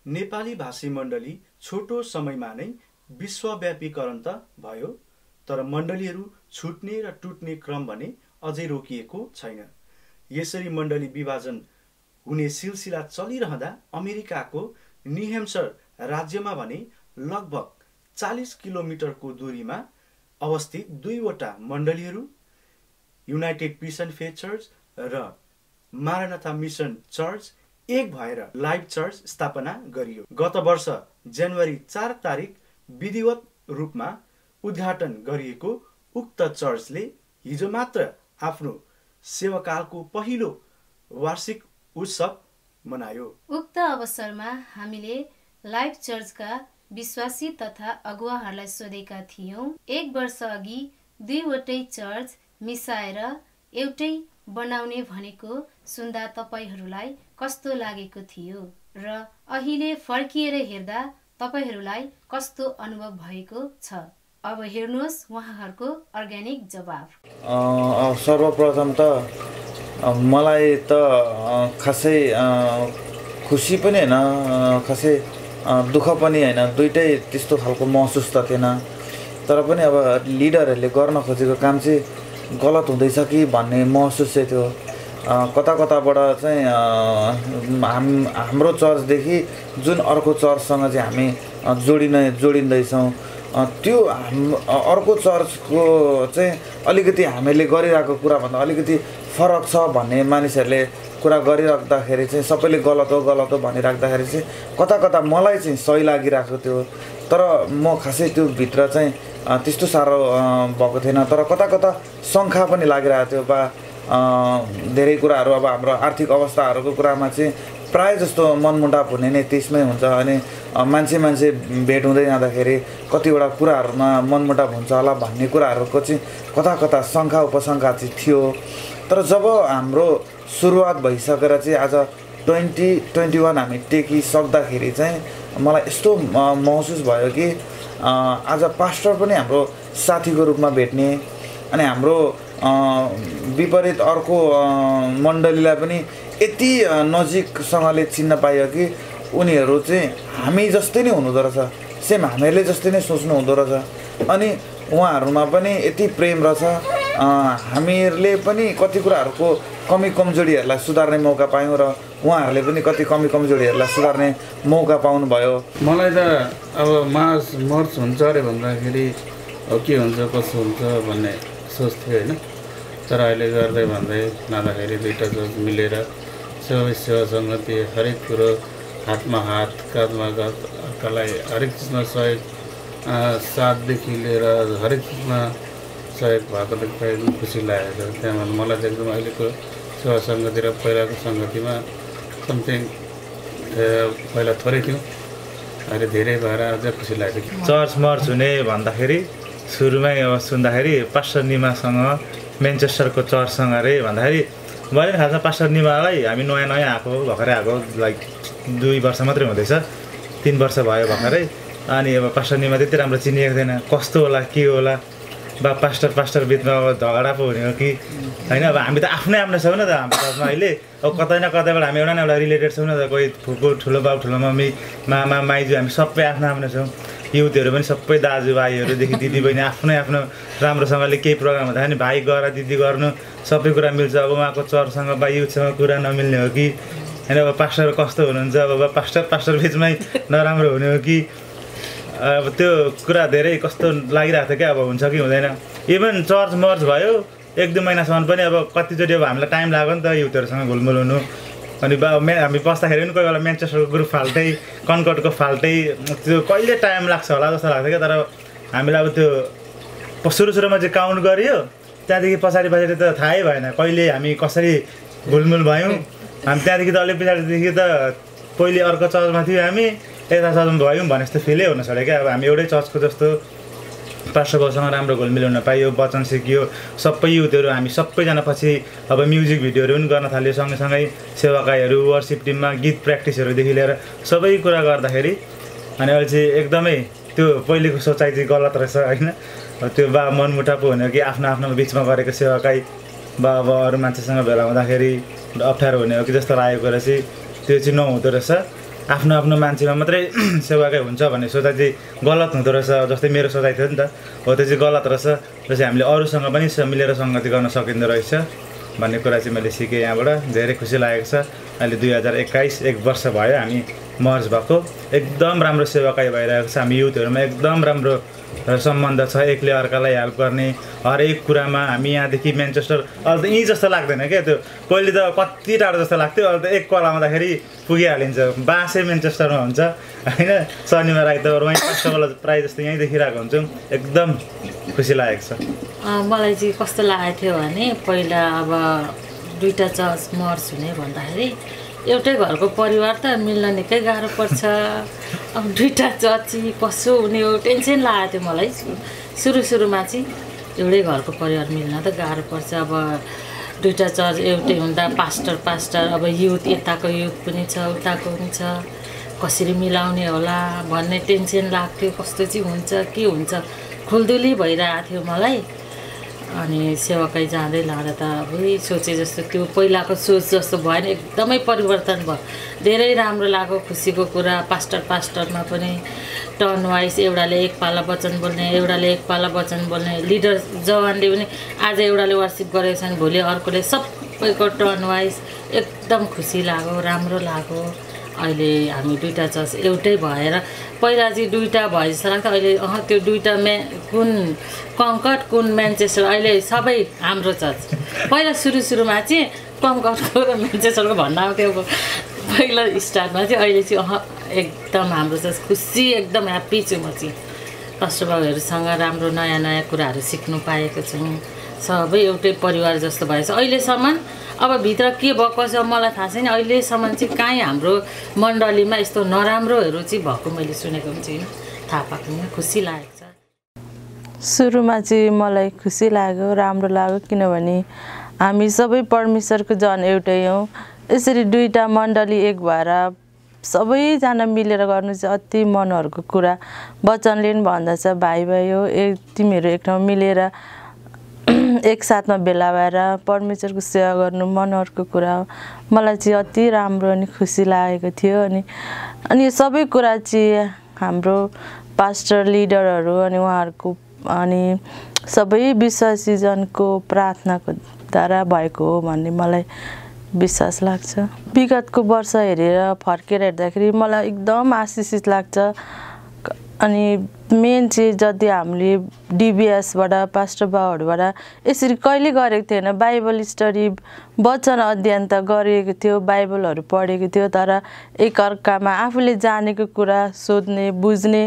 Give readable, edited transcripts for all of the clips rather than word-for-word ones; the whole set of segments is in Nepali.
नेपाली भाषी मण्डली छोटो समयमा नै विश्वव्यापीकरण त भयो, तर मण्डलीहरू छुट्ने र टुट्ने क्रम भने अझै रोकिएको छैन। यसरी मण्डली विभाजन हुने सिलसिला चलिरहँदा अमेरिकाको न्यू ह्याम्पसायर राज्यमा भने लगभग 40 किलोमिटरको दूरीमा अवस्थित दुईवटा मण्डलीहरू United Peace and Faith Church र मारानाथा मिसन चर्च एक भएर लाइभ चर्च स्थापना गरियो। गत वर्ष जनवरी 4 तारिक विधिवत रूपमा उद्घाटन गरिएको उक्त चर्चले हिजो मात्र आफ्नो सेवाकालको पहिलो वार्षिक उत्सव मनायो। उक्त अवसरमा हामीले लाइभ चर्चका विश्वासी तथा अगुवाहरूलाई सोधेका थियौं, 1 वर्ष अघि दुईवटै चर्च मिसाएर एउटै बनाउने भनेको सुन्दा तपाईहरूलाई कस्तो लागेको थियो र अहिले फर्किएर हेर्दा तपाईहरूलाई कस्तो अनुभव भएको छ? अब हेर्नुहोस् उहाँहरूको अर्ग्यानिक जवाफ। सर्वप्रथम त मलाई त खासै खुसी पनि हैन, खासै दुःख पनि हैन, दुईटै त्यस्तो खालको महसुस त थिएन। तर पनि अब लिडरहरूले गर्न खोजेको काम चाहिँ गलत हुँदैछ कि भन्ने महसुस चाहिँ थियो। कता कताबाट चाहिँ हाम्रो चर्चदेखि जुन अर्को चर्चसँग चाहिँ हामी जोडिँदैछौँ, त्यो अर्को चर्चको चाहिँ अलिकति हामीले गरिरहेको कुराभन्दा अलिकति फरक छ भन्ने मानिसहरूले कुरा गरिराख्दाखेरि चाहिँ सबैले गलत हो भनिराख्दाखेरि चाहिँ कता कता मलाई चाहिँ सही लागिरहेको थियो। तर म खासै त्यो भित्र चाहिँ त्यस्तो साह्रो भएको थिएन। तर कता कता शङ्का पनि लागिरहेको थियो बा धेरै कुराहरू अब हाम्रो आर्थिक अवस्थाहरूको कुरामा चाहिँ प्राय जस्तो मनमुटाप हुने नै त्यसमै हुन्छ। अनि मान्छे भेट हुँदै जाँदाखेरि कतिवटा कुराहरूमा मनमुटाप हुन्छ होला भन्ने कुराहरूको चाहिँ कता कता शङ्का उपशङ्का चाहिँ थियो। तर जब हाम्रो सुरुवात भइसकेर चाहिँ आज 2021 हामी टेकिसक्दाखेरि चाहिँ मलाई यस्तो महसुस भयो कि आज पास्टर पनि हाम्रो साथीको रूपमा भेट्ने, अनि हाम्रो विपरीत अर्को मण्डलीलाई पनि यति नजिकसँगले चिन्न पाइयो कि उनीहरू चाहिँ हामी जस्तै नै हुनुहुँदो रहेछ, सेम हामीहरूले जस्तै नै सोच्नु हुँदो रहेछ। अनि उहाँहरूमा पनि यति प्रेम रहेछ। हामीहरूले पनि कति कुराहरूको कमी कमजोरीहरूलाई सुधार्ने मौका पायौँ र उहाँहरूले पनि कति कमी कमजोरीहरूलाई सुधार्ने मौका पाउनुभयो। मलाई त अब मर्च हुन्छ अरे भन्दाखेरि के हुन्छ कसो हुन्छ भन्ने सोच्थेँ होइन। तर अहिले गर्दै भन्दै लाँदाखेरि दुईवटा चर्च मिलेर सेवा सङ्गति हरेक कुरो हातमा हात काँधमा काँध अर्कालाई हरेक चिजमा सहयोग, साथदेखि लिएर हरेक चिजमा सहयोग भएको देख्दा एकदम खुसी लागेको छ। त्यहाँ मलाई चाहिँ एकदम अहिलेको सेवा सङ्गति र पहिलाको सङ्गतिमा समथिङ पहिला थोरै थियो, अहिले धेरै भएर अझै खुसी लागेको थियो। चर्च मर्च हुने भन्दाखेरि सुरुमै अब सुन्दाखेरि पास्टर निमासँग म्यान्चेस्टरको चर्चसँग अरे भन्दाखेरि मैले पनि खासमा पास्टर निमालाई हामी नयाँ आएको भर्खरै आएको लाइक 2 वर्ष मात्रै हुँदैछ, 3 वर्ष भयो भर्खरै। अनि अब पास्टर निमा त्यति राम्रो चिनिएको थिएन, कस्तो होला के होला बा पास्टर बिचमा अब झगडा पो हुने हो कि होइन। अब हामी त आफ्नै छौँ न त हाम्रो चर्चमा अहिले। अब कतै न कतैबाट हामी एउटा न एउटा रिलेटेड छौँ न त, कोही फुपू ठुलो बाउ ठुलो मम्मी मामा माइजू हामी सबै आफ्नो छौँ। युथहरू पनि सबै दाजुभाइहरूदेखि दिदीबहिनी आफ्नो राम्रोसँगले केही प्रोग्राम हुँदा नि भाइ गर दिदी गर्नु सबै कुरा मिल्छ। अब उहाँको चर्चसँग बा युथसँग कुरा नमिल्ने हो कि होइन, अब पास्टर कस्तो हुनुहुन्छ, अब पास्टर बिचमै नराम्रो हुने हो कि, अब त्यो कुरा धेरै कस्तो लागिरहेको थियो क्या। अब हुन्छ कि हुँदैन। इभन चर्च मर्च भयो 1-2 महिनासम्म पनि अब कतिचोटि अब हामीलाई टाइम लाग्यो नि त युथहरूसँग घुलमुल हुनु। अनि हामी बस्दाखेरि पनि कोही बेला म्यान्चेस्टरको ग्रुप फाल्टै कन्कर्डको फाल्टै त्यो कहिले टाइम लाग्छ होला जस्तो लाग्थ्यो क्या। तर हामीलाई अब त्यो सुरुमा चाहिँ काउन्ट गरियो, त्यहाँदेखि पछाडि त थाहै भएन कहिले हामी कसरी घुलमुल भयौँ। हामी त्यहाँदेखि त अलिक पछाडिदेखि त पहिले अर्को चर्चमा थियो, हामी यता चर्चमा भयौँ भने जस्तो फिलै हुन छोड्यो क्या। अब हामी एउटै चर्चको जस्तो पास्टर बाउसँग राम्रो घुलमिल हुन पाइयो, वचन सिकियो, सबै युथहरू हामी सबैजना पछि अब म्युजिक भिडियोहरू पनि गर्न थाल्यो, सँगसँगै सेवाकाईहरू वर्सिप टिममा गीत प्र्याक्टिसहरूदेखि लिएर सबै कुरा गर्दाखेरि। अनि अहिले चाहिँ एकदमै त्यो पहिलेको सोचाइ चाहिँ गलत रहेछ होइन। त्यो बा मनमुटाप हुने कि आफ्नो बिचमा गरेको सेवाकाई बा अब अरू मान्छेसँग भेला हुँदाखेरि अप्ठ्यारो हुने हो कि जस्तो लागेको रहेछ, त्यो चाहिँ नहुँदो रहेछ। आफ्नो आफ्नो मान्छेमा मात्रै सेवाकै हुन्छ भन्ने सोचाइ चाहिँ गलत हुँदो रहेछ, जस्तै मेरो सोचाइ थियो नि त हो, त्यो चाहिँ गलत रहेछ। र चाहिँ हामीले अरूसँग पनि मिलेर सङ्गति गर्न सकिँदो रहेछ भन्ने कुरा चाहिँ मैले सिकेँ यहाँबाट। धेरै खुसी लागेको छ। अहिले 2021 1 वर्ष भयो हामी मर्ज भएको, एकदम राम्रो सेवाकाई भइरहेको छ। हामी युथहरूमा एकदम राम्रो सम्बन्ध छ, एकले अर्कालाई हेल्प गर्ने हरेक कुरामा। हामी यहाँदेखि म्यान्चेस्टर अहिले त यहीँ जस्तो लाग्दैन क्या, त्यो पहिले त कति टाढो जस्तो लाग्थ्यो, अहिले त एक कल आउँदाखेरि पुगिहालिन्छ। बासै म्यान्चेस्टरमा हुन्छ होइन, शनिबार आइतबार वहीँ 500 कल प्रायः जस्तो यहीँ देखिरहेको हुन्छौँ। एकदम खुसी लागेको छ। मलाई चाहिँ कस्तो लागेको थियो भने पहिला अब 2टा चर्च मर्ज हुने भन्दाखेरि एउटै घरको परिवार त मिल्न निकै गाह्रो पर्छ। अब 2टा चर्च चाहिँ कसो हुने हो टेन्सन लागेको थियो मलाई सुरुमा चाहिँ। एउटै घरको परिवार मिल्न त गाह्रो पर्छ। अब 2टा चर्च एउटै हुँदा पास्टर अब युथ यताको युथ पनि छ उताको पनि छ, कसरी मिलाउने होला भन्ने टेन्सन लाग्थ्यो। कस्तो चाहिँ हुन्छ के हुन्छ खुल्दुली भइरहेको थियो मलाई। अनि सेवाकै जाँदै लाँदा त अब सोचे जस्तो त्यो पहिलाको सोच जस्तो भएन, एकदमै परिवर्तन भयो। धेरै राम्रो लाग्यो, खुसीको कुरा। पास्टरमा पनि टर्न वाइज एउटाले एक पाला वचन बोल्ने, एउटाले एक पाला वचन बोल्ने, लिडर जवानले पनि आज एउटाले वर्सिप गरेको छ भने भोलि अर्कोले, सबैको टर्न वाइज एकदम खुसी लाग्यो, राम्रो लाग्यो। अहिले हामी 2टा चर्च एउटै भएर, पहिला चाहिँ 2टा भए जस्तो लाग्थ्यो, अहिले त्यो 2टा कुन कङ्कट कुन म्यान्चेस्टर, अहिले सबै हाम्रो चर्च। पहिला सुरुमा चाहिँ कङ्कटको र म्यान्चेस्टरको भन्न आउँथ्यो पहिला स्टार्टमा चाहिँ, अहिले चाहिँ एकदम हाम्रो चर्च। खुसी, एकदम ह्याप्पी छु म चाहिँ। पास्टरबाबुहरूसँग राम्रो नयाँ कुराहरू सिक्नु पाएको छौँ। सबै एउटै परिवार जस्तो भएछ अहिलेसम्म। अब भित्र के भएको छ मलाई थाहा छैन, अहिलेसम्म चाहिँ काहीँ हाम्रो मण्डलीमा यस्तो नराम्रोहरू चाहिँ भएको मैले सुनेको पनि छैन, थाहा पाएको पनि। खुसी लागेको छ। सुरुमा चाहिँ मलाई खुसी लाग्यो, राम्रो लाग्यो, किनभने हामी सबै परमेश्वरको जन एउटै हौँ। यसरी 2टा मण्डली एक भएर सबैजना मिलेर गर्नु चाहिँ अति मनहरूको कुरा। वचनले पनि भन्दछ भाइ हो, तिमीहरू एक ठाउँ मिलेर एकसाथमा भेला भएर परमेश्वरको सेवा गर्नु मनहरूको कुरा हो। मलाई चाहिँ अति राम्रो अनि खुसी लागेको थियो। अनि यो सबै कुरा चाहिँ हाम्रो पास्टर लिडरहरू अनि उहाँहरूको अनि सबै विश्वासीजनको प्रार्थनाको द्वारा भएको हो भन्ने मलाई विश्वास लाग्छ। विगतको वर्ष हेरेर फर्केर हेर्दाखेरि मलाई एकदम आशिषित लाग्छ। अनि मेन चाहिँ जति हामीले डिबिएसबाट पास्टर बाबुहरूबाट यसरी कहिले गरेको थिएन। बाइबल स्टडी वचन अध्ययन त गरेको थियो, बाइबलहरू पढेको थियो, तर एकअर्कामा आफूले जानेको कुरा सोध्ने बुझ्ने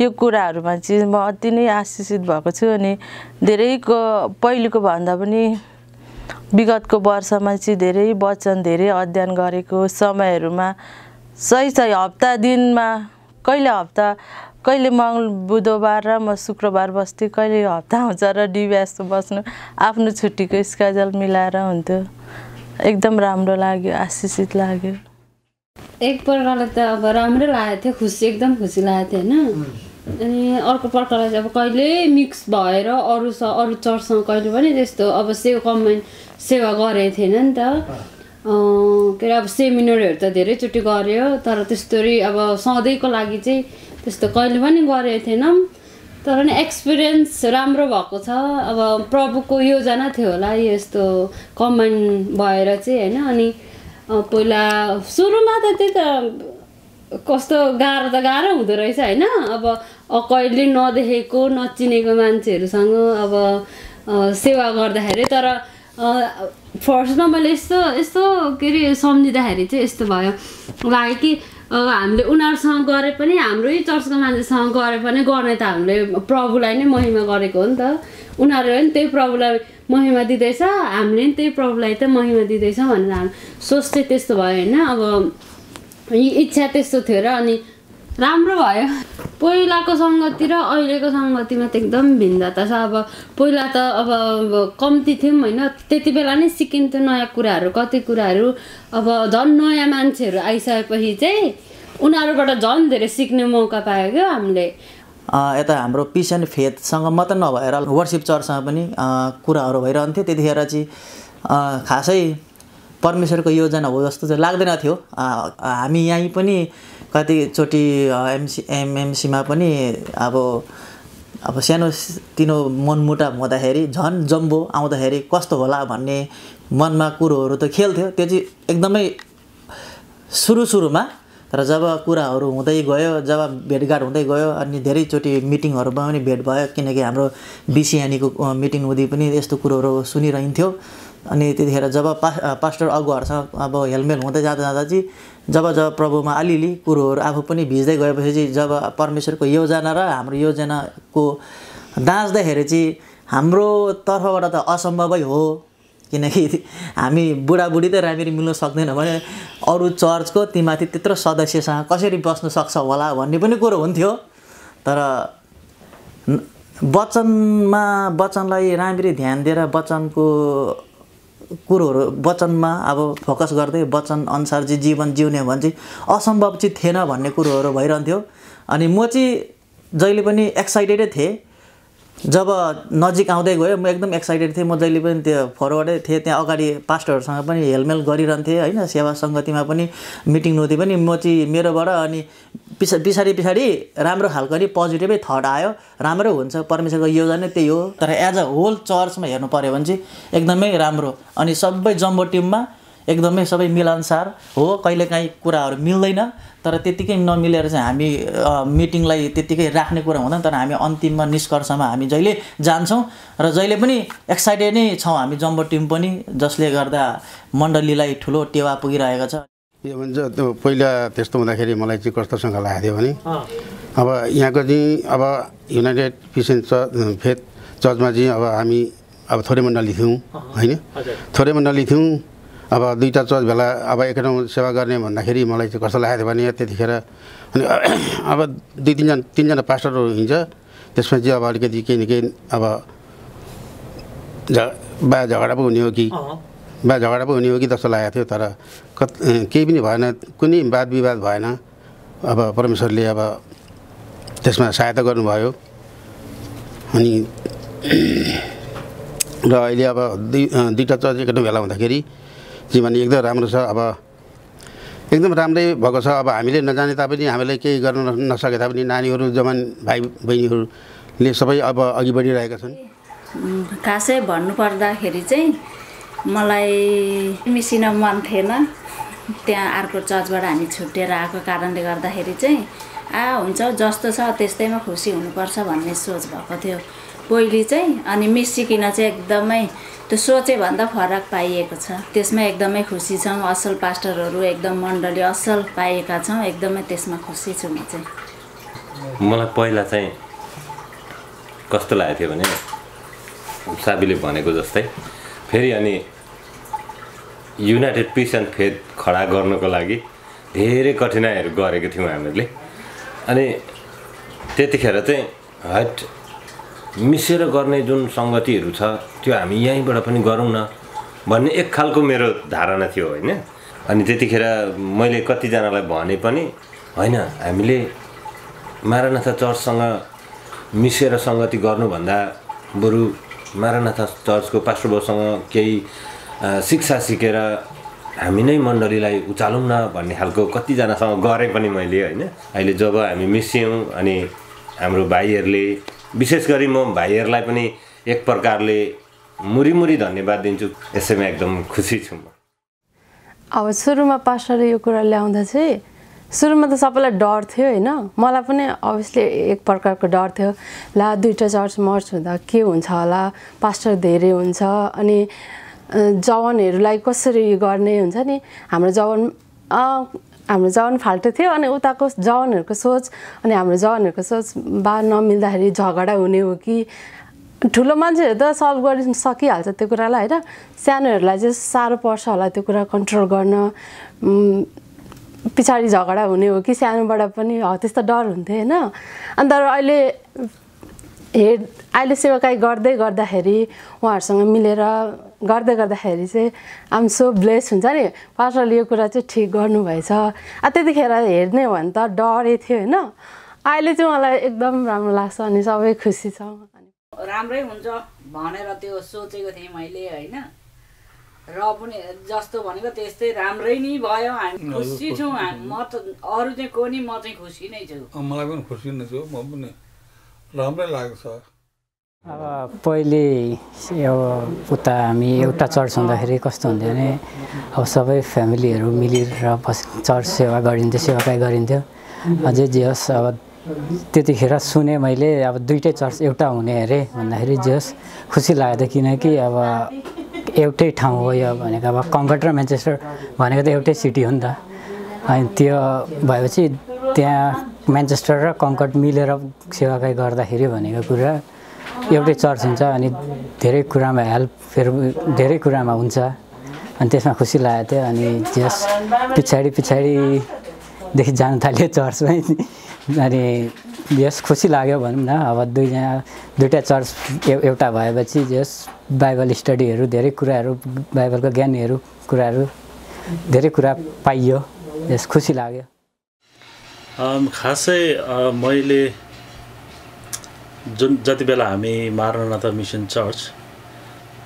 यो कुराहरूमा चाहिँ म अति नै आशिषित भएको छु। अनि धेरैको पहिलेको भन्दा पनि विगतको वर्षमा चाहिँ धेरै वचन धेरै अध्ययन गरेको समयहरूमा सही हप्ता दिनमा कहिले मङ्गल बुधबार र म शुक्रबार बस्थेँ, कहिले हप्ता आउँछ र डिबिएसको बस्नु आफ्नो छुट्टीको स्केड्युल मिलाएर हुन्थ्यो। एकदम राम्रो लाग्यो, आशिषित लाग्यो। एक प्रकारले त अब राम्रै लागेको थियो, एकदम खुसी लागेको थियो होइन। अनि अर्को प्रकारले चाहिँ अब कहिले मिक्स भएर अरू चर्चसँग कहिले पनि त्यस्तो अब कम्बाइन सेवा गरेको थिएन नि त। के अरे अब सेमिनारहरू त धेरैचोटि गऱ्यो, तर त्यस्तोरी अब सधैँको लागि चाहिँ त्यस्तो कहिले पनि गरेको थिएनौँ। तर नि एक्सपिरियन्स राम्रो भएको छ। अब प्रभुको योजना थियो होला यस्तो कम्बाइन भएर चाहिँ होइन। अनि पहिला सुरुमा त त्यही त कस्तो गाह्रो हुँदो रहेछ होइन। अब कहिले नदेखेको नचिनेको मान्छेहरूसँग अब सेवा गर्दाखेरि, तर फर्स्टमा मैले यस्तो के अरे सम्झिँदाखेरि चाहिँ यस्तो भयो लाग्यो कि हामीले उनीहरूसँग गरे पनि हाम्रै चर्चको मान्छेसँग गरे पनि गर्ने त हामीले प्रभुलाई नै महिमा गरेको हो नि त। उनीहरूले पनि त्यही प्रभुलाई महिमा दिँदैछ, हामीले पनि त्यही प्रभुलाई त महिमा दिँदैछ भनेर हामी सोच चाहिँ त्यस्तो भयो होइन। अब इच्छा त्यस्तो थियो र अनि राम्रो भयो। पहिलाको सङ्गति र अहिलेको सङ्गतिमा त एकदम भिन्नता छ। अब पहिला त अब कम्ती थियौँ होइन, त्यति बेला नै सिकिन्थ्यो नयाँ कुराहरू, कति कुराहरू। अब झन् नयाँ मान्छेहरू आइसकेपछि चाहिँ उनीहरूबाट झन् धेरै सिक्ने मौका पायो क्या हामीले। यता हाम्रो पिस एन्ड फेथसँग मात्र नभएर वर्सिप चर्चसँग पनि कुराहरू भइरहन्थ्यो। त्यतिखेर चाहिँ खासै परमेश्वरको योजना हो जस्तो चाहिँ लाग्दैन थियो। हामी यहीँ पनि कतिचोटि एमएमसीमा पनि अब सानो तिनो मनमुटाव हुँदाखेरि झन् जम्बो आउँदाखेरि कस्तो होला भन्ने मनमा कुरोहरू त खेल्थ्यो। त्यो चाहिँ एकदमै सुरुमा, तर जब कुराहरू हुँदै गयो, जब भेटघाट हुँदै गयो अनि धेरैचोटि मिटिङहरूमा पनि भेट भयो, किनकि हाम्रो बिसिएनीको मिटिङ हुँदै पनि यस्तो कुरोहरू सुनिरहन्थ्यो। अनि त्यतिखेर जब पास्टर अगुवाहरूसँग अब हेलमेल हुँदै जाँदा चाहिँ जब प्रभुमा अलिअलि कुरोहरू आफू पनि भिज्दै गएपछि चाहिँ जब परमेश्वरको योजना र हाम्रो योजनाको दाँच्दाखेरि चाहिँ हाम्रो तर्फबाट त असम्भवै हो, किनकि हामी बुढाबुढी त राम्ररी मिल्न सक्दैन भने अरू चर्चको तीमाथि त्यत्रो सदस्यसँग कसरी बस्न सक्छ होला भन्ने पनि कुरो हुन्थ्यो। तर वचनलाई राम्ररी ध्यान दिएर वचनको कुरोहरू वचनमा अब फोकस गर्दै वचन अनुसार चाहिँ जीवन जिउने भने चाहिँ असम्भव चाहिँ थिएन भन्ने कुरोहरू भइरहन्थ्यो। अनि म चाहिँ जहिले पनि एक्साइटेडै थिएँ। जब नजिक आउँदै गयो म एकदम एक्साइटेड थिएँ। म जहिले पनि त्यो फरवर्डै थिएँ, त्यहाँ अगाडि पास्टरहरूसँग पनि हेलमेल गरिरहन्थेँ होइन। सेवा सङ्गतिमा पनि मिटिङ नहुँदै पनि म चाहिँ मेरोबाट अनि पछाडि राम्रो खालको नि पोजिटिभै थट आयो, राम्रो हुन्छ, परमेश्वरको योजना त्यही हो। तर एज अ होल चर्चमा हेर्नु पऱ्यो भने चाहिँ एकदमै राम्रो। अनि सबै जम्बो टिममा एकदमै सबै मिलनसार हो। कहिलेकाहीँ कुराहरू मिल्दैन, तर त्यत्तिकै नमिलेर चाहिँ हामी मिटिङलाई त्यत्तिकै राख्ने कुरा हुँदैन। तर हामी अन्तिममा निष्कर्षमा हामी जहिले जान्छौँ र जहिले पनि एक्साइटेड नै छौँ हामी जम्बो टिम पनि, जसले गर्दा मण्डलीलाई ठुलो टेवा पुगिरहेको छ। यो भन्छ त्यो पहिला त्यस्तो हुँदाखेरि मलाई चाहिँ कस्तोसँग लागेको थियो भने अब यहाँको चाहिँ अब युनाइटेड क्रिस्चियन फेथ चर्चमा चाहिँ अब हामी अब थोरै मण्डली थियौँ होइन, थोरै मण्डली थियौँ। अब दुईवटा चर्च भेला अब एक ठाउँ सेवा गर्ने भन्दाखेरि मलाई चाहिँ कस्तो लागेको थियो भने त्यतिखेर अनि अब तिनजना पास्टरहरू हिँड्छ, त्यसमा चाहिँ अब अलिकति केही न केही अब झगडा पो हुने हो कि जस्तो लागेको थियो। तर केही पनि भएन, कुनै वाद विवाद भएन। अब परमेश्वरले अब त्यसमा सहायता गर्नुभयो। अनि र अहिले अब दुईवटा चर्च एक ठाउँ भेला हुँदाखेरि जीवन एकदम राम्रो छ। अब एकदम राम्रै भएको छ। अब हामीले नजाने तापनि हामीलाई केही गर्न नसके तापनि नानीहरू जवान भाइ बहिनीहरूले सबै अब अघि बढिरहेका छन्। खासै भन्नुपर्दाखेरि चाहिँ मलाई मिसिन मन थिएन। त्यहाँ अर्को चर्चबाट हामी छुट्टिएर आएको कारणले गर्दाखेरि चाहिँ हुन्छ जस्तो छ त्यस्तैमा खुसी हुनुपर्छ भन्ने सोच भएको थियो पहिले चाहिँ। अनि मिसिकिन चाहिँ एकदमै त्यो सोचे भन्दा फरक पाइएको छ। त्यसमा एकदमै खुसी छौँ। असल पास्टरहरू एकदम मण्डली असल पाएका छौँ। एकदमै त्यसमा खुसी छु म चाहिँ। मलाई पहिला चाहिँ कस्तो लागेको थियो भने साबीले भनेको जस्तै फेरि अनि युनाइटेड क्रिस्चियन फेथ खडा गर्नको लागि धेरै कठिनाइहरू गरेको थियौँ हामीले। अनि त्यतिखेर चाहिँ हट मिसेर गर्ने जुन सङ्गतिहरू छ त्यो हामी यहीँबाट पनि गरौँ न भन्ने एक खालको मेरो धारणा थियो होइन। अनि त्यतिखेर मैले कतिजनालाई भने पनि होइन, हामीले मारानाथा चर्चसँग मिसेर सङ्गति गर्नुभन्दा बरु मारानाथा चर्चको पास्टर बाबुसँग केही शिक्षा सिकेर हामी नै मण्डलीलाई उचालौँ न भन्ने खालको कतिजनासँग गरेँ पनि मैले होइन। अहिले जब हामी मिसियौँ अनि हाम्रो भाइहरूले, विशेष गरी म भाइहरूलाई पनि एक प्रकारले मुरी धन्यवाद दिन्छु। यसैमा एकदम खुसी छु म। अब सुरुमा पास्टरले यो कुरा ल्याउँदा चाहिँ सुरुमा त सबैलाई डर थियो होइन। मलाई पनि अभियसली एक प्रकारको डर थियो, ला दुईवटा चर्च मर्च हुँदा के हुन्छ होला, पास्टर धेरै हुन्छ अनि जवानहरूलाई कसरी गर्ने हुन्छ नि। हाम्रो जवान फाल्टो थियो अनि उताको जवानहरूको सोच अनि हाम्रो जवानहरूको सोच नमिल्दाखेरि झगडा हुने हो कि। ठुलो मान्छेहरू त सल्भ गर्न सकिहाल्छ त्यो कुरालाई होइन, सानोहरूलाई चाहिँ साह्रो पर्छ होला त्यो कुरा कन्ट्रोल गर्न। पछाडि झगडा हुने हो कि सानोबाट पनि हो त्यस्तो डर हुन्थ्यो होइन। अन्त अहिले सेवाकाई गर्दाखेरि उहाँहरूसँग मिलेर गर्दाखेरि चाहिँ आम सो ब्लेस हुन्छ नि। पास्टरले यो कुरा चाहिँ ठिक गर्नुभएछ। त्यतिखेर हेर्ने हो भने त डरै थियो होइन। अहिले चाहिँ मलाई एकदम राम्रो लाग्छ अनि सबै खुसी छ। राम्रै हुन्छ भनेर त्यो सोचेको थिएँ मैले होइन। र पनि जस्तो भनेको त्यस्तै राम्रै नै भयो हामी खुसी छौँ म त अरू चाहिँ को नि म चाहिँ खुसी नै छु मलाई पनि खुसी नै छु म पनि राम्रै लाग्छ अब पहिले उता हामी एउटा चर्च हुँदाखेरि कस्तो हुन्थ्यो भने अब सबै फ्यामिलीहरू मिलेर चर्च सेवा गरिन्थ्यो सेवाकाई गरिन्थ्यो अझै जे होस् अब त्यतिखेर सुने मैले अब दुईटै चर्च एउटा हुने अरे भन्दाखेरि जे होस् खुसी लाग्यो किनकि अब एउटै ठाउँ हो यो भनेको अब कङ्कर्ड र म्यान्चेस्टर भनेको त एउटै सिटी हो नि त अनि त्यो भएपछि त्यहाँ म्यान्चेस्टर र कङ्कर्ड मिलेर सेवाकाई गर्दाखेरि भनेको कुरा एउटै चर्च हुन्छ अनि धेरै कुरामा हेल्पहरू धेरै कुरामा हुन्छ अनि त्यसमा खुसी लागेको थियो अनि जस पछाडिदेखि जान थाल्यो चर्चमै अनि जस खुसी लाग्यो भनौँ न अब दुईटा चर्च एउटा भएपछि जस बाइबल स्टडीहरू धेरै कुराहरू बाइबलको ज्ञानहरू कुराहरू धेरै कुरा पाइयो जस खुसी लाग्यो खासै मैले जति बेला हामी मारनाथा मिसन चर्च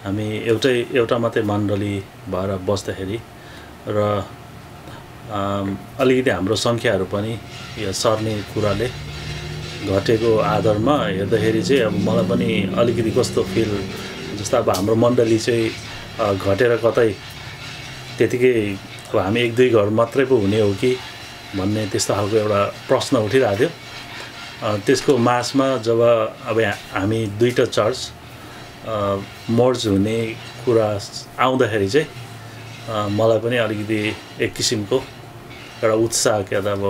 हामी एउटा मात्रै मण्डली भएर बस्दाखेरि र अलिकति हाम्रो सङ्ख्याहरू पनि यो सर्ने कुराले घटेको आधारमा हेर्दाखेरि चाहिँ अब मलाई पनि अलिकति कस्तो फिल जस्तो अब हाम्रो मण्डली चाहिँ घटेर कतै त्यतिकै अब हामी 1-2 घर मात्रै पो हुने हो कि भन्ने त्यस्तो खालको एउटा प्रश्न उठिरहेको थियो त्यसको मासमा जब अब हामी दुईटा चर्च मर्ज हुने कुरा आउँदाखेरि चाहिँ मलाई पनि अलिकति एक किसिमको एउटा उत्साह क्या त अब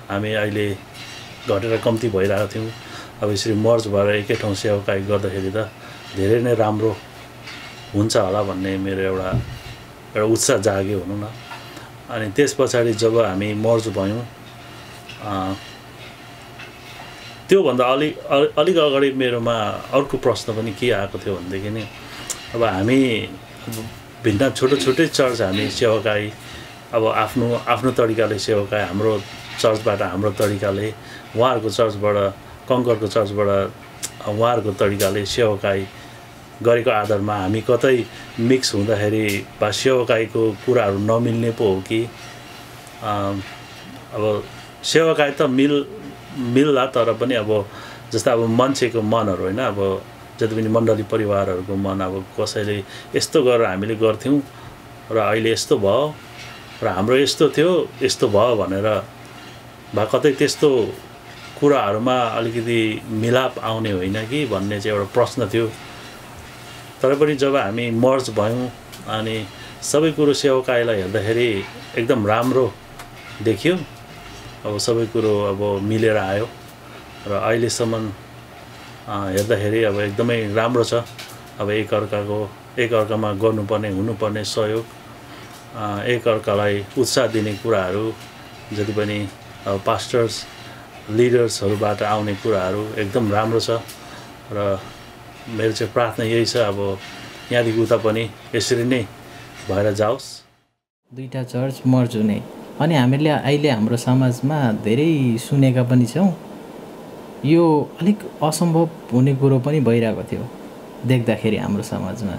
हामी अहिले घटेर कम्ती भइरहेको थियौँ अब यसरी मर्ज भएर एकै ठाउँ सेवाकाई गर्दाखेरि त धेरै नै राम्रो हुन्छ होला भन्ने मेरो एउटा उत्साह जाग्यो भनौँ न अनि त्यस पछाडि जब हामी मर्ज भयौँ त्योभन्दा अलिक अगाडि मेरोमा अर्को प्रश्न पनि के आएको थियो भनेदेखि नि अब हामी भिन्न छोटै चर्च हामी सेवाकाई अब आफ्नो तरिकाले सेवाकाई हाम्रो चर्चबाट हाम्रो तरिकाले उहाँहरूको चर्चबाट कङ्करको चर्चबाट उहाँहरूको तरिकाले सेवाकाई गरेको आधारमा हामी कतै मिक्स हुँदाखेरि वा सेवाकाईको कुराहरू नमिल्ने पो हो कि अब सेवाकाई त मिल्ला तर पनि अब जस्तो अब मान्छेको मनहरू होइन अब जति पनि मण्डली परिवारहरूको मन अब कसैले यस्तो गरेर हामीले गर्थ्यौँ र अहिले यस्तो भयो र हाम्रो यस्तो थियो यस्तो भयो भनेर भए कतै त्यस्तो कुराहरूमा अलिकति मिलाप आउने होइन कि भन्ने चाहिँ एउटा प्रश्न थियो तर पनि जब हामी मर्ज भयौँ अनि सबै कुरो सेवाकाईलाई हेर्दाखेरि एकदम राम्रो देखियो अब सबै कुरो अब मिलेर आयो र अहिलेसम्म हेर्दाखेरि अब एकदमै राम्रो छ अब एकअर्कामा गर्नुपर्ने हुनुपर्ने सहयोग एकअर्कालाई उत्साह दिने कुराहरू जति पनि पास्टर्स लिडर्सहरूबाट आउने कुराहरू एकदम राम्रो छ र मेरो चाहिँ प्रार्थना यही छ अब यहाँदेखि उता पनि यसरी नै भएर जाओस् दुईटा चर्च मर्ज हुने अनि हामीले अहिले हाम्रो समाजमा धेरै सुनेका पनि छौँ यो अलिक असम्भव हुने कुरो पनि भइरहेको थियो देख्दाखेरि हाम्रो समाजमा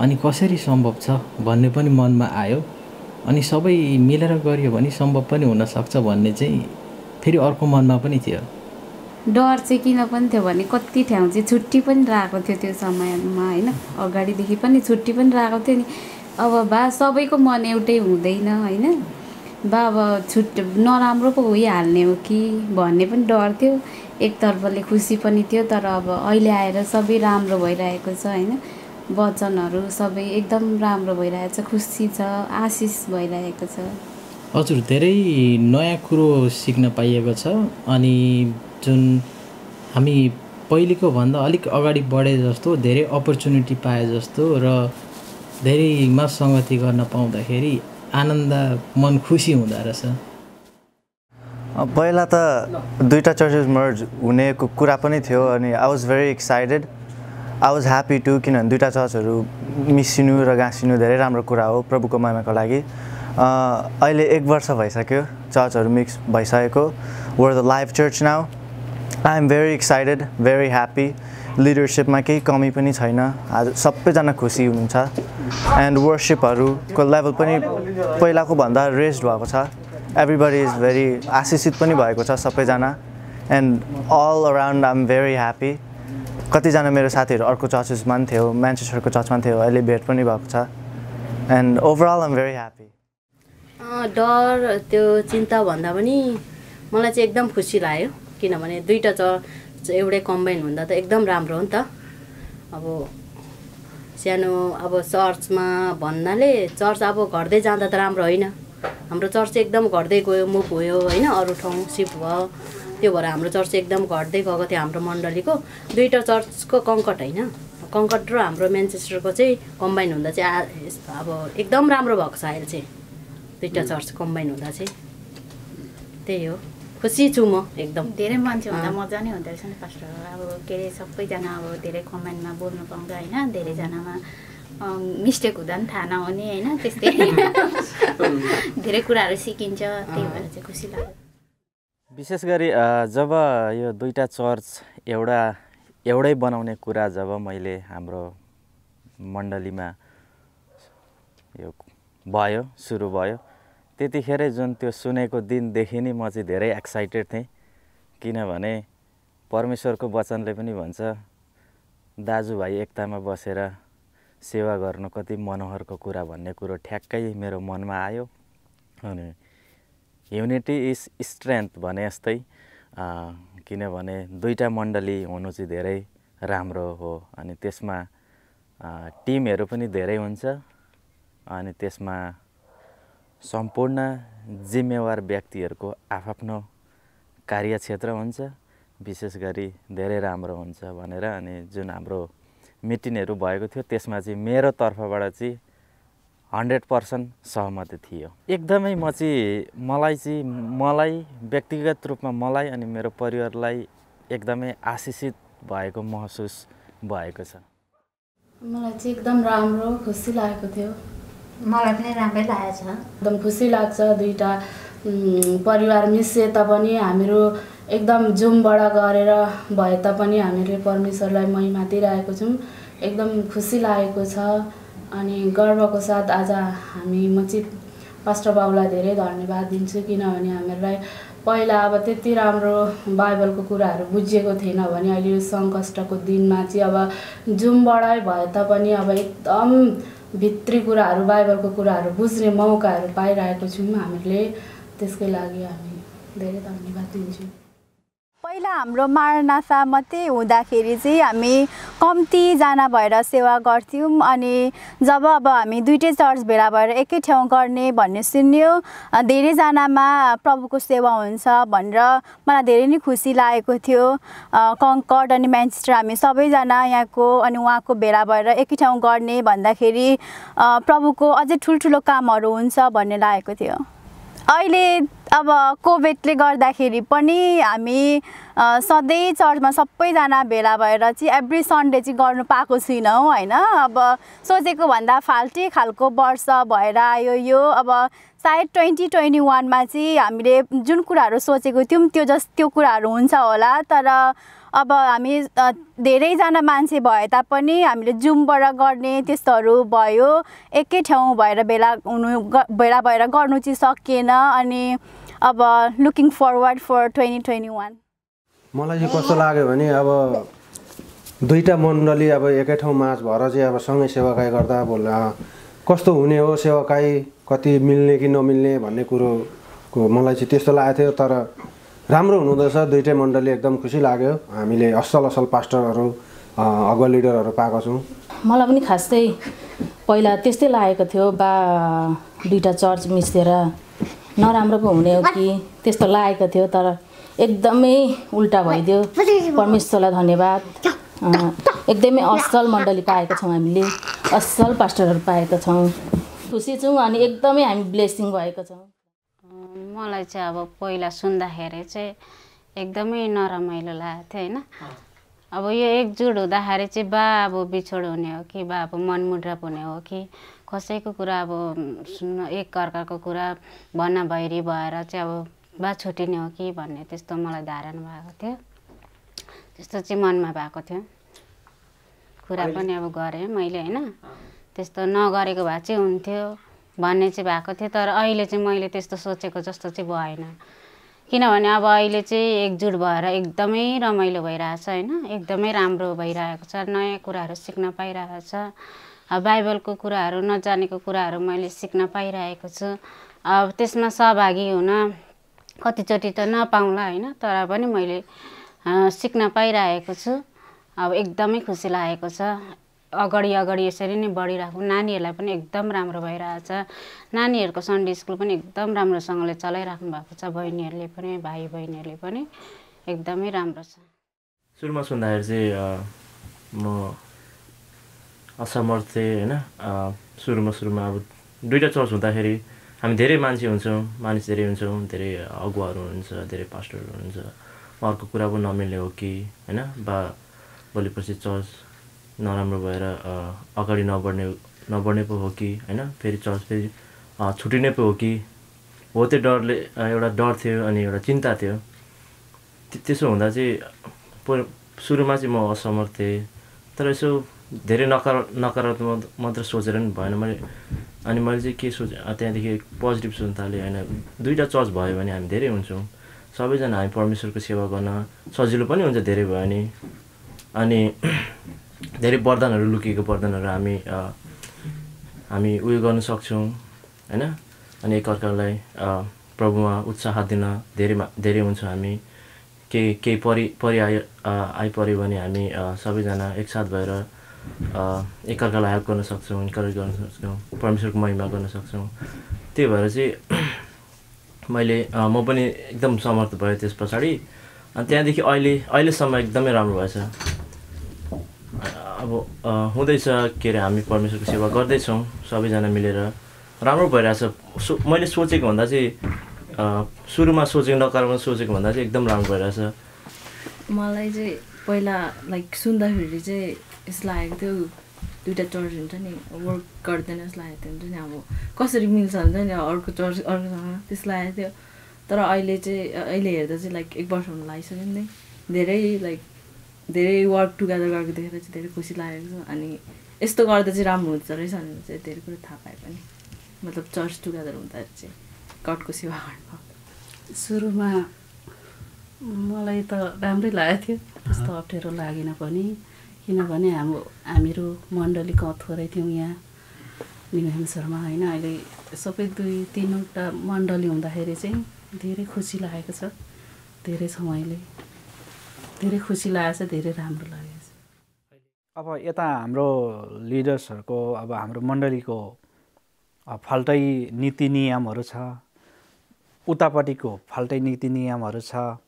अनि कसरी सम्भव छ भन्ने पनि मनमा आयो अनि सबै मिलेर गरियो भने सम्भव पनि हुनसक्छ भन्ने चाहिँ फेरि अर्को मनमा पनि थियो डर चाहिँ किन पनि थियो भने कति ठाउँ चाहिँ छुट्टी पनि रहेको थियो त्यो समयमा होइन अगाडिदेखि पनि छुट्टी पनि रहेको थियो नि अब सबैको मन एउटै हुँदैन होइन अब नराम्रो पो भइहाल्ने हो कि भन्ने पनि डर थियो एकतर्फले खुसी पनि थियो तर अब अहिले आएर सबै राम्रो भइरहेको छ होइन वचनहरू सबै एकदम राम्रो भइरहेको छ खुसी छ आशिष भइरहेको छ हजुर धेरै नयाँ कुरो सिक्न पाइएको छ अनि जुन हामी पहिलेको भन्दा अलिक अगाडि बढे जस्तो धेरै अपर्च्युनिटी पाए जस्तो र धेरैमा सङ्गति गर्न पाउँदाखेरि आनन्द मन खुसी हुँदो रहेछ पहिला त दुईटा चर्चेस मर्ज हुनेको कुरा पनि थियो अनि I was very excited I was happy to किनभने दुईटा चर्चहरू मिसिनु र गाँसिनु धेरै राम्रो कुरा हो प्रभुको महिमाको लागि अहिले 1 वर्ष भइसक्यो चर्चहरू मिक्स भइसकेको where the live church now I am very excited very happy लिडरसिपमा केही कमी पनि छैन आज सबैजना खुसी हुनुहुन्छ एन्ड वर्सिपहरूको लेभल पनि पहिलाको भन्दा रेस्ड भएको छ एभ्रिबडी इज भेरी आशिषित पनि भएको छ सबैजना and all around I am very happy कतिजना मेरो साथीहरू अर्को चर्चेसमा पनि थियो म्यान्चेस्टरको चर्चमा थियो अहिले भेट पनि भएको छ and overall I am very happy डर त्यो चिन्ता भन्दा पनि मलाई चाहिँ एकदम खुसी लाग्यो किनभने दुईवटा चर्च एउटै कम्बाइन हुँदा त एकदम राम्रो हो नि त अब सानो अब चर्चमा भन्नाले चर्च अब घट्दै जाँदा त राम्रो होइन हाम्रो चर्च चाहिँ एकदम घट्दै गयो मुभ भयो होइन अरू ठाउँ सिफ्ट भयो त्यो भएर हाम्रो चर्च एकदम घट्दै गएको थियो हाम्रो मण्डलीको दुईवटा चर्चको कङ्कट होइन कङ्कट र हाम्रो म्यान्चेस्टरको चाहिँ कम्बाइन हुँदा चाहिँ अब एकदम राम्रो भएको छ अहिले चाहिँ दुईवटा चर्च कम्बाइन हुँदा चाहिँ त्यही हो खुसी छु म एकदम धेरै मान्छे हुँदा मजा नै हुँदो रहेछ नि पास्टर अब के अरे सबैजना अब धेरै कमेन्टमा बोल्नु पाउँदा होइन धेरैजनामा मिस्टेक हुँदा पनि थाहा नहुने होइन त्यस्तै धेरै कुराहरू सिकिन्छ त्यही भएर चाहिँ खुसी लाग्यो विशेष गरी जब यो दुईवटा चर्च एउटै बनाउने कुरा जब मैले हाम्रो मण्डलीमा यो भयो सुरु भयो त्यतिखेरै जुन त्यो सुनेको दिनदेखि नै म चाहिँ धेरै एक्साइटेड थिएँ किनभने परमेश्वरको वचनले पनि भन्छ दाजुभाइ एकतामा बसेर सेवा गर्नु कति मनोहरको कुरा भन्ने कुरो ठ्याक्कै मेरो मनमा आयो अनि युनिटी इज स्ट्रेन्थ भने जस्तै किनभने दुईवटा मण्डली हुनु चाहिँ धेरै राम्रो हो अनि त्यसमा टिमहरू पनि धेरै हुन्छ अनि त्यसमा सम्पूर्ण जिम्मेवार व्यक्तिहरूको आफ्नो कार्यक्षेत्र हुन्छ विशेष गरी धेरै राम्रो हुन्छ भनेर अनि जुन हाम्रो मिटिङहरू भएको थियो त्यसमा चाहिँ मेरो तर्फबाट चाहिँ 100% सहमति थियो एकदमै मलाई व्यक्तिगत रूपमा मलाई अनि मेरो परिवारलाई एकदमै आशिषित भएको महसुस भएको छ मलाई चाहिँ एकदम राम्रो खुसी लागेको थियो मलाई पनि राम्रै लागेको छ एकदम खुसी लाग्छ दुईवटा परिवार मिसिए तापनि हामीहरू एकदम जुमबाट गरेर भए तापनि हामीले परमेश्वरलाई महिमा दिइरहेको छौँ एकदम खुसी लागेको छ अनि गर्वको साथ आज म चाहिँ पास्टर बाबुलाई धेरै धन्यवाद दिन्छु किनभने हामीहरूलाई पहिला अब त्यति राम्रो बाइबलको कुराहरू बुझिएको थिएन भने अहिले यो सङ्कष्टको दिनमा चाहिँ अब जुमबाटै भए तापनि अब एकदम भित्री कुराहरू बाइबलको कुराहरू बुझ्ने मौकाहरू पाइरहेको छौँ हामीले त्यसकै लागि हामी धेरै धन्यवाद दिन्छौँ पहिला हाम्रो मारनासा मात्रै हुँदाखेरि चाहिँ हामी कम्तीजना भएर सेवा गर्थ्यौँ अनि जब अब हामी दुईटै चर्च भेला भएर एकै ठाउँ गर्ने भन्ने सुन्यो धेरैजनामा प्रभुको सेवा हुन्छ भनेर मलाई धेरै नै खुसी लागेको थियो कङ्कर्ड अनि म्यान्चेस्टर हामी सबैजना यहाँको अनि उहाँको भेला भएर एकै ठाउँ गर्ने भन्दाखेरि प्रभुको अझै ठुल्ठुलो कामहरू हुन्छ भन्ने लागेको थियो अहिले अब कोभिडले गर्दाखेरि पनि हामी सधैँ चर्चमा सबैजना भेला भएर चाहिँ एभ्री सन्डे चाहिँ गर्नु पाएको छैनौँ होइन अब सोचेको भन्दा फाल्टै खालको वर्ष भएर आयो यो अब सायद 2021मा चाहिँ हामीले जुन कुराहरू सोचेको थियौँ त्यो कुराहरू हुन्छ होला तर अब हामी धेरैजना मान्छे भए तापनि हामीले जुमबाट गर्ने त्यस्तोहरू भयो एकै ठाउँ भएर भेला भएर गर्नु चाहिँ सकिएन अनि अब लुकिङ फरवर्ड फर 2021 मलाई चाहिँ कस्तो लाग्यो भने अब दुईवटा मण्डली अब एकै ठाउँ माझ भएर चाहिँ अब सँगै सेवाकाई गर्दा अब कस्तो हुने हो सेवाकाई कति मिल्ने कि नमिल्ने भन्ने कुरोको मलाई चाहिँ त्यस्तो लागेको थियो तर राम्रो हुनुहुँदैछ दुईटै मण्डली एकदम खुसी लाग्यो हामीले असल पास्टरहरू अगुवा लिडरहरू पाएको छौँ मलाई पनि खासै पहिला त्यस्तै लागेको थियो दुईवटा चर्च मिसेर नराम्रो पो हुने हो कि त्यस्तो लागेको थियो तर एकदमै उल्टा भइदियो परमेश्वरलाई धन्यवाद एकदमै असल मण्डली पाएका छौँ हामीले असल पास्टरहरू पाएका छौँ खुसी छौँ अनि एकदमै हामी ब्लेसिङ भएको छौँ मलाई चाहिँ अब पहिला सुन्दाखेरि चाहिँ एकदमै नरमाइलो लागेको थियो होइन अब यो एकजुट हुँदाखेरि चाहिँ अब बिछोड हुने हो कि अब मनमुटाव हुने हो कि कसैको कुरा अब सुन्न एक अर्काको कुरा भन्न भैरी भएर चाहिँ अब छुटिने हो कि भन्ने त्यस्तो मलाई धारणा भएको थियो त्यस्तो चाहिँ मनमा भएको थियो कुरा पनि अब गरेँ मैले होइन त्यस्तो नगरेको भए चाहिँ हुन्थ्यो भन्ने चाहिँ भएको थियो। तर अहिले चाहिँ मैले त्यस्तो सोचेको जस्तो चाहिँ भएन, किनभने अब अहिले चाहिँ एकजुट भएर एकदमै रमाइलो भइरहेछ होइन, एकदमै राम्रो भइरहेको छ, नयाँ कुराहरू सिक्न पाइरहेको छ। बाइबलको कुराहरू, नजानेको कुराहरू मैले सिक्न पाइरहेको छु। अब त्यसमा सहभागी हुन कतिचोटि त नपाउँला होइन, तर पनि मैले सिक्न पाइरहेको छु। अब एकदमै खुसी लागेको छ। अगाडि यसरी नै बढिरहेको, नानीहरूलाई पनि एकदम राम्रो भइरहेछ। नानीहरूको सन्डे स्कुल पनि एकदम राम्रोसँगले चलाइराख्नु भएको छ, बहिनीहरूले पनि, भाइ बहिनीहरूले पनि एकदमै राम्रो छ। सुरुमा सुन्दाखेरि चाहिँ म असमर्थ थिएँ होइन। सुरुमा अब दुईवटा चर्च हुँदाखेरि हामी धेरै मानिस धेरै हुन्छौँ, धेरै अगुवाहरू हुनुहुन्छ, धेरै पास्टरहरू हुनुहुन्छ। अर्को कुरा पो नमिल्ने हो कि होइन, बा भोलिपछि चर्च नराम्रो भएर अगाडि नबढ्ने पो हो कि होइन, फेरि चर्च फेरि छुटिने पो हो कि हो, त्यो डरले एउटा डर थियो अनि एउटा चिन्ता थियो। त्यसो हुँदा चाहिँ सुरुमा चाहिँ म असमर्थ थिएँ, तर यसो धेरै नकारात्मक मात्र सोचेर पनि भएन अनि मैले चाहिँ के सोचेँ, त्यहाँदेखि पोजिटिभ सोच्न थालेँ होइन। दुईवटा चर्च भयो भने हामी धेरै हुन्छौँ, सबैजना हामी परमेश्वरको सेवा गर्न सजिलो पनि हुन्छ धेरै भयो भने। अनि धेरै वरदानहरू, लुकेको वरदानहरू हामी उयो गर्न सक्छौँ होइन। अनि एकअर्कालाई प्रभुमा उत्साह दिन धेरै हुन्छ। हामी केही आइपऱ्यो भने हामी सबैजना एकसाथ भएर एकअर्कालाई हेल्प गर्न सक्छौँ, इन्करेज गर्न सक्छौँ, परमेश्वरको महिमा गर्न सक्छौँ। त्यही भएर चाहिँ म पनि एकदम समर्थ भएँ त्यस पछाडि। अनि त्यहाँदेखि अहिलेसम्म एकदमै राम्रो भएछ। अब हुँदैछ के अरे, हामी परमेश्वरको सेवा गर्दैछौँ सबैजना मिलेर, राम्रो भइरहेछ। मैले सोचेको भन्दा चाहिँ सुरुमा सोचेको, नकारात्मक सोचेको भन्दा चाहिँ एकदम राम्रो भइरहेछ। मलाई चाहिँ पहिला सुन्दाखेरि चाहिँ यस्तो लागेको थियो, दुईवटा चर्च हुन्छ नि, वर्क गर्दैन जस्तो लागेको थियो, हुन्छ नि अब कसरी मिल्छ हुन्छ नि अर्को चर्च अर्कोसँग, त्यस्तो लागेको थियो। तर अहिले हेर्दा चाहिँ 1 वर्ष हुन लागिसक्यो नि, धेरै वर्क टुगेदर गरेको देखेर चाहिँ धेरै खुसी लागेको छ। अनि यस्तो गर्दा चाहिँ राम्रो हुन्छ रहेछ भनेर चाहिँ धेरै कुरो थाहा पाएँ पनि, मतलब चर्च टुगेदर हुँदाखेरि चाहिँ गडको सेवा गर्नु। सुरुमा मलाई त राम्रै लागेको थियो, त्यस्तो अप्ठ्यारो लागेन पनि, किनभने हामीहरू मण्डलीको थोरै थियौँ यहाँ न्यु हेम्सरमा होइन। अहिले सबै 2-3वटा मण्डली हुँदाखेरि चाहिँ धेरै खुसी लागेको छ। धेरै छौँ अहिले, धेरै खुसी लागेको छ, धेरै राम्रो लागेको छ। अब यता हाम्रो लिडर्सहरूको, अब हाम्रो मण्डलीको फाल्टै नीति नियमहरू छ, उतापट्टिको फाल्टै नीति नियमहरू छ।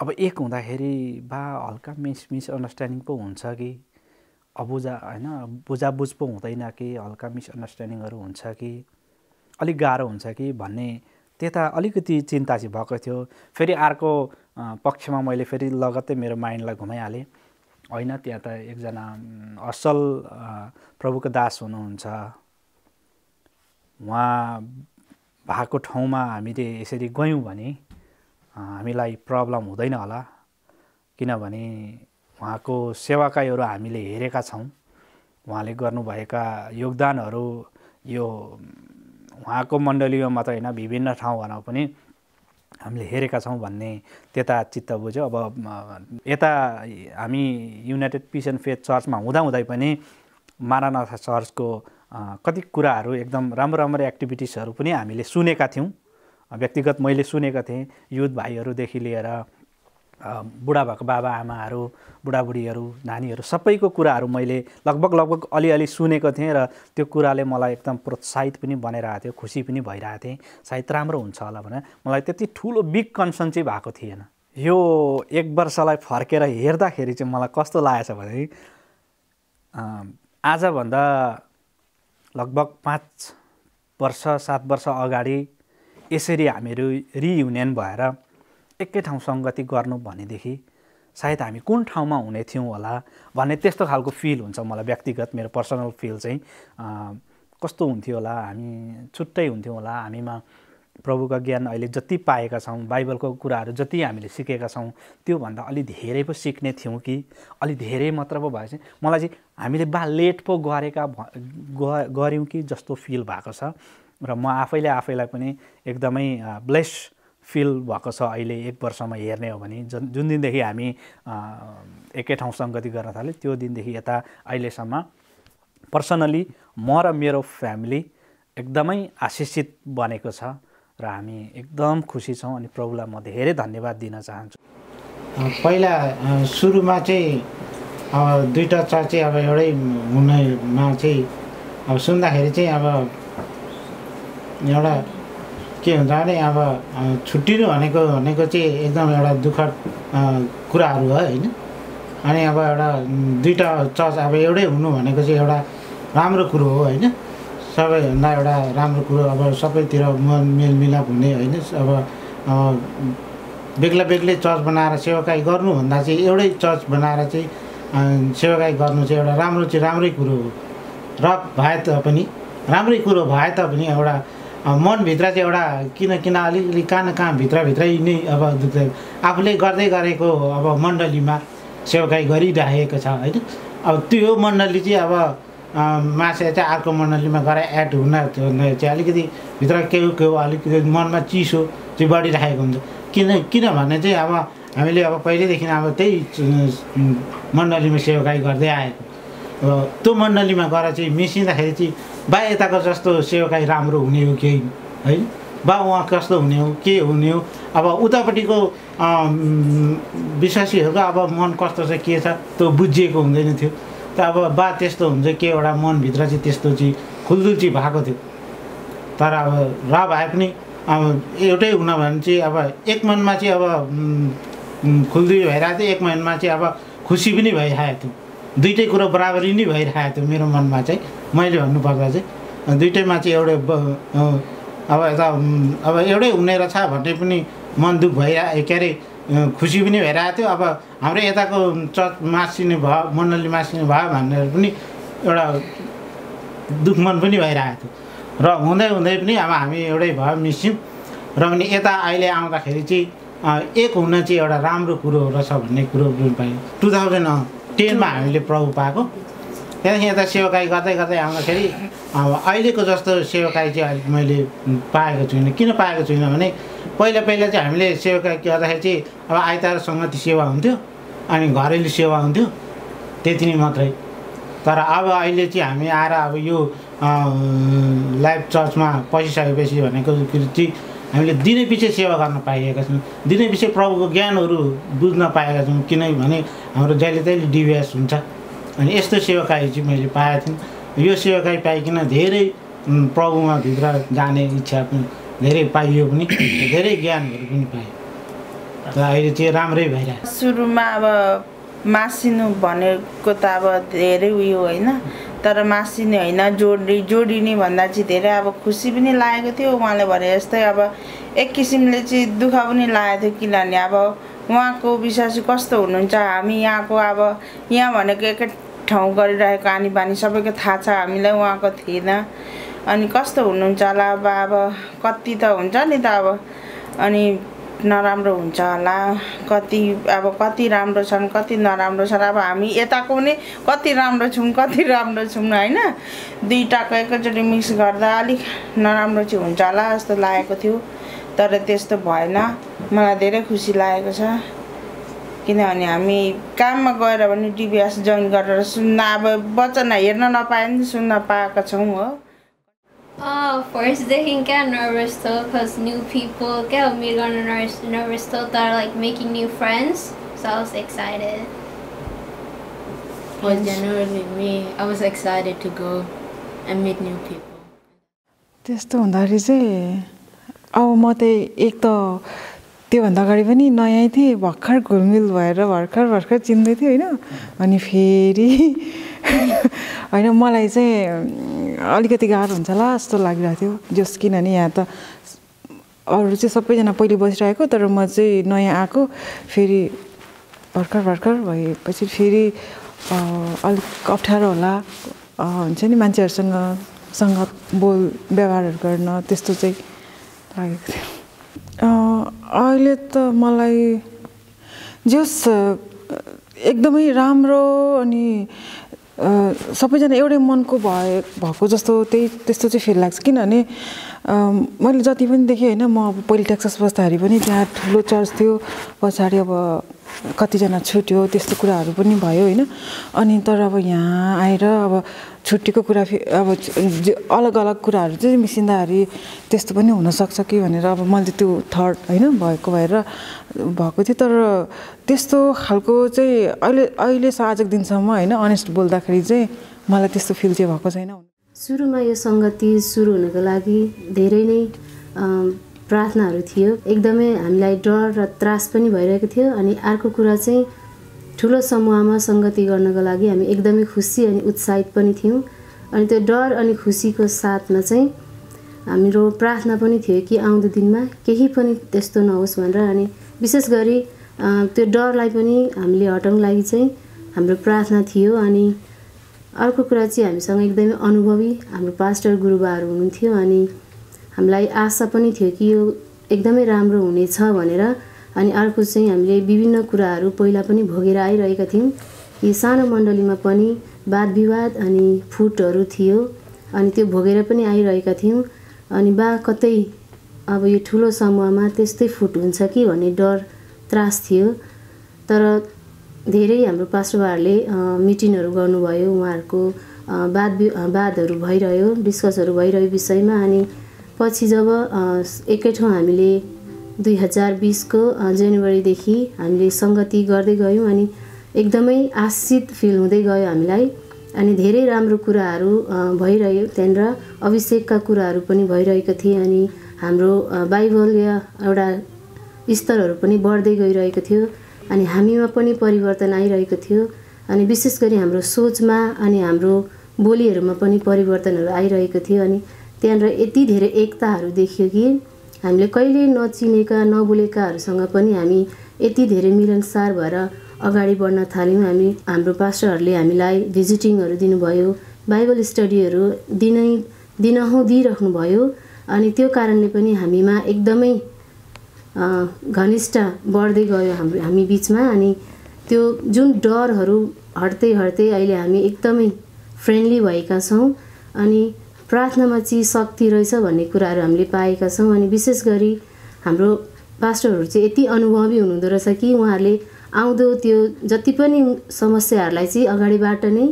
अब एक हुँदाखेरि हल्का मिसअन्डरस्ट्यान्डिङ पो हुन्छ कि बुझाबुझ पो हुँदैन कि हल्का मिसअन्डरस्ट्यान्डिङहरू हुन्छ कि अलिक गाह्रो हुन्छ कि भन्ने त्यता अलिकति चिन्ता चाहिँ भएको थियो। फेरि अर्को पक्षमा मैले फेरि लगत्तै मेरो माइन्डलाई घुमाइहालेँ, होइन त्यहाँ त एकजना असल प्रभुको दास हुनुहुन्छ, उहाँ भएको ठाउँमा हामीले यसरी गयौँ भने हामीलाई प्रब्लम हुँदैन होला, किनभने उहाँको सेवाकाईहरू हामीले हेरेका छौँ, उहाँले गर्नुभएका योगदानहरू यो उहाँको मण्डलीमा मात्र होइन विभिन्न ठाउँहरूमा पनि हामीले हेरेका छौँ भन्ने त्यता चित्त बुझ्यो। अब यता हामी युनाइटेड पिस एन्ड फेथ चर्चमा हुँदाहुँदै पनि मारानाथा चर्चको कति कुराहरू एकदम राम्रो एक्टिभिटिजहरू पनि हामीले सुनेका थियौँ, व्यक्तिगत मैले सुनेका थिएँ। युथ भाइहरूदेखि लिएर बुढा भएको बाबा आमाहरू, बुढाबुढीहरू, नानीहरू सबैको कुराहरू मैले लगभग अलिअलि सुनेको थिएँ र त्यो कुराले मलाई एकदम प्रोत्साहित पनि बनाइरहेको थियो, खुसी पनि भइरहेको थिएँ, सायद राम्रो हुन्छ होला भनेर। मलाई त्यति ठुलो बिग कन्सर्न चाहिँ भएको थिएन। यो 1 वर्षलाई फर्केर हेर्दाखेरि चाहिँ मलाई कस्तो लागेछ भने आजभन्दा लगभग 5 वर्ष 7 वर्ष अगाडि यसरी हामीहरू रियुनियन भएर एकै ठाउँ सङ्गति गर्नु भनेदेखि सायद हामी कुन ठाउँमा हुने थियौँ होला भन्ने त्यस्तो खालको फिल हुन्छ मलाई व्यक्तिगत, मेरो पर्सनल फिल चाहिँ कस्तो हुन्थ्यो होला, हामी छुट्टै हुन्थ्यौँ होला। हामीमा प्रभुका ज्ञान अहिले जति पाएका छौँ, बाइबलको कुराहरू जति हामीले सिकेका छौँ त्योभन्दा अलि धेरै पो सिक्ने थियौँ कि अलि धेरै मात्र पो भएपछि मलाई चाहिँ हामीले लेट पो गऱ्यौँ कि जस्तो फिल भएको छ र म आफैलाई पनि एकदमै ब्लेस फिल भएको छ अहिले 1 वर्षमा हेर्ने हो भने जुन दिनदेखि हामी एकै ठाउँ सङ्गति गर्न थाल्यौँ त्यो दिनदेखि यता अहिलेसम्म पर्सनली म र मेरो फ्यामिली एकदमै आशिषित बनेको छ र हामी एकदम खुसी छौँ अनि प्रभुलाई म धेरै धन्यवाद दिन चाहन्छु। पहिला सुरुमा चाहिँ अब दुईटा चर्च चाहिँ अब एउटै हुनेमा चाहिँ अब सुन्दाखेरि चाहिँ अब एउटा के हुन्छ भने अब छुट्टिनु भनेको चाहिँ एकदम एउटा दुःखद कुराहरू हो होइन। अनि अब एउटा दुईटा चर्च अब एउटै हुनु भनेको चाहिँ एउटा राम्रो कुरो हो होइन। सबैभन्दा एउटा राम्रो कुरो अब सबैतिर मेलमिलाप हुने होइन। अब बेग्ला बेग्लै चर्च बनाएर सेवाकाई गर्नुभन्दा चाहिँ एउटै चर्च बनाएर चाहिँ सेवाकाई गर्नु चाहिँ एउटा राम्रै कुरो हो र भए तापनि राम्रै कुरो भए तापनि एउटा मनभित्र चाहिँ एउटा किन अलिअलि कहाँ भित्रभित्रै नै अब आफूले गर्दै गरेको अब मण्डलीमा सेवाकाई गरिरहेको छ होइन। अब त्यो मण्डली चाहिँ अब मासे चाहिँ अर्को मण्डलीमा गएर एड हुन चाहिँ अलिकति भित्र के अलिकति मनमा चिसो चाहिँ बढिरहेको हुन्छ। किनभने चाहिँ अब हामीले अब पहिल्यैदेखि अब त्यही मण्डलीमा सेवाकाई गर्दै आएको त्यो मण्डलीमा गएर चाहिँ मिसिँदाखेरि चाहिँ बा यताको जस्तो सेवाकाई राम्रो हुने हो कि होइन बा उहाँ कस्तो हुने हो के हुने हो अब उतापट्टिको विश्वासीहरूको अब मन कस्तो छ के छ त्यो बुझिएको हुँदैन थियो। त अब बा त्यस्तो हुन्छ के एउटा मनभित्र चाहिँ त्यस्तो चाहिँ खुलदुल चाहिँ भएको थियो। तर अब र भए पनि अब एउटै हुन भने चाहिँ अब एक मनमा चाहिँ अब खुलदुली भइरहेको थियो एक मनमा चाहिँ अब खुसी पनि भइरहेको थियो। दुइटै कुरो बराबरी नै भइरहेको थियो मेरो मनमा चाहिँ। मैले भन्नुपर्दा चाहिँ दुइटैमा चाहिँ एउटै अब यता अब एउटै हुने रहेछ भन्ने पनि मन दुःख भइरहेको के अरे खुसी पनि भइरहेको थियो। अब हाम्रो यताको चर्च मासिने भयो मण्डली मासिने भयो भनेर पनि एउटा दुःख मन पनि भइरहेको थियो र हुँदै पनि अब हामी एउटै भयो मिस्यौँ र पनि यता अहिले आउँदाखेरि चाहिँ एक हुन चाहिँ एउटा राम्रो कुरो रहेछ भन्ने कुरो पाएँ। 2010मा हामीले प्रभु पाएको त्यहाँदेखि यता सेवाकाई गर्दै आउँदाखेरि अब अहिलेको जस्तो सेवाकाई चाहिँ अलिक मैले पाएको छुइनँ। किन पाएको छुइनँ भने पहिला चाहिँ हामीले सेवाकाई गर्दाखेरि चाहिँ अब आइतबार सङ्गति सेवा हुन्थ्यो अनि घरेलु सेवा हुन्थ्यो त्यति नै मात्रै। तर अब अहिले चाहिँ हामी आएर अब यो लाइभ चर्चमा पसिसकेपछि भनेको चाहिँ हामीले दिनैपिछे सेवा गर्न पाइएका छौँ। दिनैपिछे प्रभुको ज्ञानहरू बुझ्न पाएका छौँ किनभने हाम्रो जहिले तहिले डिभ्यास हुन्छ। अनि यस्तो सेवाकाई चाहिँ मैले पाएको थिएँ। यो सेवाकाई पाइकन धेरै प्रभुमा भित्र जाने इच्छा पनि धेरै पाइयो पनि धेरै ज्ञानहरू पनि पाएँ। र अहिले चाहिँ राम्रै भइरहेको। सुरुमा अब मासिनु भनेको त अब धेरै उयो होइन तर मासिने होइन जोडिने भन्दा चाहिँ धेरै अब खुसी पनि लागेको थियो। उहाँले भने जस्तै अब एक किसिमले चाहिँ दुःख पनि लागेको थियो किनभने अब उहाँको विश्वासी कस्तो हुनुहुन्छ हामी यहाँको अब यहाँ भनेको एकै ठाउँ गरिरहेको आनी बानी सबैको थाहा छ हामीलाई उहाँको थिएन। अनि कस्तो हुनुहुन्छ होला अब कति त हुन्छ नि त अब अनि नराम्रो हुन्छ होला कति राम्रो छन् कति नराम्रो छन्। अब हामी यताको पनि कति राम्रो छौँ कति राम्रो छौँ होइन। दुईटाको एकैचोटि मिक्स गर्दा अलिक नराम्रो चाहिँ हुन्छ होला जस्तो लागेको थियो तर त्यस्तो भएन। मलाई धेरै खुसी लागेको छ किनभने हामी काममा गएर पनि डिभीएस जोइन गरेर सुन्न अब वचन हेर्न नपाए पनि सुन्न पाएका छौँ हो। Firstदेखि क्या nervous though because new people क्या meet गर्न nervous though तर like making new friends so I was excited. For January I was excited to go and meet new people. त्यस्तो हुँदाखेरि चाहिँ अब म चाहिँ एक त त्योभन्दा अगाडि पनि नयाँ थिएँ भर्खर घुलमिल भएर भर्खर चिन्दै थिएँ होइन। अनि फेरि होइन मलाई चाहिँ अलिकति गाह्रो हुन्छ होला जस्तो लागिरहेको थियो जस किनभने यहाँ त अरू चाहिँ सबैजना पहिले बसिरहेको तर म चाहिँ नयाँ आएको फेरि भर्खर भएपछि फेरि अलिक अप्ठ्यारो होला हुन्छ नि मान्छेहरूसँग बोल व्यवहारहरू गर्न त्यस्तो चाहिँ लागेको थियो। अहिले त मलाई जस एकदमै राम्रो अनि सबैजना एउटै मनको भएको जस्तो त्यस्तो चाहिँ फिल लाग्छ। किनभने मैले जति पनि देखेँ होइन, म अब पहिले टेक्सास बस्दाखेरि पनि त्यहाँ ठुलो चर्च थियो, पछाडि अब कतिजना छुट्यो, त्यस्तो कुराहरू पनि भयो होइन। अनि तर अब यहाँ आएर अब छुट्टीको कुरा अब अलग अलग कुराहरू चाहिँ मिसिँदाखेरि त्यस्तो पनि हुनसक्छ कि भनेर अब मैले त्यो थर्ड होइन भएको थियो। तर त्यस्तो खालको चाहिँ अहिले आजको दिनसम्म होइन अनेस्ट बोल्दाखेरि चाहिँ मलाई त्यस्तो फिल चाहिँ भएको छैन। सुरुमा यो सङ्गति सुरु हुनको लागि धेरै नै प्रार्थनाहरू थियो, एकदमै हामीलाई डर र त्रास पनि भइरहेको थियो। अनि अर्को कुरा चाहिँ ठुलो समूहमा सङ्गति गर्नको लागि हामी एकदमै खुसी अनि उत्साहित पनि थियौँ। अनि त्यो डर अनि खुसीको साथमा चाहिँ हाम्रो प्रार्थना पनि थियो कि आउँदो दिनमा केही पनि त्यस्तो नहोस् भनेर। अनि विशेष गरी त्यो डरलाई पनि हामीले हटाउनको लागि चाहिँ हाम्रो प्रार्थना थियो। अनि अर्को कुरा चाहिँ हामीसँग एकदमै अनुभवी हाम्रो पास्टर गुरुबाहरू हुनुहुन्थ्यो। अनि हामीलाई आशा पनि थियो कि यो एकदमै राम्रो हुनेछ भनेर। अनि अर्को चाहिँ हामीले विभिन्न कुराहरू पहिला पनि भोगेर आइरहेका थियौँ। यी सानो मण्डलीमा पनि वाद विवाद अनि फुटहरू थियो, अनि त्यो भोगेर पनि आइरहेका थियौँ। अनि कतै अब यो ठुलो समूहमा त्यस्तै फुट हुन्छ कि भन्ने डर त्रास थियो। तर धेरै हाम्रो पास्टरहरूले मिटिङहरू गर्नुभयो, उहाँहरूको वादहरू भइरह्यो, डिस्कसहरू भइरह्यो विषयमा। अनि पछि जब एकै ठाउँ हामीले 2020को जनवरीदेखि हामीले सङ्गति गर्दै गयौँ अनि एकदमै आशित फिल हुँदै गयो हामीलाई। अनि धेरै राम्रो कुराहरू भइरह्यो, त्यहाँनिर अभिषेकका कुराहरू पनि भइरहेको थिए। अनि हाम्रो बाइबलीय एउटा स्तरहरू पनि बढ्दै गइरहेको थियो। अनि हामीमा पनि परिवर्तन आइरहेको थियो। अनि विशेष गरी हाम्रो सोचमा अनि हाम्रो बोलीहरूमा पनि परिवर्तनहरू आइरहेको थियो। अनि त्यहाँनिर यति धेरै एकताहरू देखियो कि हामीले कहिले नचिनेका नबोलेकाहरूसँग पनि हामी यति धेरै मिलनसार भएर अगाडि बढ्न थाल्यौँ। हाम्रो पास्टरहरूले हामीलाई भिजिटिङहरू दिनुभयो, बाइबल स्टडीहरू दिनहुँ दिइराख्नुभयो। अनि त्यो कारणले पनि हामीमा एकदमै घनिष्ठ बढ्दै गयो हामी बिचमा। अनि त्यो जुन डरहरू हट्दै अहिले हामी एकदमै फ्रेन्डली भएका छौँ। अनि प्रार्थनामा चाहिँ शक्ति रहेछ भन्ने कुराहरू हामीले पाएका छौँ। अनि विशेष गरी हाम्रो पास्टरहरू चाहिँ यति अनुभवी हुनुहुँदो रहेछ कि उहाँहरूले आउँदो त्यो जति पनि समस्याहरूलाई चाहिँ अगाडिबाट नै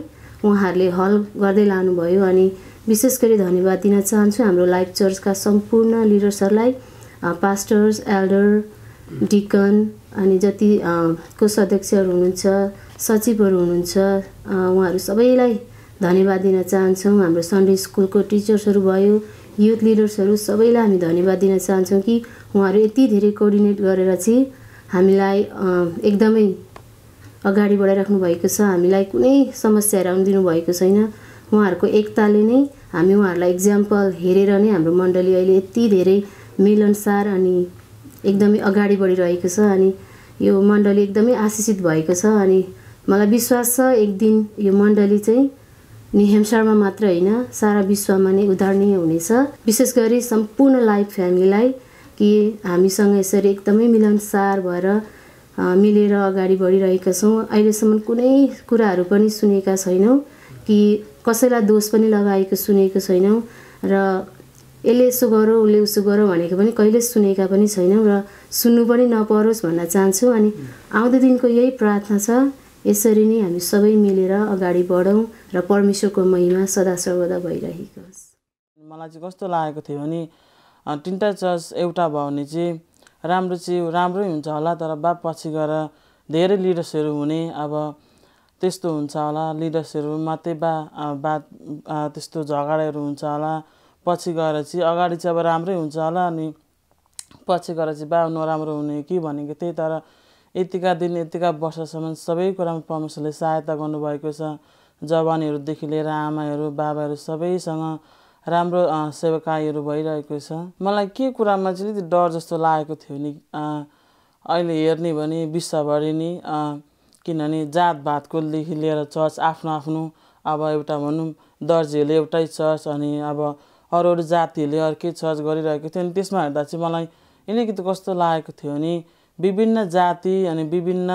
उहाँहरूले हल गर्दै लानुभयो। अनि विशेष गरी धन्यवाद दिन चाहन्छु हाम्रो लाइफ चर्चका सम्पूर्ण लिडर्सहरूलाई, पास्टर्स, एल्डर, डिकन अनि जति को सदस्यहरू हुनुहुन्छ, सचिवहरू हुनुहुन्छ, उहाँहरू सबैलाई धन्यवाद दिन चाहन्छौँ। हाम्रो सन्डे स्कुलको टिचर्सहरू भयो, युथ लिडर्सहरू सबैलाई हामी धन्यवाद दिन चाहन्छौँ कि उहाँहरू यति धेरै कोअर्डिनेट गरेर चाहिँ हामीलाई एकदमै अगाडि बढाइराख्नु भएको छ। हामीलाई कुनै समस्याहरू आउनु दिनुभएको छैन। उहाँहरूको एकताले नै हामी उहाँहरूलाई इक्जाम्पल हेरेर नै हाम्रो मण्डली अहिले यति धेरै मिलनसार अनि एकदमै अगाडि बढिरहेको छ। अनि यो मण्डली एकदमै आशिषित भएको छ। अनि मलाई विश्वास छ एक दिन यो मण्डली चाहिँ न्यू हेम्पसायरमा मात्र होइन सारा विश्वमा नै उदाहरणीय हुनेछ। विशेष गरी सम्पूर्ण लाइफ फ्यामिलीलाई कि हामीसँग यसरी एकदमै मिलनसार भएर मिलेर अगाडि बढिरहेका छौँ। अहिलेसम्म कुनै कुराहरू पनि सुनेका छैनौँ कि कसैलाई दोष पनि लगाएको सुनेको छैनौँ र यसले यसो गरौँ उसले उसो गरौँ भनेको पनि कहिले सुनेका पनि छैनौँ र सुन्नु पनि नपरोस् भन्न चाहन्छु। अनि आउँदो दिनको यही प्रार्थना छ, यसरी नै हामी सबै मिलेर अगाडि बढौँ र परमेश्वरको महिमा सदा सर्वदा भइरहेको होस्। मलाई चाहिँ कस्तो लागेको थियो भने तिनवटा चर्च एउटा भयो भने चाहिँ राम्रै हुन्छ होला। तर पछि गएर धेरै लिडर्सहरू हुने अब त्यस्तो हुन्छ होला, लिडर्सहरू मात्रै बात त्यस्तो झगडाहरू हुन्छ होला। पछि गएर चाहिँ अगाडि चाहिँ अब राम्रै हुन्छ होला अनि पछि गएर चाहिँ नराम्रो हुने कि भनेको थिएँ। तर यतिका दिन यतिका वर्षसम्म सबै कुरामा परमेश्वरले सहायता गर्नुभएको छ। जवानीहरूदेखि लिएर आमाहरू बाबाहरू सबैसँग राम्रो सेवाकाईहरू भइरहेको छ। मलाई के कुरामा चाहिँ डर जस्तो लागेको थियो नि अहिले हेर्ने भने विश्वभरि नै किनभने जातभातकोदेखि लिएर चर्च आफ्नो आफ्नो अब एउटा भनौँ दर्जीहरूले एउटै चर्च अनि अब अरू जातिहरूले अर्कै चर्च गरिरहेको थियो। अनि त्यसमा हेर्दा चाहिँ मलाई अलिकति कस्तो लागेको थियो भने विभिन्न जाति अनि विभिन्न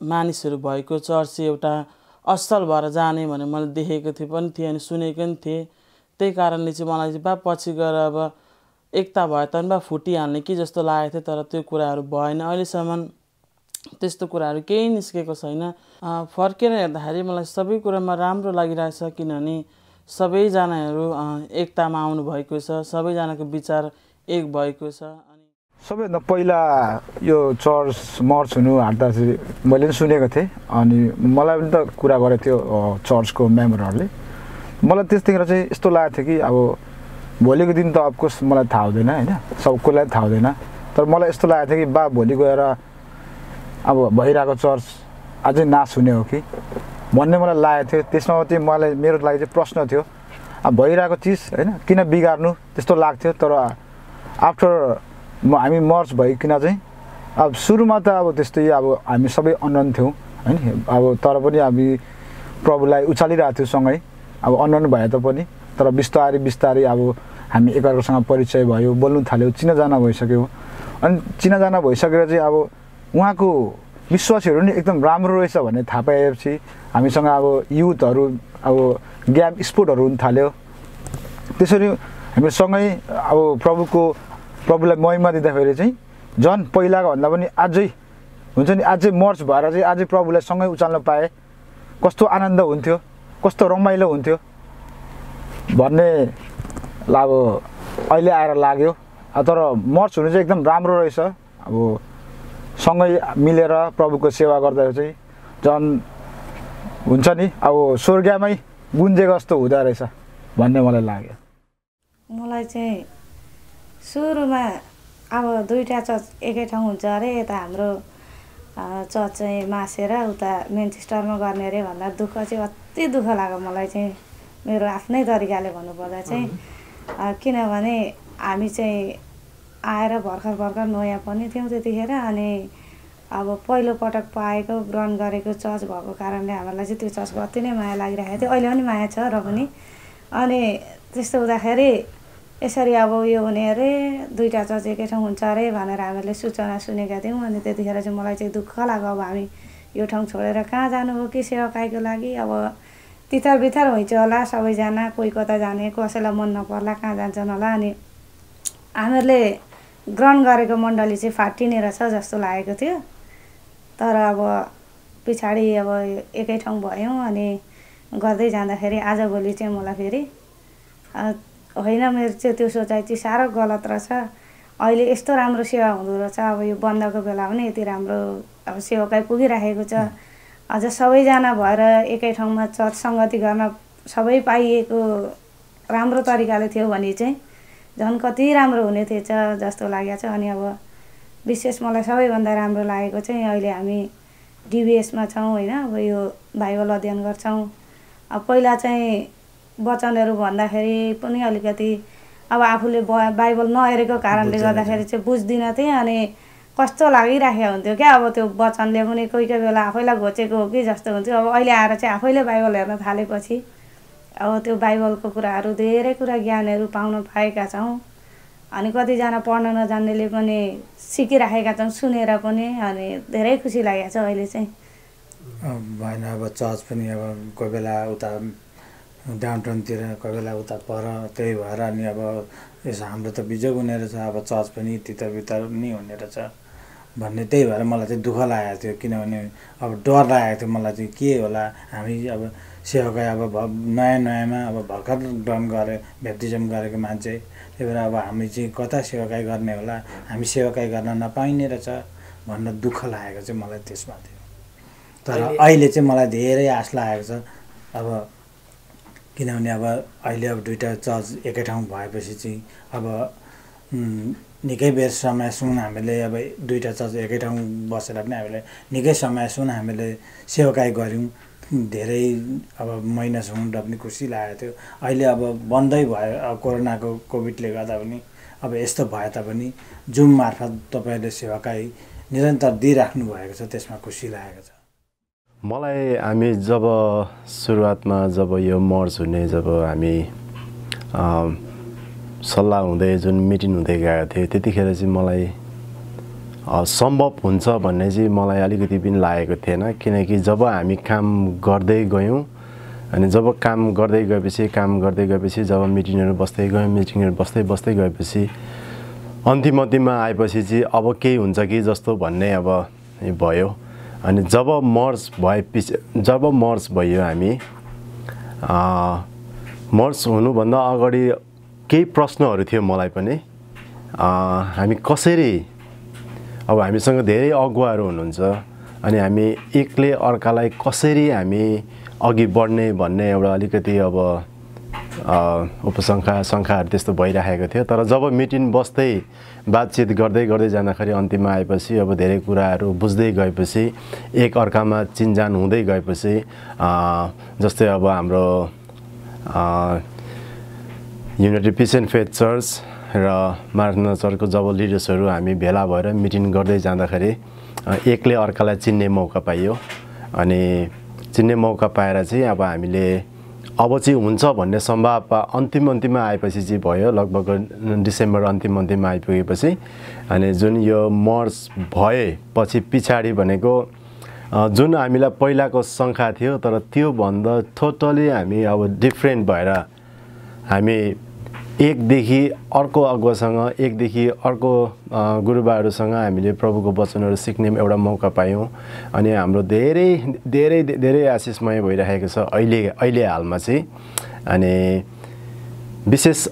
मानिसहरू भएको चर्च चाहिँ एउटा असल भएर जाने भने मैले देखेको थिएँ पनि थिएँ अनि सुनेको पनि थिएँ। त्यही कारणले चाहिँ मलाई चाहिँ बा पछि गएर अब एकता भए तापनि बा फुटिहाल्ने कि जस्तो लागेको थियो, तर त्यो कुराहरू भएन। अहिलेसम्म त्यस्तो कुराहरू केही निस्केको छैन। फर्केर हेर्दाखेरि मलाई सबै कुरामा राम्रो लागिरहेछ, किनभने सबैजनाहरू एकतामा आउनुभएको छ, सबैजनाको विचार एक भएको छ। सबैभन्दा पहिला यो चर्च मर्च हुनु हाल्दा चाहिँ मैले पनि सुनेको थिएँ, अनि मलाई पनि त कुरा गरेको थियो चर्चको मेम्बरहरूले। मलाई त्यतिखेर चाहिँ यस्तो लागेको थियो कि अब भोलिको दिन त अफकोर्स मलाई थाहा हुँदैन होइन, सबैलाई थाहा हुँदैन, तर मलाई यस्तो लागेको थियो कि बा भोलि गएर अब भइरहेको चर्च अझै नाश हुने हो कि भन्ने मलाई लागेको थियो। त्यसमा चाहिँ मलाई मेरो लागि चाहिँ प्रश्न थियो, अब भइरहेको चिज होइन किन बिगार्नु त्यस्तो लाग्थ्यो। तर आफ्टर हामी मर्च भइकन चाहिँ अब सुरुमा त अब त्यस्तै अब हामी सबै अनन थियौँ होइन, अब तर पनि हामी प्रभुलाई उचालिरहेको थियौँ सँगै, अब अनन भए तापनि। तर बिस्तारै बिस्तारै अब हामी एकअर्कासँग परिचय भयो, बोल्नु थाल्यो, चिनाजाना भइसक्यो। अनि चिनाजाना भइसकेर चाहिँ अब उहाँको विश्वासहरू नि एकदम राम्रो रहेछ भन्ने थाहा पाएपछि हामीसँग अब युथहरू अब गेम स्पोर्टहरू हुन थाल्यो। त्यसरी हामी सँगै अब प्रभुलाई महिमा दिँदाखेरि चाहिँ झन् पहिलाको भन्दा पनि अझै हुन्छ नि, अझै मर्च भएर चाहिँ अझै प्रभुलाई सँगै उचाल्न पाएँ, कस्तो आनन्द हुन्थ्यो, कस्तो रमाइलो हुन्थ्यो भन्ने अब अहिले आएर लाग्यो। तर मर्च हुनु चाहिँ एकदम राम्रो रहेछ। अब सँगै मिलेर प्रभुको सेवा गर्दा चाहिँ झन् हुन्छ नि अब स्वर्गमै गुन्जेको जस्तो हुँदो रहेछ भन्ने मलाई लाग्यो। मलाई चाहिँ सुरुमा अब दुईवटा चर्च एकै ठाउँ हुन्छ अरे, यता हाम्रो चर्च चाहिँ मासेर उता मेन्चेस्टरमा गर्ने अरे भन्दा दुःख चाहिँ अति दुःख लाग्यो मलाई चाहिँ, मेरो आफ्नै तरिकाले भन्नुपर्दा चाहिँ। किनभने हामी चाहिँ आएर भर्खर नयाँ पनि थियौँ त्यतिखेर, अनि अब पहिलोपटक पाएको ग्रहण गरेको चर्च भएको कारणले हामीलाई चाहिँ त्यो चर्चको अति नै माया लागिरहेको थियो, अहिले पनि माया छ र पनि। अनि त्यस्तो हुँदाखेरि यसरी अब यो हुने अरे दुईवटा चर्च एकै ठाउँ हुन्छ अरे भनेर हामीले सूचना सुनेका थियौँ। अनि त्यतिखेर चाहिँ मलाई चाहिँ दुःख लाग्यो, अब हामी यो ठाउँ छोडेर कहाँ जानु हो कि सेवाकाईको लागि, अब तितर बितर हुन्छ होला सबैजना, कोही कता जाने, कसैलाई मन नपर्ला कहाँ जान्छन् होला। अनि हामीहरूले ग्रहण गरेको मण्डली चाहिँ फाटिने रहेछ जस्तो लागेको थियो। तर अब पछाडि अब एकै ठाउँ भयौँ, अनि गर्दै जाँदाखेरि आजभोलि चाहिँ मलाई फेरि होइन मेरो चाहिँ त्यो सोचाइ चाहिँ साह्रो गलत रहेछ, अहिले यस्तो राम्रो सेवा हुँदो रहेछ, अब यो बन्दको बेला पनि यति राम्रो अब सेवाकाई पुगिराखेको छ, अझ सबैजना भएर एकै ठाउँमा चर्च सङ्गति गर्न सबै पाइएको राम्रो तरिकाले थियो भने चाहिँ झन् कति राम्रो हुने थिएछ जस्तो लागेको छ। अनि अब विशेष मलाई सबैभन्दा राम्रो लागेको चाहिँ अहिले हामी डिबिएसमा छौँ होइन, अब यो बाइबल अध्ययन गर्छौँ। अब पहिला चाहिँ वचनहरू भन्दाखेरि पनि अलिकति अब आफूले बाइबल नहेरेको कारणले गर्दाखेरि चाहिँ बुझ्दिनँ थिएँ, अनि कस्तो लागिराखेको हुन्थ्यो क्या। अब त्यो वचनले पनि कोही कोही बेला आफैलाई घोचेको हो कि जस्तो हुन्थ्यो। अब अहिले आएर चाहिँ आफैले बाइबल हेर्न थालेपछि अब त्यो बाइबलको कुराहरू धेरै कुरा ज्ञानहरू पाउन पाएका छौँ। अनि कतिजना पढ्न नजान्नेले पनि सिकिराखेका छन् सुनेर पनि, अनि धेरै खुसी लागेको छ अहिले चाहिँ। भएन अब चर्च पनि अब कोही बेला उता डाउनटाउनतिर, कोही बेला उता पर, त्यही भएर अनि अब यसो हाम्रो त बिजोग हुने रहेछ, अब चर्च पनि तितर बितर नि हुने रहेछ भन्ने, त्यही भएर मलाई चाहिँ दुःख लागेको थियो। किनभने अब डर लागेको थियो मलाई चाहिँ के होला, हामी अब सेवाकाई अब नयाँमा अब भर्खर ग्रहण गरे ब्याप्टिजम गरेको मान्छे, त्यही भएर अब हामी चाहिँ कता सेवाकाई गर्ने होला, हामी सेवाकाई गर्न नपाइने रहेछ भनेर दुःख लागेको चाहिँ मलाई त्यसमा थियो। तर अहिले चाहिँ मलाई धेरै आश लागेको छ, अब किनभने अब अहिले अब दुईवटा चर्च एकै ठाउँ भएपछि चाहिँ अब निकै बेर समयसम्म हामीले अब दुईवटा चर्च एकै ठाउँ बसेर पनि हामीले निकै समयसम्म हामीले सेवाकाई गऱ्यौँ, धेरै अब महिनासम्म र पनि खुसी लागेको थियो। अहिले अब बन्दै भयो, अब कोरोनाको कोभिडले गर्दा पनि अब यस्तो भए तापनि जुम मार्फत तपाईँहरूले सेवाकाई निरन्तर दिइराख्नु भएको छ, त्यसमा खुसी लागेको छ। हामी जब सुरुवातमा जब यो मर्च हुने जब हामी सल्लाह हुँदै जुन मिटिङ हुँदै गएको थियो त्यतिखेर चाहिँ मलाई सम्भव हुन्छ भन्ने चाहिँ मलाई अलिकति पनि लागेको थिएन, किनकि जब हामी काम गर्दै गयौँ अनि जब काम गर्दै गएपछि जब मिटिङहरू बस्दै गएपछि अन्तिममा आएपछि चाहिँ अब केही हुन्छ कि जस्तो भन्ने अब भयो। अनि जब मर्ज भयो हामी मर्ज हुनुभन्दा अगाडि केही प्रश्नहरू थियो मलाई पनि। हामी कसरी अब हामीसँग धेरै अगुवाहरू हुनुहुन्छ अनि हामी एकले अर्कालाई कसरी हामी अघि बढ्ने भन्ने एउटा अलिकति अब शङ्काहरू त्यस्तो भइरहेको थियो। तर जब मिटिङ बस्दै बातचित गर्दै जाँदाखेरि अन्तिममा आएपछि अब धेरै कुराहरू बुझ्दै गएपछि एक अर्कामा चिनजान हुँदै गएपछि जस्तै अब हाम्रो United Peace and Faith Church र माराथन चर्चको जब लिडर्सहरू हामी भेला भएर मिटिङ गर्दै जाँदाखेरि एकले अर्कालाई चिन्ने मौका पाइयो। अनि चिन्ने मौका पाएर चाहिँ अब हामीले अब चाहिँ हुन्छ भन्ने सम्भावना अन्तिममा आएपछि चाहिँ भयो, लगभग डिसेम्बर अन्तिममा आइपुगेपछि। अनि जुन यो मर्च भएपछि पछाडि भनेको जुन हामीलाई पहिलाको शङ्का थियो तर त्योभन्दा टोटली हामी अब डिफ्रेन्ट भएर हामी एकदेखि अर्को अगुवासँग एकदेखि अर्को गुरुबाहरूसँग हामीले प्रभुको वचनहरू सिक्ने एउटा मौका पायौँ। अनि हाम्रो धेरै आशिषमय भइरहेको छ अहिले हालमा चाहिँ। अनि विशेष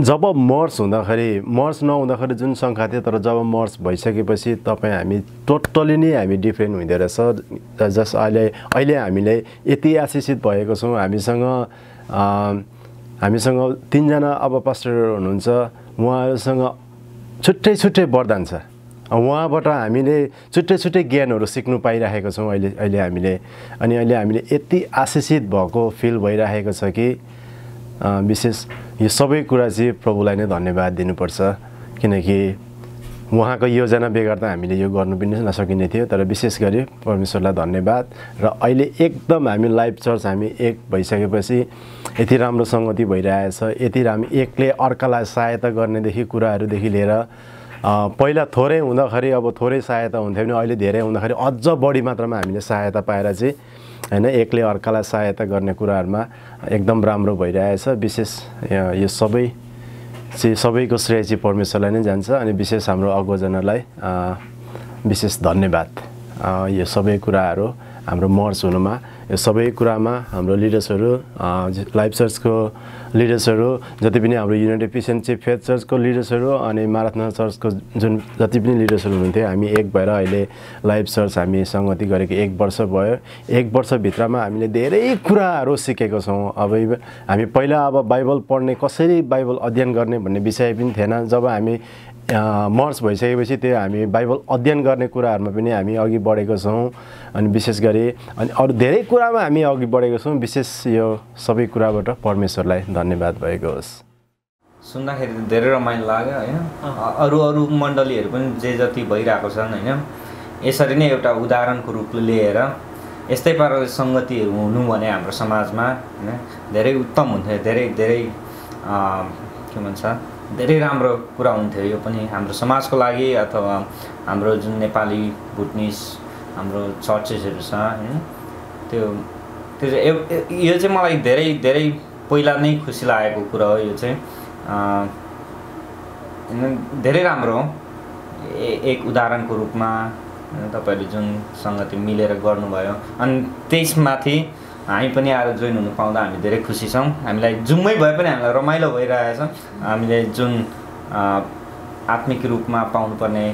जब मर्च नहुँदाखेरि जुन शङ्का थियो तर जब मर्च भइसकेपछि हामी टोटली नै हामी डिफ्रेन्ट हुँदो रहेछ। जस अहिले हामीले यति आशिषित भएको छौँ। हामीसँग 3 जना अब पास्टरहरू हुनुहुन्छ, उहाँहरूसँग छुट्टै वरदान छ। उहाँबाट हामीले छुट्टै ज्ञानहरू सिक्नु पाइरहेको छौँ अहिले हामीले। अनि अहिले हामीले यति आशिषित भएको फिल भइरहेको छ कि विशेष यो सबै कुरा चाहिँ प्रभुलाई नै धन्यवाद दिनुपर्छ, किनकि उहाँको योजना बेगर त हामीले यो गर्नु पनि नसकिने थियो। तर विशेष गरी परमेश्वरलाई धन्यवाद। र अहिले एकदम हामी लाइभ चर्च हामी एक भइसकेपछि यति राम्रो सङ्गति भइरहेछ, यति राम्रो एकले अर्कालाई सहायता गर्नेदेखि कुराहरूदेखि लिएर पहिला थोरै हुँदाखेरि अब थोरै सहायता हुन्थ्यो भने अहिले धेरै हुँदाखेरि अझ बढी मात्रामा हामीले सहायता पाएर चाहिँ हैन एकले अर्कालाई सहायता गर्ने कुराहरूमा एकदम राम्रो भइरहेछ। विशेष यो सबैको श्रेय चाहिँ परमेश्वरलाई नै जान्छ। अनि विशेष हाम्रो अगुवाजनहरूलाई विशेष धन्यवाद। यो सबै कुराहरू हाम्रो मर्च हुनुमा यो सबै कुरामा हाम्रो लिडर्सहरू लाइफ चर्चको लिडर्सहरू जति पनि हाम्रो युनाइटेड पिस एन्ड फेथ चर्चको लिडर्सहरू अनि माराथन चर्चको जुन जति पनि लिडर्सहरू हुनुहुन्थ्यो हामी एक भएर अहिले लाइफ चर्च हामी सङ्गति गरेको 1 वर्ष भयो। 1 वर्षभित्रमा हामीले धेरै कुराहरू सिकेको छौँ। अब हामी पहिला अब बाइबल पढ्ने कसरी बाइबल अध्ययन गर्ने भन्ने विषय पनि थिएन। जब हामी मर्च भइसकेपछि त्यो हामी बाइबल अध्ययन गर्ने कुराहरूमा पनि हामी अघि बढेको छौँ। अनि विशेष गरी अनि अरू धेरै कुरामा हामी अघि बढेको छौँ। विशेष यो सबै कुराबाट परमेश्वरलाई धन्यवाद भएको होस्। सुन्दाखेरि धेरै रमाइलो लाग्यो होइन। अरू मण्डलीहरू पनि जे जति भइरहेको छन् होइन, यसरी नै एउटा उदाहरणको रूप लिएर यस्तै प्रकारको सङ्गतिहरू हुनु भने हाम्रो समाजमा होइन धेरै उत्तम हुन्थ्यो। धेरै के भन्छ धेरै राम्रो कुरा हुन्थ्यो। यो पनि हाम्रो समाजको लागि अथवा हाम्रो जुन नेपाली भुटनिस हाम्रो चर्चेसहरू छ होइन यो चाहिँ मलाई धेरै पहिला नै खुसी लागेको कुरा हो। यो चाहिँ धेरै राम्रो हो। एक उदाहरणको रूपमा तपाईँहरूले जुन सङ्गति मिलेर गर्नुभयो अनि त्यसमाथि हामी पनि आएर जोइन हुनु पाउँदा हामी धेरै खुसी छौँ। हामीलाई जुम्मै भए पनि हामीलाई रमाइलो भइरहेछ। हामीले जुन आत्मिक रूपमा पाउनुपर्ने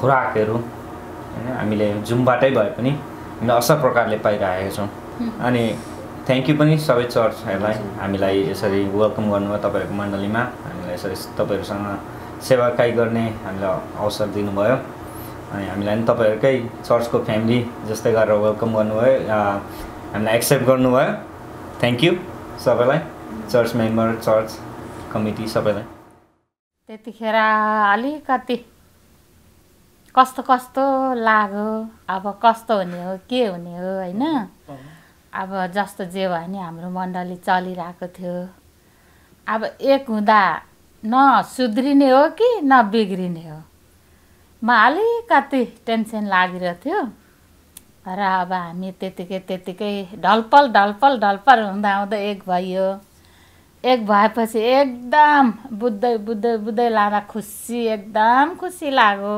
खुराकहरू होइन हामीले जुमबाटै भए पनि हामीले असल प्रकारले पाइरहेका छौँ। अनि थ्याङ्क यू पनि सबै चर्चहरूलाई हामीलाई यसरी वेलकम गर्नुभयो तपाईँहरूको मण्डलीमा। हामीलाई यसरी तपाईँहरूसँग सेवाकाई गर्ने हामीलाई अवसर दिनुभयो। अनि हामीलाई पनि तपाईँहरूकै चर्चको फ्यामिली जस्तै गरेर वेलकम गर्नुभयो, हामीलाई एक्सेप्ट गर्नुभयो। थ्याङ्क यू सबैलाई, चर्च मेम्बर चर्च कमिटी सबैलाई। त्यतिखेर अलिकति कस्तो लाग्यो। अब कस्तो हुने हो के हुने हो होइन। अब जस्तो जे भयो नि हाम्रो मण्डली चलिरहेको थियो। अब एक हुँदा न सुध्रिने हो कि न बिग्रिने हो। अलिकति टेन्सन लागिरहेको थियो र अब हामी त्यतिकै ढलपल हुँदा एक भयो। एक भएपछि एकदम बुझ्दै लाँदा एकदम खुसी लाग्यो।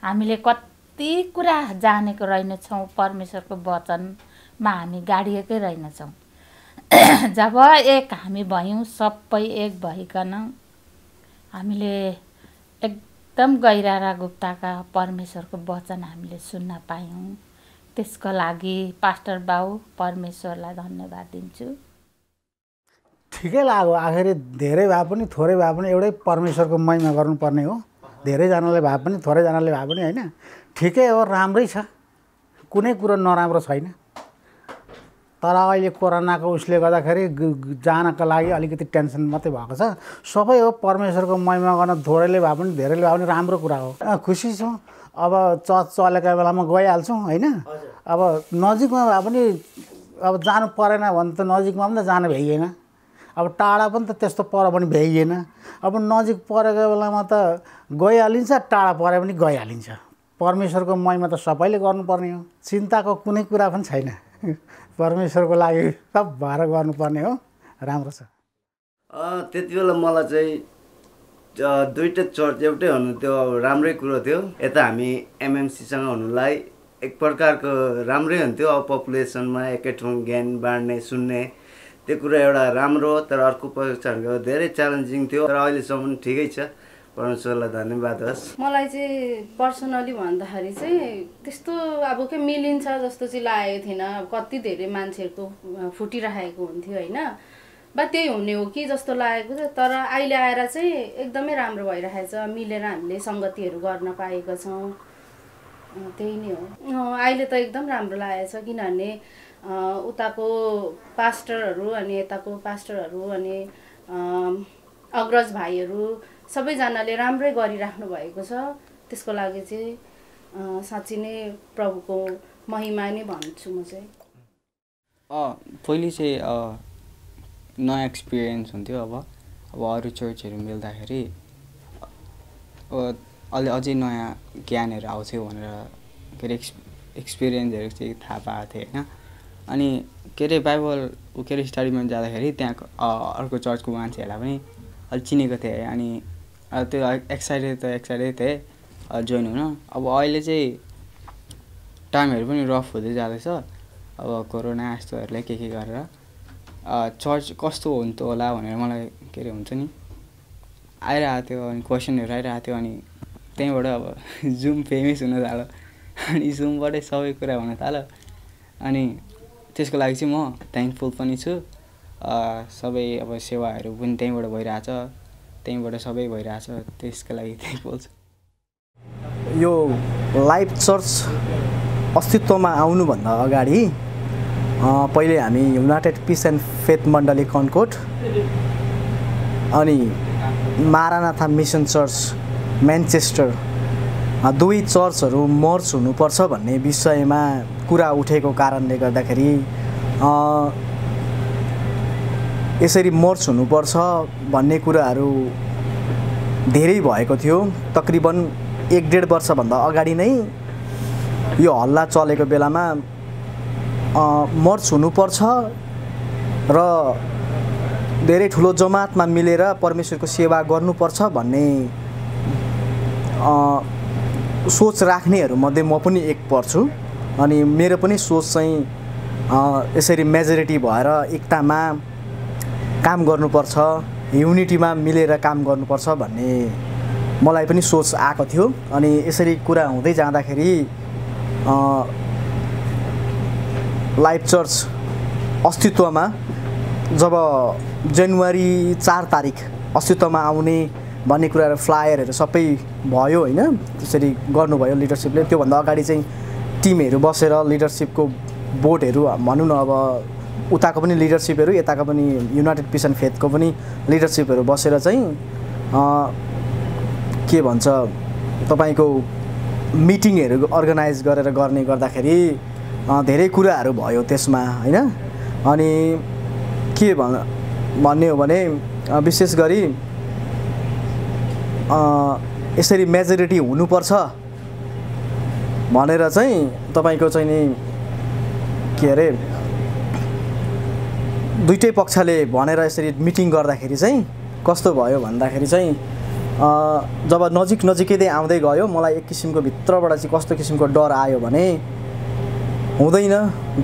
हामीले कति कुरा जानेको रहेनछौँ, परमेश्वरको वचनमा हामी गाडिएकै रहेनछौँ। जब एक हामी भयौँ, सबै एक भइकन हामीले एकदम गहिरा र गुप्ताका परमेश्वरको वचन हामीले सुन्न पायौँ। त्यसको लागि पास्टर बाउ परमेश्वरलाई धन्यवाद दिन्छु। ठिकै लाग्यो। आखिर धेरै भए पनि थोरै भए पनि एउटै परमेश्वरको महिमा गर्नुपर्ने हो। धेरैजनाले भए पनि थोरैजनाले भए पनि होइन, ठिकै हो, राम्रै छ, कुनै कुरो नराम्रो छैन। तर अहिले कोरोनाको उसले गर्दाखेरि जानका लागि अलिकति टेन्सन मात्रै भएको छ। सबै हो परमेश्वरको महिमा गर्न, थोरैले भए पनि धेरैले भए पनि राम्रो कुरा हो। खुसी छौँ। अब चर्च चलेको बेलामा गइहाल्छौँ होइन। अब नजिकमा भए पनि अब जानु परेन भने त नजिकमा पनि त जानु भ्याइएन। अब टाढा पनि त त्यस्तो पर पनि भ्याइएन। अब नजिक परेको बेलामा त गइहालिन्छ, टाढा परे पनि गइहालिन्छ। परमेश्वरको महिमा त सबैले गर्नुपर्ने हो। चिन्ताको कुनै कुरा पनि छैन। परमेश्वरको लागि सब भएर गर्नुपर्ने हो। राम्रो छ। त्यति बेला मलाई चाहिँ दुईवटा चर्च एउटै हुनु त्यो राम्रै कुरो थियो। यता हामी एमएमसीसँग हुनुलाई एक प्रकारको राम्रै हुन्थ्यो। अब पपुलेसनमा एकै ठाउँ ज्ञान बाँड्ने सुन्ने त्यो कुरा एउटा राम्रो, तर अर्को पक्षको धेरै च्यालेन्जिङ थियो। तर अहिलेसम्म ठिकै छ। परमेश्वरलाई धन्यवाद होस्। मलाई चाहिँ पर्सनली भन्दाखेरि चाहिँ त्यस्तो अब के मिलिन्छ जस्तो चाहिँ लागेको थिएन। कति धेरै मान्छेहरूको फुटिराखेको हुन्थ्यो होइन, बा त्यही हुने हो कि जस्तो लागेको थियो। तर अहिले आएर चाहिँ एकदमै राम्रो भइरहेको छ। मिलेर हामीले सङ्गतिहरू गर्न पाएका छौँ। त्यही नै हो। अहिले त एकदम राम्रो लागेको छ, किनभने उताको पास्टरहरू अनि यताको पास्टरहरू अनि अग्रज भाइहरू सबैजनाले राम्रै गरिराख्नु भएको छ। त्यसको लागि चाहिँ साँच्ची नै प्रभुको महिमा नै भन्छु म चाहिँ। पहिले चाहिँ नयाँ एक्सपिरियन्स हुन्थ्यो। अब अरू चर्चहरू मिल्दाखेरि अझै नयाँ ज्ञानहरू आउँथ्यो भनेर के अरे एक्सपिरियन्सहरू चाहिँ थाहा पाएको थिएँ होइन। अनि के अरे बाइबल के अरे स्टडीमा जाँदाखेरि त्यहाँ अर्को चर्चको मान्छेहरूलाई पनि अलिक चिनेको थिएँ। अनि त्यो एक्साइटेड थिएँ जोइन हुन। अब अहिले चाहिँ टाइमहरू पनि रफ हुँदै जाँदैछ। अब कोरोना यस्तोहरूले के गरेर चर्च कस्तो हुन्थ्यो होला भनेर मलाई के अरे हुन्छ नि आइरहेको थियो। अनि क्वेसनहरू आइरहेको थियो। अनि त्यहीँबाट अब जुम फेमस हुन थाल्यो। अनि जुमबाटै सबै कुरा हुन थाल्यो। अनि त्यसको लागि चाहिँ म थ्याङ्कफुल पनि छु। सबै अब सेवाहरू पनि त्यहीँबाट भइरहेछ, त्यहीँबाट सबै भइरहेछ। त्यसको लागि थ्याङ्कफुल छु। यो लाइफ चर्च अस्तित्वमा आउनुभन्दा अगाडि पहिले हामी युनाइटेड पिस एन्ड फेथ मण्डली कन्कोट अनि मारानाथा मिसन चर्च म्यानचेस्टर दुई चर्चहरू मर्ज हुनुपर्छ भन्ने विषयमा कुरा उठेको कारणले गर्दाखेरि यसरी मर्ज हुनुपर्छ भन्ने कुराहरू धेरै भएको थियो। तकरिबन 1-1.5 वर्षभन्दा अगाडि नै यो हल्ला चलेको बेलामा मर्ज हुनुपर्छ र धेरै ठुलो जमातमा मिलेर परमेश्वरको सेवा गर्नुपर्छ भन्ने सोच राख्नेहरूमध्ये म पनि एक पर्छु। अनि मेरो पनि सोच चाहिँ यसरी मेजोरिटी भएर एकतामा काम गर्नुपर्छ, युनिटीमा मिलेर काम गर्नुपर्छ भन्ने मलाई पनि सोच आएको थियो। अनि यसरी कुरा हुँदै जाँदाखेरि लाइफ चर्च अस्तित्वमा जब जनवरी 4 तारिक अस्तित्वमा आउने भन्ने कुराहरू फ्लायरहरू सबै भयो होइन, त्यसरी गर्नुभयो लिडरसिपले। त्योभन्दा अगाडि चाहिँ टिमहरू बसेर लिडरसिपको बोर्डहरू भनौँ न, अब उताको पनि लिडरसिपहरू यताको पनि युनाइटेड पिस एन्ड फेथको पनि लिडरसिपहरू बसेर चाहिँ के भन्छ तपाईँको मिटिङहरू अर्गनाइज गरेर गर्ने गर्दाखेरि धेरै कुराहरू भयो त्यसमा होइन। अनि के भन्ने हो भने विशेष गरी यसरी मेजोरिटी हुनुपर्छ भनेर चाहिँ तपाईँको चाहिँ नि के अरे दुईटै पक्षले भनेर यसरी मिटिङ गर्दाखेरि चाहिँ कस्तो भयो भन्दाखेरि चाहिँ जब नजिकै आउँदै गयो मलाई एक किसिमको भित्रबाट चाहिँ कस्तो किसिमको डर आयो भने हुँदैन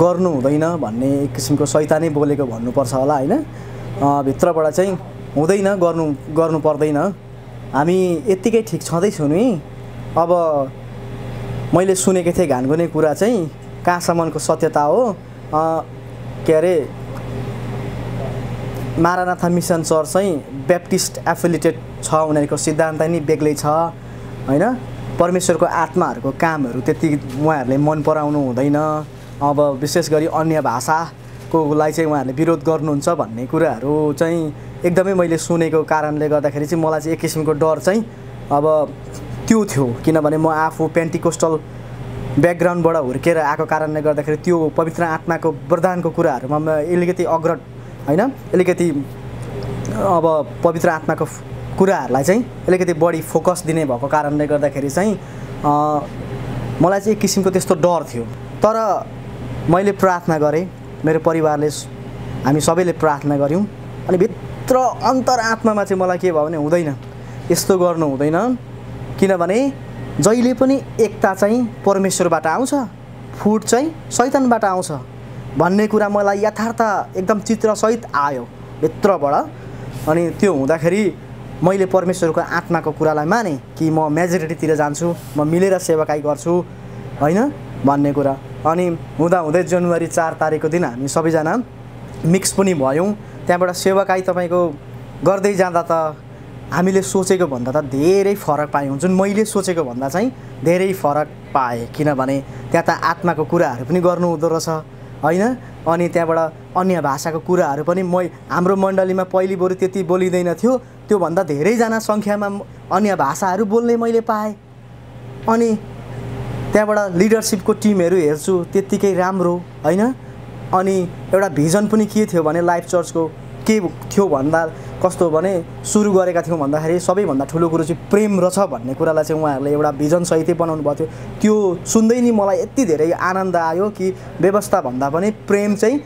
गर्नु हुँदैन भन्ने एक किसिमको शैतानै बोलेको भन्नुपर्छ होला हैन भित्रबाट चाहिँ हुँदैन गर्नु पर्दैन हामी यतिकै ठिक छँदैछौँ नि अब मैले सुनेको थिएँ घानगुने कुरा चाहिँ कहाँसम्मको सत्यता हो के अरे मारानाथा मिसन चर्च चाहिँ ब्याप्टिस्ट एफिलिएटेड छ उनीहरूको सिद्धान्त नै बेग्लै छ हैन परमेश्वरको आत्माहरूको कामहरू त्यति उहाँहरूले मन पराउनु हुँदैन अब विशेष गरी अन्य भाषाको लागि चाहिँ उहाँहरूले विरोध गर्नुहुन्छ भन्ने कुराहरू चाहिँ एकदमै मैले सुनेको कारणले गर्दाखेरि चाहिँ मलाई चाहिँ एक किसिमको डर चाहिँ अब त्यो थियो किनभने म आफू पेन्टिकोस्टल ब्याकग्राउन्डबाट हुर्केर आएको कारणले गर्दाखेरि त्यो पवित्र आत्माको वरदानको कुराहरूमा म अलिकति अग्रत हैन अलिकति अब पवित्र आत्माको कुराहरूलाई चाहिँ अलिकति बढी फोकस दिने भएको कारणले गर्दाखेरि चाहिँ मलाई चाहिँ एक किसिमको त्यस्तो डर थियो तर मैले प्रार्थना गरेँ मेरो परिवारले हामी सबैले प्रार्थना गऱ्यौँ अनि भित्र अन्तरात्मामा चाहिँ मलाई के भयो भने हुँदैन यस्तो गर्नु हुँदैन किनभने जहिले पनि एकता चाहिँ परमेश्वरबाट आउँछ फुट चाहिँ शैतानबाट आउँछ भन्ने कुरा मलाई यथार्थ एकदम चित्रसहित आयो भित्रबाट अनि त्यो हुँदाखेरि मैले परमेश्वरको आत्माको कुरालाई माने कि म मेजोरिटीतिर जान्छु म मिलेर सेवाकाई गर्छु हैन भन्ने कुरा अनि हुँदै जनवरी 4 तारिकको दिन हामी सबैजना मिक्स पनि भयौँ त्यहाँबाट सेवाकाई तपाईँको गर्दै जाँदा त हामीले सोचेको भन्दा त धेरै फरक पायौँ जुन मैले सोचेको भन्दा चाहिँ धेरै फरक पाएँ किनभने त्यहाँ त आत्माको कुराहरू पनि गर्नु हुँदो रहेछ हैन अनि त्यहाँबाट अन्य भाषाको कुराहरू पनि हाम्रो मण्डलीमा पहिले बरु त्यति बोलिँदैन थियो त्योभन्दा धेरैजना सङ्ख्यामा अन्य भाषाहरू बोल्ने मैले पाएँ अनि त्यहाँबाट लिडरसिपको टिमहरू हेर्छु त्यत्तिकै राम्रो हैन अनि एउटा भिजन पनि के थियो भने लाइफ चर्चको के थियो भन्दा कस्तो भने सुरु गरेका थियौँ भन्दाखेरि सबैभन्दा ठुलो कुरो चाहिँ प्रेम रहेछ भन्ने कुरालाई चाहिँ उहाँहरूले एउटा भिजन सहितै बनाउनु भएको थियो त्यो सुन्दै नि मलाई यति धेरै आनन्द आयो कि व्यवस्था भन्दा पनि प्रेम चाहिँ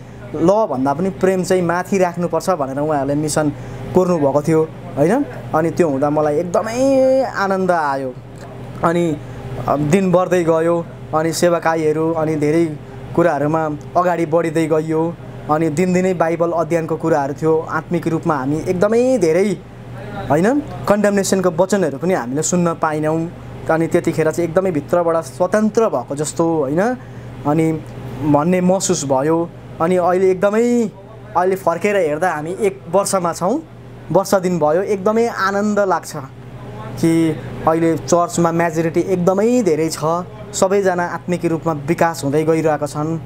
ल भन्दा पनि प्रेम चाहिँ माथि राख्नुपर्छ भनेर उहाँहरूले मिसन कोर्नु भएको थियो हैन अनि त्यो हुँदा मलाई एकदमै आनन्द आयो अनि दिन बढ्दै गयो अनि सेवाकाईहरू अनि धेरै कुराहरूमा अगाडि बढिँदै गइयो अनि दिनदिनै बाइबल अध्ययनको कुराहरू थियो आत्मिक रूपमा हामी एकदमै धेरै हैन कन्डेमनेसनको वचनहरू पनि हामीले सुन्न पाइनौँ अनि त्यतिखेर चाहिँ एकदमै भित्रबाट स्वतन्त्र भएको जस्तो हैन अनि भन्ने महसुस भयो अनि अहिले एकदमै अहिले फर्केर हेर्दा हामी 1 वर्षमा छौँ वर्ष दिन भयो एकदमै आनन्द लाग्छ कि अहिले चर्चमा मेजोरिटी एकदमै धेरै छ सबैजना आत्मिक रूपमा विकास हुँदै गइरहेका छन्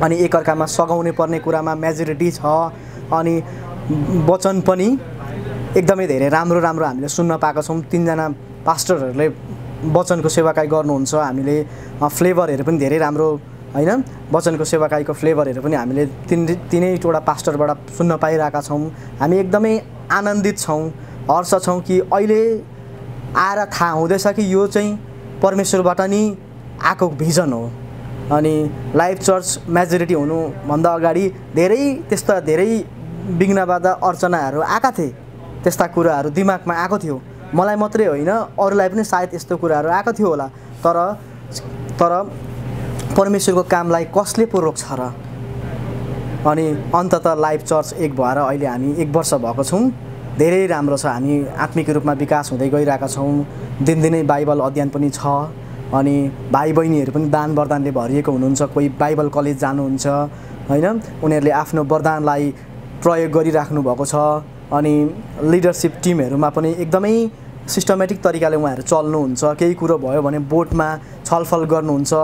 अनि एकअर्कामा सघाउने पर्ने कुरामा मेजोरिटी छ अनि वचन पनि एकदमै धेरै राम्रो हामीले सुन्न पाएका छौँ 3 जना पास्टरहरूले वचनको सेवाकाई गर्नुहुन्छ हामीले फ्लेभरहरू पनि धेरै राम्रो हैन वचनको सेवाकाईको फ्लेभरहरू पनि हामीले तीनैवटा पास्टरबाट सुन्न पाइरहेका छौँ हामी एकदमै आनन्दित छौँ हर्ष छौँ कि अहिले आएर थाहा हुँदैछ कि यो चाहिँ परमेश्वरबाट नि आएको भिजन हो अनि लाइफ चर्च मेजोरिटी हुनुभन्दा अगाडि धेरै विघ्न बाधा अर्चनाहरू आएका थिए त्यस्ता कुराहरू दिमागमा आएको थियो मलाई मात्रै होइन अरूलाई पनि सायद यस्तो कुराहरू आएको थियो होला तर परमेश्वरको कामलाई कसले पो रोक्छ र अनि अन्ततः लाइफ चर्च एक भएर अहिले हामी 1 वर्ष भएको छौँ धेरै राम्रो छ हामी आत्मिक रूपमा विकास हुँदै गइरहेका छौँ दिनदिनै बाइबल अध्ययन पनि छ अनि भाइ बहिनीहरू पनि दान वरदानले भरिएको हुनुहुन्छ कोही बाइबल कलेज जानुहुन्छ हैन उनीहरूले आफ्नो वरदानलाई प्रयोग गरिराख्नु भएको छ अनि लिडरसिप टिमहरूमा पनि एकदमै सिस्टमेटिक तरिकाले उहाँहरू चल्नुहुन्छ केही कुरो भयो भने बोर्डमा छलफल गर्नुहुन्छ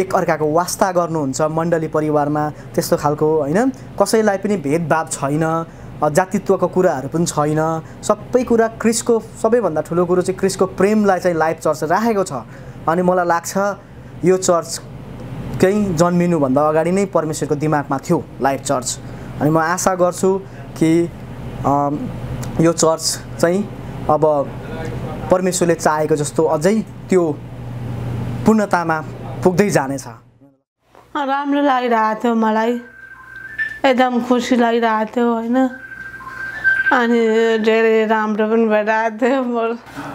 एक अर्काको वास्ता गर्नुहुन्छ मण्डली परिवारमा त्यस्तो खालको हैन कसैलाई पनि भेदभाव छैन जातित्वको कुराहरू पनि छैन सबै कुरा क्रिस्टको सबैभन्दा ठुलो कुरो चाहिँ क्रिस्टको प्रेमलाई चाहिँ लाइफ चर्च राखेको छ अनि मलाई लाग्छ यो चर्च चाहिँ जन्मिनुभन्दा अगाडि नै परमेश्वरको दिमागमा थियो लाइफ चर्च अनि म आशा गर्छु कि यो चर्च चाहिँ अब परमेश्वरले चाहेको जस्तो अझै त्यो पूर्णतामा पुग्दै जानेछ। राम्रो लागिरहेको थियो मलाई, एकदम खुसी लागिरहेको थियो होइन। अनि धेरै राम्रो पनि भइरहेको थियो,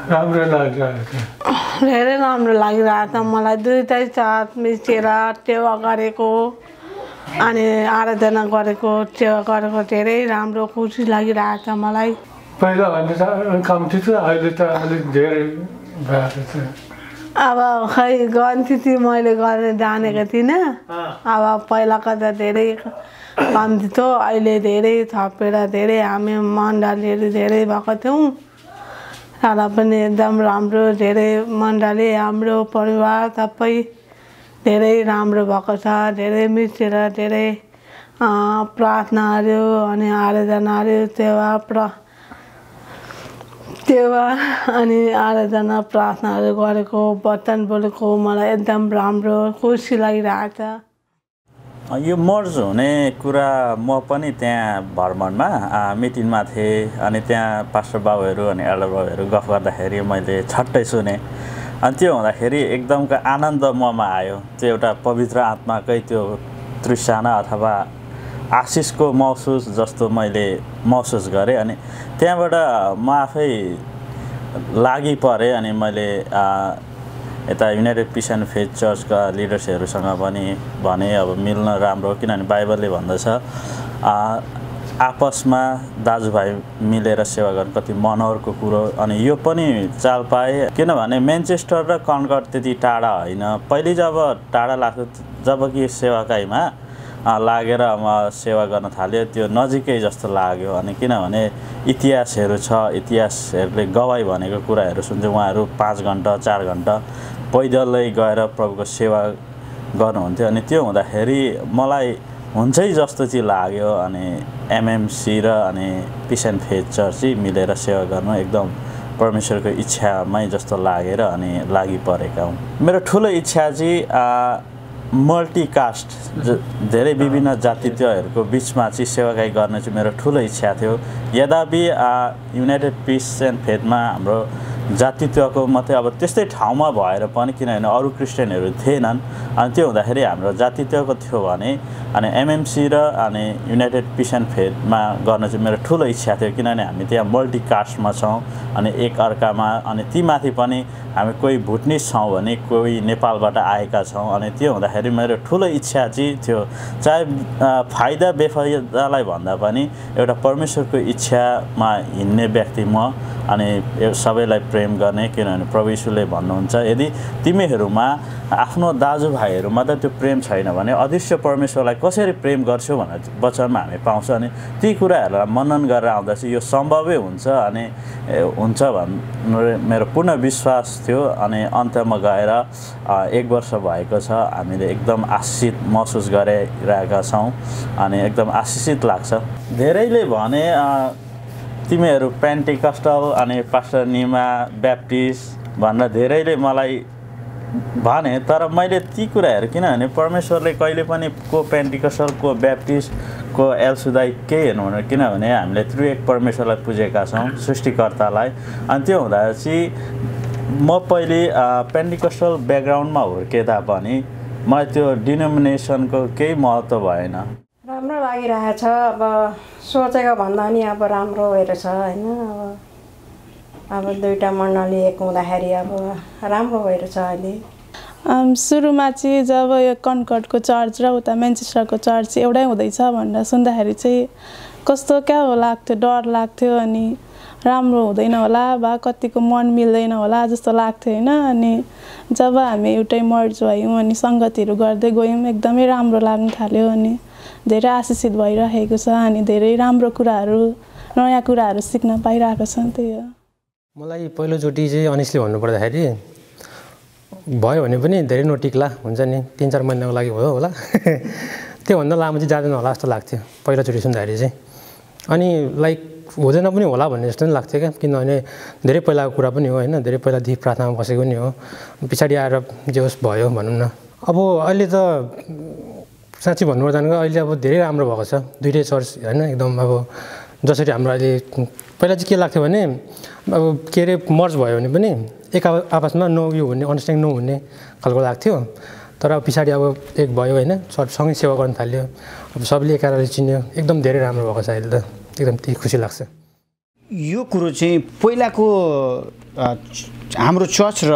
राम्रो लागिरहेको थियो, धेरै राम्रो लागिरहेको थियो मलाई। दुईटै चर्च मिचेर सेवा गरेको अनि आराधना गरेको सेवा गरेको धेरै राम्रो खुसी लागिरहेको छ मलाई। पहिला भन्दा कम्ती थियो, अहिले त अलिक धेरै भएको छ। अब खै गन्ती मैले गर्न जानेको थिइनँ। अब पहिलाको त धेरै कम्ती थियो, अहिले धेरै थपेर धेरै हामी मण्डलीहरू धेरै भएको थियौँ। तर पनि एकदम राम्रो, धेरै मण्डली हाम्रो परिवार सबै धेरै राम्रो भएको छ। धेरै मिलेर धेरै प्रार्थनाहरू अनि आराधनाहरू सेवा अनि आराधना प्रार्थनाहरू गरेको, वचन बोलेको मलाई एकदम राम्रो खुसी लागिरहेको छ। यो मर्ज हुने कुरा म पनि त्यहाँ भ्रमणमा मिटिङमा थिएँ अनि त्यहाँ पास्टर बाबुहरू अनि एल्डर बाबुहरू गफ गर्दाखेरि मैले छट्टै सुने। अनि त्यो हुँदाखेरि एकदमको आनन्द ममा आयो। त्यो एउटा पवित्र आत्माकै त्यो तृष्णा अथवा आशिषको महसुस जस्तो मैले महसुस गरेँ। अनि त्यहाँबाट म आफै लागि परेँ अनि मैले यता युनाइटेड पिस एन्ड फेथ चर्चका लिडर्सहरूसँग पनि भने अब मिल्न राम्रो, किनभने बाइबलले भन्दछ आपसमा दाजुभाइ मिलेर सेवा गर्नु कति मनोहरको कुरो। अनि यो पनि चाल पाएँ, किनभने म्यानचेस्टर र कन्कर्ड त्यति टाढा होइन। पहिले जब टाढा लाग्थ्यो, जबकि सेवाकाईमा लागेर म सेवा गर्न थाल्यो, त्यो नजिकै जस्तो लाग्यो। अनि किनभने इतिहासहरू छ, इतिहासहरूले गवाई भनेको कुराहरू सुन्थ्यो। उहाँहरू 5 घन्टा 4 घन्टा पैदलै गएर प्रभुको सेवा गर्नुहुन्थ्यो। अनि त्यो हुँदाखेरि मलाई हुन्छै जस्तो चाहिँ लाग्यो। अनि एमएमसी र अनि पिस एन्ड फेथ चर्च मिलेर सेवा गर्नु एकदम परमेश्वरको इच्छामै जस्तो लागेर अनि लागि परेका हुँ। मेरो ठुलो इच्छा चाहिँ मल्टिकास्ट, धेरै विभिन्न जातित्वहरूको बिचमा चाहिँ सेवाकाई गर्ने चाहिँ मेरो ठुलो इच्छा थियो। यद्यपि युनाइटेड पिस एन्ड फेथमा हाम्रो जातित्वको मात्रै अब त्यस्तै ठाउँमा भएर पनि, किनभने अरू क्रिस्चियनहरू थिएनन्। अनि त्यो हुँदाखेरि हाम्रो जातित्वको थियो भने अनि एमएमसी र अनि युनाइटेड पिस एन्ड फेथमा गर्न चाहिँ मेरो ठुलो इच्छा थियो। किनभने हामी त्यहाँ मल्टिकास्टमा छौँ अनि एक अर्कामा, अनि ती माथि पनि हामी कोही भुटनिस छौँ भने कोही नेपालबाट आएका छौँ। अनि त्यो हुँदाखेरि मेरो ठुलो इच्छा चाहिँ थियो, चाहे फाइदा बेफाइदालाई भन्दा पनि एउटा परमेश्वरको इच्छामा हिँड्ने व्यक्ति म अनि सबैलाई प्रेम गर्ने। किनभने प्रभु यीशुले भन्नुहुन्छ यदि तिमीहरूमा आफ्नो दाजुभाइहरूमा त त्यो प्रेम छैन भने अदृश्य परमेश्वरलाई कसरी प्रेम गर्छौ भनेर वचनमा हामी पाउँछौँ। अनि ती कुराहरूलाई मनन गरेर आउँदा चाहिँ यो सम्भवै हुन्छ अनि हुन्छ भन्ने मेरो पूर्ण विश्वास थियो। अनि अन्त्यमा गएर 1 वर्ष भएको छ, हामीले एकदम आशिषित महसुस गरिरहेका छौँ अनि एकदम आशिषित लाग्छ। धेरैले भने तिमीहरू पेन्टिकस्टल अनि पास्टर निमा ब्याप्टिस्ट भनेर धेरैले मलाई भने, तर मैले ती कुराहरू किनभने परमेश्वरले कहिले पनि को पेन्टिकस्टल को ब्याप्टिस्ट को एलसुदाई केही हेर्नु भने, किनभने हामीले त्रिएक परमेश्वरलाई पुजेका छौँ, सृष्टिकर्तालाई। अनि त्यो हुँदा चाहिँ म पहिले पेन्टिकस्टल ब्याकग्राउन्डमा हुर्के तापनि मलाई त्यो डिनोमिनेसनको केही महत्त्व भएन। राम्रो लागिरहेछ, अब सोचेको भन्दा नि अब राम्रो भएर छ होइन। अब दुईवटा मण्डली एक हुँदाखेरि अब राम्रो भएर छ अहिले। सुरुमा चाहिँ जब यो कन्कर्डको चर्च र उता म्यानचेस्टरको चर्च एउटै हुँदैछ भनेर सुन्दाखेरि चाहिँ कस्तो क्या हो लाग्थ्यो, डर लाग्थ्यो। अनि राम्रो हुँदैन होला वा कतिको मन मिल्दैन होला जस्तो लाग्थ्यो होइन। अनि जब हामी एउटै मर्ज भयौँ अनि सङ्गतिहरू गर्दै गयौँ एकदमै राम्रो लाग्न थाल्यो। अनि धेरै आशिषित भइरहेको छ अनि धेरै राम्रो कुराहरू नयाँ कुराहरू सिक्न पाइरहेको छ। त्यही हो। मलाई पहिलोचोटि चाहिँ अनेस्टली भन्नुपर्दाखेरि भयो भने पनि धेरै नटिक्ला हुन्छ नि, 3-4 महिनाको लागि भयो होला त्योभन्दा लामो चाहिँ जाँदैन होला जस्तो लाग्थ्यो पहिलोचोटि सुन्दाखेरि चाहिँ। अनि लाइक हुँदैन पनि होला भन्ने जस्तो पनि लाग्थ्यो क्या, किनभने धेरै पहिलाको कुरा पनि हो होइन। धेरै पहिलादेखि प्रार्थनामा बसेको नि हो, पछाडि आएर जे होस् भयो भनौँ न। अब अहिले त साँच्ची भन्नुपर्दा अहिले अब धेरै राम्रो भएको छ दुईटै चर्च होइन। एकदम अब जसरी हाम्रो अहिले पहिला चाहिँ के लाग्थ्यो भने अब के अरे मर्ज भयो भने पनि एक आपसमा नो यो हुने, अन्डरस्ट्यान्डिङ नहुने खालको लाग्थ्यो। तर अब पछाडि अब एक भयो होइन सँगै सेवा गर्न थाल्यो अब सबले एकाअर्काले चिन्यो एकदम धेरै राम्रो भएको छ अहिले त एकदम त्यही खुसी लाग्छ। यो कुरो चाहिँ पहिलाको हाम्रो चर्च र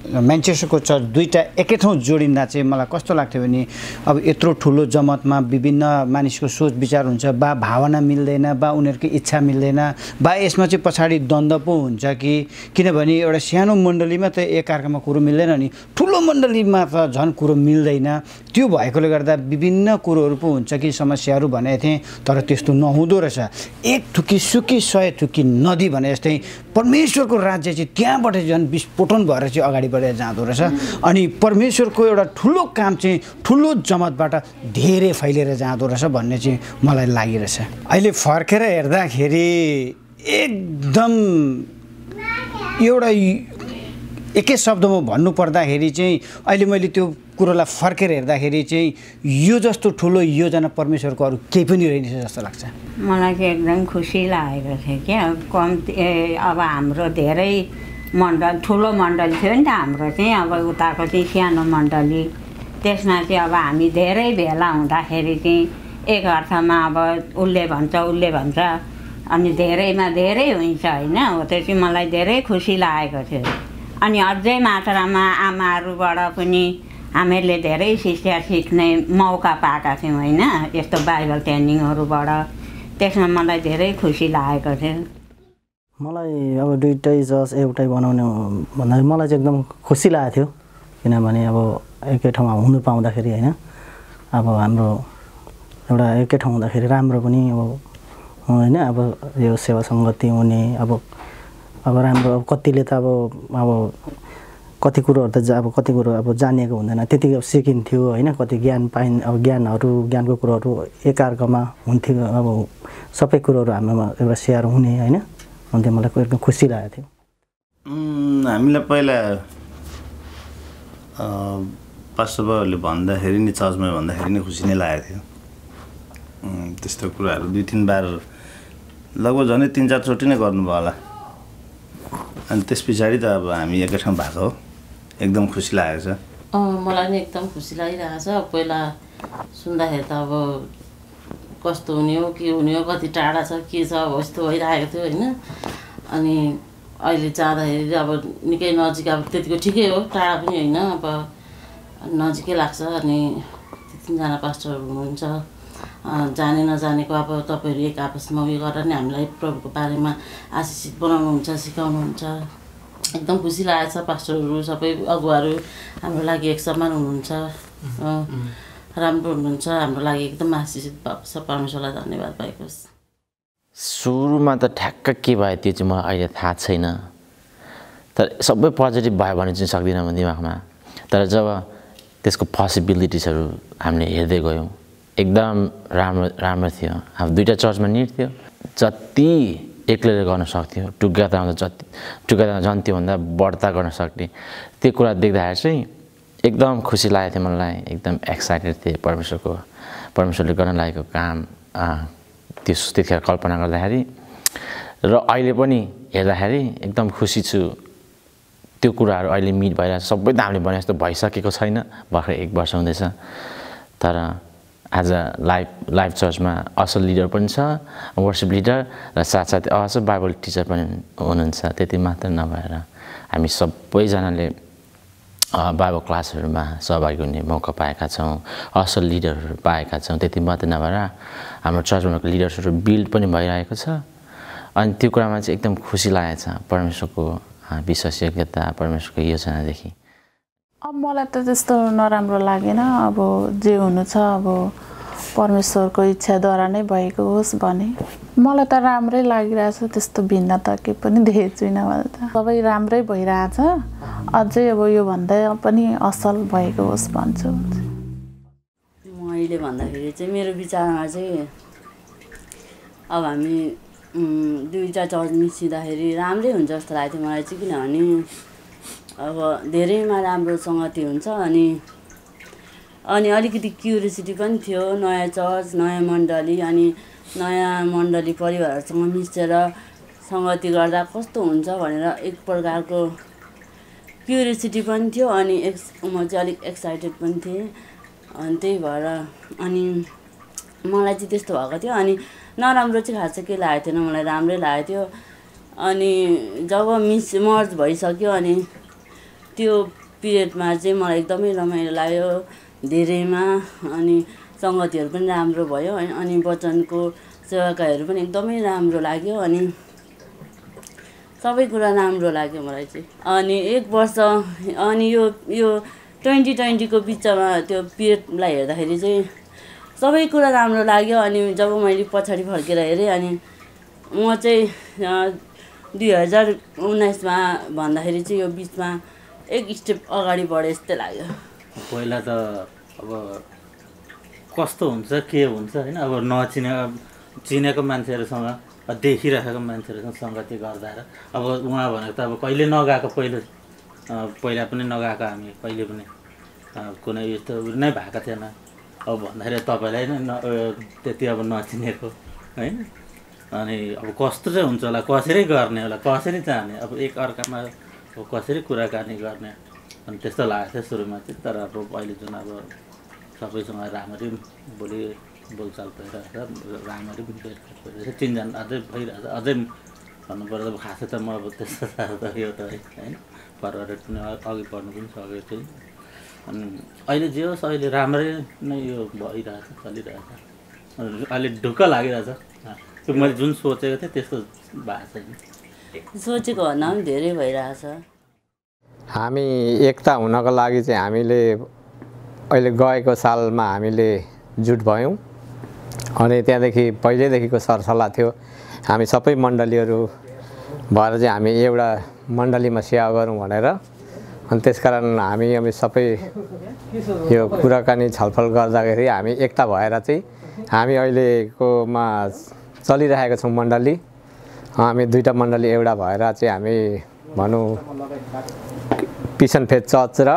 म्यान्चेस्टरको चर्च दुईवटा एकै ठाउँ जोडिँदा चाहिँ मलाई कस्तो लाग्थ्यो भने अब यत्रो ठुलो जमतमा विभिन्न मानिसको सोच विचार हुन्छ बा भावना मिल्दैन बा उनीहरूको इच्छा मिल्दैन बा यसमा चाहिँ पछाडि द्वन्द्व पो हुन्छ कि किनभने एउटा सानो मण्डलीमा त एकअर्कामा कुरो मिल्दैन नि ठुलो मण्डलीमा त झन् कुरो मिल्दैन। त्यो भएकोले गर्दा विभिन्न कुरोहरू पो हुन्छ कि समस्याहरू भनेको थिएँ तर त्यस्तो नहुँदो रहेछ। एक थुकी सुकी 100 थुकी नदी भने जस्तै परमेश्वरको राज्य चाहिँ त्यहाँबाट झन् विस्फोटन भएर चाहिँ अगाडि बढेर जाँदो रहेछ। अनि परमेश्वरको एउटा ठुलो काम चाहिँ ठुलो जमतबाट धेरै फैलिएर जाँदो रहेछ भन्ने चाहिँ मलाई लागिरहेछ। अहिले फर्केर हेर्दाखेरि एकदम एउटा एकै शब्दमा भन्नुपर्दाखेरि चाहिँ अहिले मैले त्यो कुरोलाई फर्केर हेर्दाखेरि चाहिँ यो जस्तो ठुलो योजना परमेश्वरको अरू केही पनि रहेनछ जस्तो लाग्छ। मलाई चाहिँ एकदम खुसी लागेको थियो क्या कम्ती अब हाम्रो धेरै मण्डल ठुलो मण्डली थियो नि त हाम्रो चाहिँ अब उताको चाहिँ सानो मण्डली त्यसमा चाहिँ अब हामी धेरै भेला हुँदाखेरि चाहिँ एक अर्थमा अब उसले भन्छ अनि धेरैमा धेरै हुन्छ होइन हो त्यो चाहिँ मलाई धेरै खुसी लागेको थियो। अनि अझै मात्रामा आमाहरूबाट पनि हामीहरूले धेरै शिक्षा सिक्ने मौका पाएका थियौँ होइन यस्तो बाइबल ट्रेनिङहरूबाट त्यसमा मलाई धेरै खुसी लागेको थियो। मलाई अब दुईटै चर्च एउटै बनाउने भन्दाखेरि मलाई चाहिँ एकदम खुसी लागेको थियो किनभने अब एकै ठाउँमा हुनु पाउँदाखेरि होइन अब हाम्रो एउटा एकै ठाउँ हुँदाखेरि राम्रो पनि अब होइन अब यो सेवा सङ्गति हुने अब राम्रो अब कतिले त अब कति कुरोहरू त अब कति कुरो अब जानिएको हुँदैन त्यति सिकिन्थ्यो होइन कति ज्ञान अब ज्ञानको कुरोहरू एकअर्कामा हुन्थ्यो अब सबै कुरोहरू हाम्रोमा एउटा सेयर हुने होइन अनि त्यो मलाई एकदम खुसी लागेको थियो। हामीलाई पहिला पास्टर बाबुहरूले भन्दाखेरि नि चर्चमा भन्दाखेरि नै खुसी नै लागेको थियो। त्यस्तो कुराहरू 2-3 बार लगभग झन् 3-4 चोटि नै गर्नुभयो होला। अनि त्यस पछाडि त अब हामी एकै ठाउँ भएको हो एकदम खुसी लागेको छ। मलाई नि एकदम खुसी लागिरहेको छ। पहिला सुन्दाखेरि त अब कस्तो हुने हो के हुने हो कति टाढा छ के छ अब यस्तो भइरहेको थियो होइन। अनि अहिले जाँदाखेरि अब निकै नजिक अब त्यतिको ठिकै हो टाढा पनि होइन अब नजिकै लाग्छ। अनि 3जना पास्टरहरू हुनुहुन्छ जाने नजानेको अब तपाईँहरू एक आपसमा उयो गरेर नै हामीलाई प्रभुको बारेमा आशिषित बनाउनुहुन्छ सिकाउनुहुन्छ। एकदम खुसी लागेको छ। पास्टरहरू सबै अगुवाहरू हाम्रो लागि एक समान हुनुहुन्छ राम्रो हुनुहुन्छ हाम्रो लागि एकदम आशिषित भएको छ। परमेश्वरलाई धन्यवाद भएको छ। सुरुमा त ठ्याक्क के भयो त्यो चाहिँ मलाई अहिले थाहा छैन तर सबै पोजिटिभ भयो भने चाहिँ सक्दिनँ म दिमागमा। तर जब त्यसको पोसिबिलिटिजहरू हामीले हेर्दै गयौँ एकदम राम्रो थियो। अब 2टा चर्चमा निड थियो जति एक्लै गर्न सक्थ्यो टुगेदरमा झन् त्योभन्दा बढ्ता गर्न सक्ने त्यो कुरा देख्दाखेरि चाहिँ एकदम खुसी लागेको थियो मलाई एकदम एक्साइटेड थिएँ परमेश्वरले गर्न लागेको काम त्यतिखेर कल्पना गर्दाखेरि र अहिले पनि हेर्दाखेरि एकदम खुसी छु। त्यो कुराहरू अहिले मिट भइरहेको छ सबै त हामीले भने जस्तो भइसकेको छैन भर्खर 1 वर्ष हुँदैछ तर आज लाइभ चर्चमा असल लिडर पनि छ वर्सिप लिडर र साथसाथै असल बाइबल टिचर पनि हुनुहुन्छ। त्यति मात्र नभएर हामी सबैजनाले बाइबल क्लासहरूमा सहभागी हुने मौका पाएका छौँ असल लिडरहरू पाएका छौँ। त्यति मात्र नभएर हाम्रो चर्चमा लिडर्सहरू बिल्ड पनि भइरहेको छ। अनि त्यो कुरामा चाहिँ एकदम खुसी लागेको छ परमेश्वरको विश्वासयोग्यता परमेश्वरको योजनादेखि। अब मलाई त त्यस्तो नराम्रो लागेन। अब जे हुनु छ अब परमेश्वरको इच्छाद्वारा नै भएको होस् भने मलाई त राम्रै लागिरहेछ। त्यस्तो भिन्नता केही पनि देखेको छुइनँ मैले त सबै राम्रै भइरहेछ। अझै अब यो भन्दा पनि असल भएको होस् भन्छु। मैले भन्दाखेरि चाहिँ मेरो विचारमा चाहिँ अब हामी 2टा चर्च मिसिँदाखेरि राम्रै हुन्छ जस्तो लाग्थ्यो मलाई चाहिँ किनभने अब धेरैमा राम्रो सङ्गति हुन्छ अनि अलिकति क्युरियोसिटी पनि थियो नयाँ चर्च नयाँ मण्डली अनि नयाँ मण्डली परिवारहरूसँग मिसेर सङ्गति गर्दा कस्तो हुन्छ भनेर एक प्रकारको क्युरियोसिटी पनि थियो अनि म चाहिँ अलिक एक्साइटेड पनि थिएँ अनि त्यही भएर अनि मलाई चाहिँ त्यस्तो भएको थियो अनि नराम्रो चाहिँ खासै केही लागेको थिएन मलाई राम्रै लागेको थियो अनि जब मर्ज भइसक्यो अनि त्यो पिरियडमा चाहिँ मलाई एकदमै रमाइलो लाग्यो धेरैमा अनि सङ्गतिहरू पनि राम्रो भयो अनि वचनको सेवाकाहरू पनि एकदमै राम्रो लाग्यो अनि सबै कुरा राम्रो लाग्यो मलाई चाहिँ अनि 1 वर्ष अनि यो 2020 को बिचमा त्यो पिरियडलाई हेर्दाखेरि चाहिँ सबै कुरा राम्रो लाग्यो अनि जब मैले पछाडि फर्केर हेरेँ अनि म चाहिँ 2019 मा भन्दाखेरि चाहिँ यो बिचमा एक स्टेप अगाडि बढे जस्तो लाग्यो। पहिला त अब कस्तो हुन्छ के हुन्छ हैन अब चिनेको मान्छेहरूसँग देखिरहेको मान्छेहरूसँग सङ्गति गर्दा र अब उहाँ भनेको त अब कहिले नगएको पहिला पनि नगएको हामी कहिले पनि कुनै यस्तो नै भएको थिएन अब भन्दाखेरि तपाईँलाई नै त्यति अब नचिनेको हैन अनि अब कस्तो चाहिँ हुन्छ होला कसरी गर्ने होला कसरी जाने अब एक अर्कामा कसरी कुराकानी गर्ने अनि त्यस्तो लागेको थियो सुरुमा चाहिँ तर अब अहिले जुन अब सबैसँग राम्ररी बोलचाल भइरहेछ राम्ररी भइरहेछ चिनजान अझै भइरहेछ अझै भन्नुपर्दा अब खासै त म अब त्यस्तो त यो त होइन फरवर्ड पनि अघि बढ्नु पनि सकेको छु अनि अहिले जे होस् अहिले राम्रै नै यो भइरहेछ चलिरहेछ अहिले ढुक्क लागिरहेछ त्यो मैले जुन सोचेको थिएँ त्यस्तो भएको छैन सोचेको भन्दा पनि धेरै भइरहेछ। हामी एकता हुनको लागि चाहिँ हामीले अहिले गएको सालमा हामीले जुट भयौँ अनि त्यहाँदेखि पहिल्यैदेखिको सरसल्लाह थियो हामी सबै मण्डलीहरू भएर चाहिँ हामी एउटा मण्डलीमा सेवा गरौँ भनेर अनि त्यसकारण हामी अब सबै यो कुराकानी छलफल गर्दाखेरि हामी एकता भएर चाहिँ हामी अहिलेकोमा चलिरहेको छौँ मण्डली हामी 2टा मण्डली एउटा भएर चाहिँ हामी भनौँ पिस एन्ड फेथ चर्च र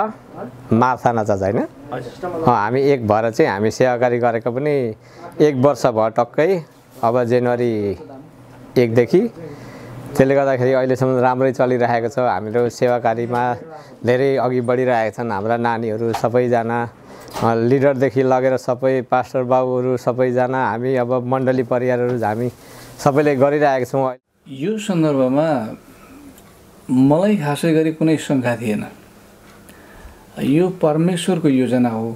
मार्थाना चर्च होइन हामी एक भएर चाहिँ हामी सेवाकारी गरेको पनि 1 वर्ष भयो टक्कै अब जनवरी 1 देखि त्यसले गर्दाखेरि अहिलेसम्म राम्रै चलिरहेको छ हाम्रो सेवाकारीमा धेरै अघि बढिरहेका छन् हाम्रा नानीहरू सबैजना लिडरदेखि लगेर सबै पास्टर बाबुहरू सबैजना हामी अब मण्डली परिवारहरू हामी सबैले गरिरहेका छौँ। यो सन्दर्भमा मलाई खासै गरी कुनै शङ्का थिएन यो परमेश्वरको योजना हो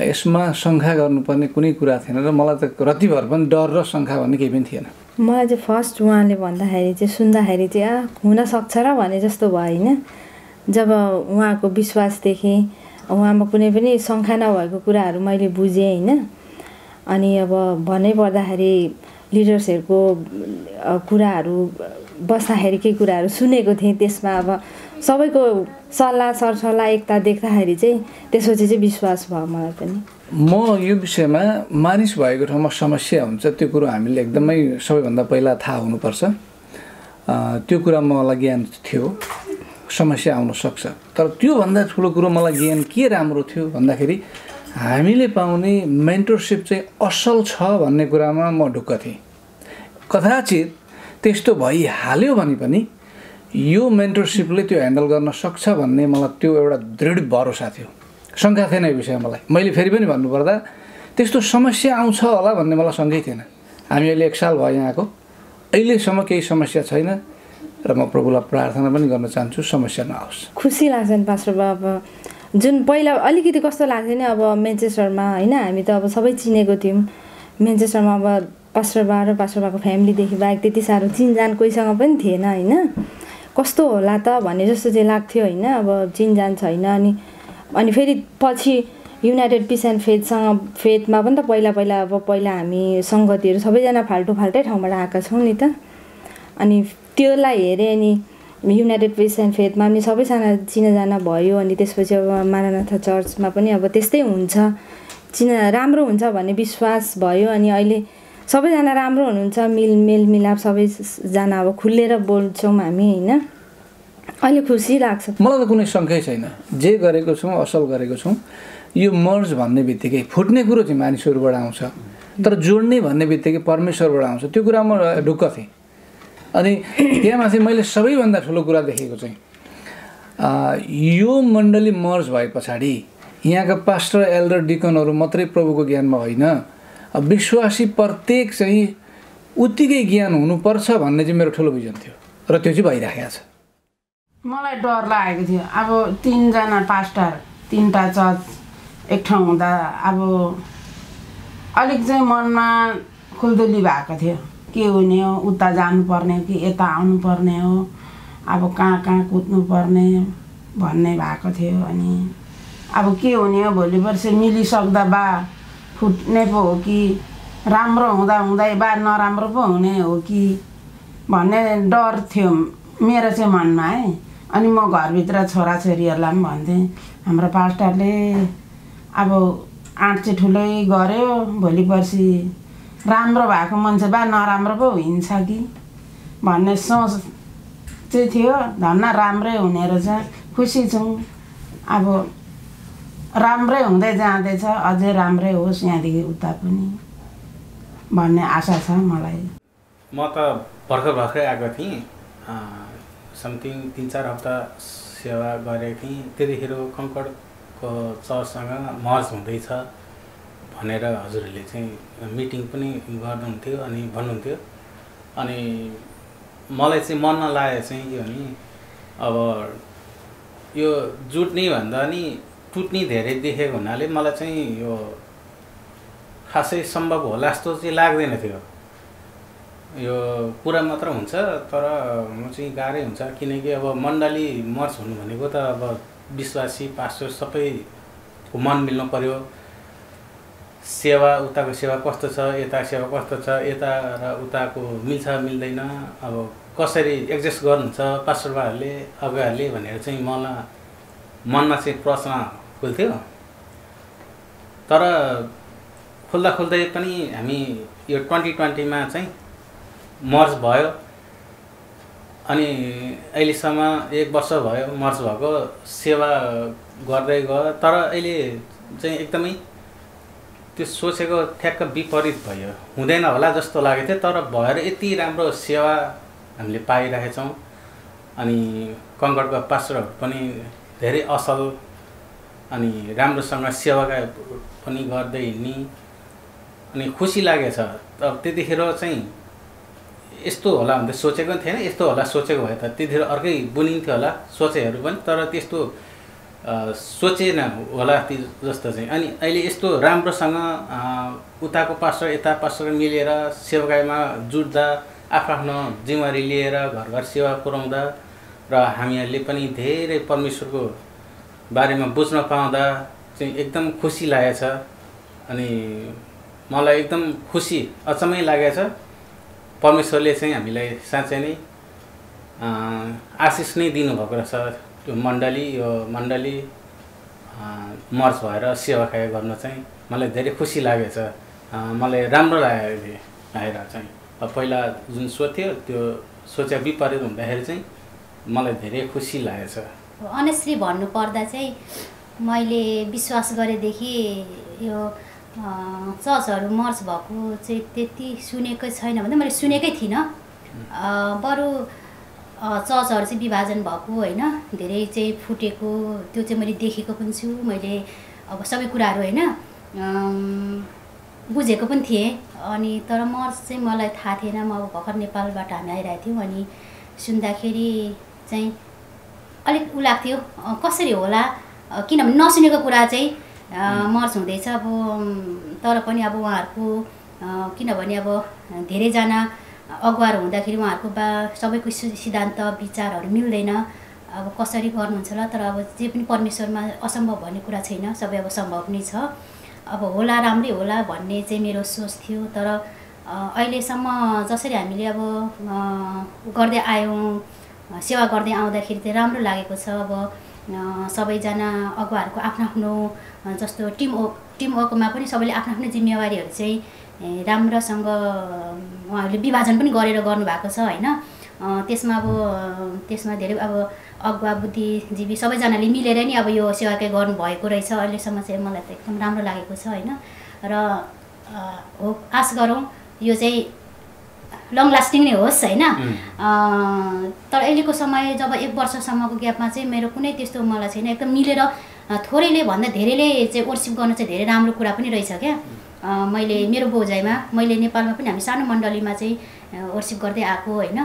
यसमा शङ्का गर्नुपर्ने कुनै कुरा थिएन र मलाई त रतिभर पनि डर र शङ्का भन्ने केही पनि थिएन। मलाई चाहिँ फर्स्ट उहाँले भन्दाखेरि चाहिँ सुन्दाखेरि चाहिँ हुनसक्छ र भने जस्तो भयो होइन जब उहाँको विश्वास देखेँ उहाँमा कुनै पनि शङ्का नभएको कुराहरू मैले बुझेँ होइन अनि अब भन्नै पर्दाखेरि लिडर्सहरूको कुराहरू बस्दाखेरि केही कुराहरू सुनेको थिएँ त्यसमा अब सबैको सल्लाह सरसल्लाह एकता देख्दाखेरि चाहिँ त्यसपछि चाहिँ विश्वास भयो मलाई पनि। म यो विषयमा मानिस भएको ठाउँमा समस्या हुन्छ त्यो कुरो हामीले एकदमै सबैभन्दा पहिला थाहा हुनुपर्छ त्यो कुरा मलाई ज्ञान थियो समस्या आउन सक्छ तर त्योभन्दा ठुलो कुरो मलाई ज्ञान के राम्रो थियो भन्दाखेरि हामीले पाउने मेन्टरसिप चाहिँ असल छ भन्ने कुरामा म ढुक्क थिएँ। कदाचित त्यस्तो भइहाल्यो भने पनि यो मेन्टरसिपले त्यो ह्यान्डल गर्न सक्छ भन्ने मलाई त्यो एउटा दृढ भरोसा थियो शङ्का थिएन यो विषयमा मलाई। मैले फेरि पनि भन्नुपर्दा त्यस्तो समस्या आउँछ होला भन्ने मलाई शङ्कै थिएन। हामी अहिले 1 साल भयो यहाँ आएको अहिलेसम्म केही समस्या छैन र म प्रभुलाई प्रार्थना पनि गर्न चाहन्छु समस्या नआओस्। खुसी लाग्छ नि पास्टर बाबा जुन पहिला अलिकति कस्तो लाग्थ्यो नि अब मेन्चेस्टरमा होइन हामी त अब सबै चिनेको थियौँ मेन्चेस्टरमा अब पास्टर बा र पास्टर बाको फ्यामिलीदेखि बाहेक त्यति साह्रो चिनजान कोहीसँग पनि थिएन होइन कस्तो होला त भन्ने जस्तो चाहिँ लाग्थ्यो होइन अब चिनजान छैन अनि फेरि पछि युनाइटेड पिस एन्ड फेथमा पनि त पहिला हामी सङ्गतिहरू सबैजना फाल्टै ठाउँबाट आएका छौँ नि त अनि त्योलाई हेरेँ अनि युनाइटेड पिस एन्ड फेथमा पनि सबैजना चिनाजाना भयो अनि त्यसपछि अब मारानाथा चर्चमा पनि अब त्यस्तै हुन्छ राम्रो हुन्छ भन्ने विश्वास भयो अनि अहिले सबैजना राम्रो हुनुहुन्छ मेलमिलाप सबैजना अब खुलेर बोल्छौँ हामी होइन अहिले खुसी लाग्छ। मलाई त कुनै शङ्कै छैन जे गरेको छौँ असल गरेको छौँ। यो मर्ज भन्ने बित्तिकै फुट्ने कुरो चाहिँ मानिसहरूबाट आउँछ तर जोड्ने भन्ने बित्तिकै परमेश्वरबाट आउँछ त्यो कुरामा ढुक्क थिएँ। अनि त्यहाँ माथि मैले सबैभन्दा ठुलो कुरा देखेको चाहिँ यो मण्डली मर्ज भए पछाडि यहाँका पास्टर एल्डर डिकनहरू मात्रै प्रभुको ज्ञानमा होइन, विश्वासी प्रत्येक चाहिँ उत्तिकै ज्ञान हुनुपर्छ भन्ने चाहिँ मेरो ठुलो भिजन थियो र त्यो चाहिँ भइराखेको छ। मलाई डर लागेको थियो। अब 3 जना पास्टर 3टा चर्च एक ठाउँ हुँदा अब अलिक चाहिँ मनमा खुल्दुली भएको थियो, के हुने हो, उता जानुपर्ने हो कि यता आउनुपर्ने हो, अब कहाँ कहाँ कुद्नुपर्ने भन्ने भएको थियो। अनि अब के हुने हो, भोलि पर्सि मिलिसक्दा बा फुट्ने पो हो कि राम्रो हुँदा हुँदै बा नराम्रो पो हुने हो कि भन्ने डर थियो मेरो चाहिँ मनमा है। अनि म घरभित्र छोराछोरीहरूलाई पनि भन्थेँ, हाम्रो पास्टरले अब आँट चाहिँ ठुलै गर्यो, भोलि पर्सि राम्रो भएको मान्छे बा नराम्रो पो हिँड्छ कि भन्ने सोच चाहिँ थियो। धन्न राम्रै हुने रहेछ, खुसी छौँ। अब राम्रै हुँदै जाँदैछ, अझै राम्रै होस् यहाँदेखि उता पनि भन्ने आशा छ मलाई। म त भर्खर आएको थिएँ, समथिङ 3-4 हप्ता सेवा गरेको थिएँ। त्यतिखेर कङ्कडको चर्चसँग मर्ज हुँदैछ भनेर हजुरहरूले चाहिँ मिटिङ पनि गर्नुहुन्थ्यो अनि भन्नुहुन्थ्यो। अनि मलाई चाहिँ मनमा लाग्यो चाहिँ के भने अब यो जुट्ने भन्दा नि टुट्ने धेरै देखेको हुनाले मलाई चाहिँ यो खासै सम्भव होला जस्तो चाहिँ लाग्दैन थियो। यो कुरा मात्र हुन्छ तर म चाहिँ गाह्रै हुन्छ, किनकि अब मण्डली मर्च हुनु भनेको त अब विश्वासी पास्टर सबैको मन मिल्नु पर्यो। सेवा उताको सेवा कस्तो छ, यता सेवा कस्तो छ, यता र उताको मिल्छ मिल्दैन, अब कसरी एडजस्ट गर्नुहुन्छ पास्टरबाहरूले अगुवाहरूले भनेर चाहिँ मलाई मनमा चाहिँ प्रश्न खुल्थ्यो। तर खुल्दा खुल्दै पनि हामी यो 2020मा चाहिँ मर्ज भयो। अनि अहिलेसम्म 1 वर्ष भयो मर्ज भएको, सेवा गर्दै गयो। तर अहिले चाहिँ एकदमै त्यो सोचेको ठ्याक्क विपरीत भयो, हुँदैन होला जस्तो लागेको थियो। तर भएर यति राम्रो सेवा हामीले पाइरहेछौँ। अनि कङ्कडको पास्टरहरू पनि धेरै असल अनि राम्रोसँग सेवा पनि गर्दै हिँड्ने अनि खुसी लागेछ। अब त्यतिखेर चाहिँ यस्तो होला भन्ने सोचेको पनि थिएन। यस्तो होला सोचेको भए त त्यतिखेर अर्कै बुनिन्थ्यो होला सोचेहरू पनि, तर त्यस्तो सोचेन होला जस्तो चाहिँ। अनि अहिले यस्तो राम्रोसँग उताको पास्टर यता पास्टर मिलेर सेवाकाईमा जुट्दा, आफ्नो जिम्मेवारी लिएर घर घर सेवा पुर्याउँदा र हामीहरूले पनि धेरै परमेश्वरको बारेमा बुझ्न पाउँदा चाहिँ एकदम खुसी लागेछ। अनि मलाई एकदम खुसी अचम्मै लागेछ। परमेश्वरले चाहिँ हामीलाई साँच्चै नै आशिष नै दिनुभएको रहेछ। त्यो यो मण्डली मर्च भएर सेवाकाई गर्न चाहिँ मलाई धेरै खुसी लागेछ। मलाई राम्रो लाग्यो आएर चाहिँ। अब पहिला जुन सोच्थ्यो त्यो सोचे विपरीत हुँदाखेरि चाहिँ मलाई धेरै खुसी लागेछ। अनेस्टली भन्नुपर्दा चाहिँ मैले विश्वास गरेदेखि यो चर्चहरू मर्च भएको चाहिँ त्यति सुनेकै छैन भन्दा मैले सुनेकै थिइनँ। बरु चर्चहरू चाहिँ विभाजन भएको होइन, धेरै चाहिँ फुटेको त्यो चाहिँ मैले देखेको पनि छु। मैले अब सबै कुराहरू होइन बुझेको पनि थिएँ। अनि तर मर्च चाहिँ मलाई थाहा थिएन। म अब भर्खर नेपालबाट हामी आइरहेको थियौँ। अनि सुन्दाखेरि चाहिँ अलिक उ लाग्थ्यो कसरी होला, किनभने नसुनेको कुरा चाहिँ मर्च हुँदैछ। अब तर पनि अब उहाँहरूको किनभने अब धेरैजना अगुवाहरू हुँदाखेरि उहाँहरूको सबैको सिद्धान्त विचारहरू मिल्दैन। अब कसरी गर्नुहुन्छ होला, तर अब जे पनि परमेश्वरमा असम्भव भन्ने कुरा छैन, सबै अब सम्भव नै छ। अब होला राम्रै होला भन्ने चाहिँ मेरो सोच थियो। तर अहिलेसम्म जसरी हामीले अब गर्दै आयौँ, सेवा गर्दै आउँदाखेरि चाहिँ राम्रो लागेको छ। अब सबैजना अगुवाहरूको आफ्नो आफ्नो जस्तो टिमवर्कमा पनि सबैले आफ्नो आफ्नो जिम्मेवारीहरू चाहिँ राम्रोसँग उहाँहरूले विभाजन पनि गरेर गर्नुभएको छ होइन। त्यसमा धेरै अब अगुवा बुद्धिजीवी सबैजनाले मिलेर नि अब यो सेवाकै गर्नुभएको रहेछ। अहिलेसम्म चाहिँ मलाई त एकदम राम्रो लागेको छ होइन। र हो आश गरौँ यो चाहिँ लङ लास्टिङ नै होस् होइन। तर अहिलेको समय जब 1 वर्षसम्मको ग्यापमा चाहिँ मेरो कुनै त्यस्तो मलाई छैन, एकदम मिलेर थोरैले भन्दा धेरैले चाहिँ वर्सिप गर्न चाहिँ धेरै राम्रो कुरा पनि रहेछ क्या। मैले मेरो बोझाइमा मैले नेपालमा पनि हामी सानो मण्डलीमा चाहिँ वर्सिप गर्दै आएको होइन।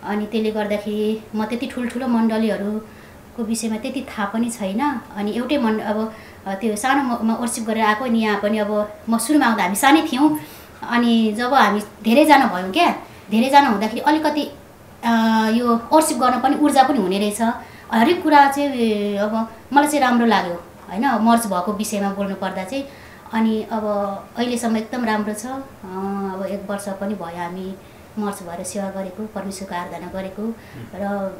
अनि त्यसले गर्दाखेरि म त्यति ठुल्ठुलो मण्डलीहरूको विषयमा त्यति थाहा पनि छैन। अनि एउटै अब त्यो सानोमा वर्सिप गरेर आएको। अनि यहाँ पनि अब म सुरुमा आउँदा हामी सानै थियौँ, अनि जब हामी धेरैजना भयौँ क्या, धेरैजना हुँदाखेरि अलिकति यो वर्सिप गर्न पनि ऊर्जा पनि हुने रहेछ। हरेक कुरा चाहिँ अब मलाई चाहिँ राम्रो लाग्यो होइन, मर्ज भएको विषयमा बोल्नु पर्दा चाहिँ। अनि अब अहिलेसम्म एकदम राम्रो छ। अब 1 वर्ष पनि भयो हामी मर्च भएर सेवा गरेको, परमेश्वरको आराधना गरेको। र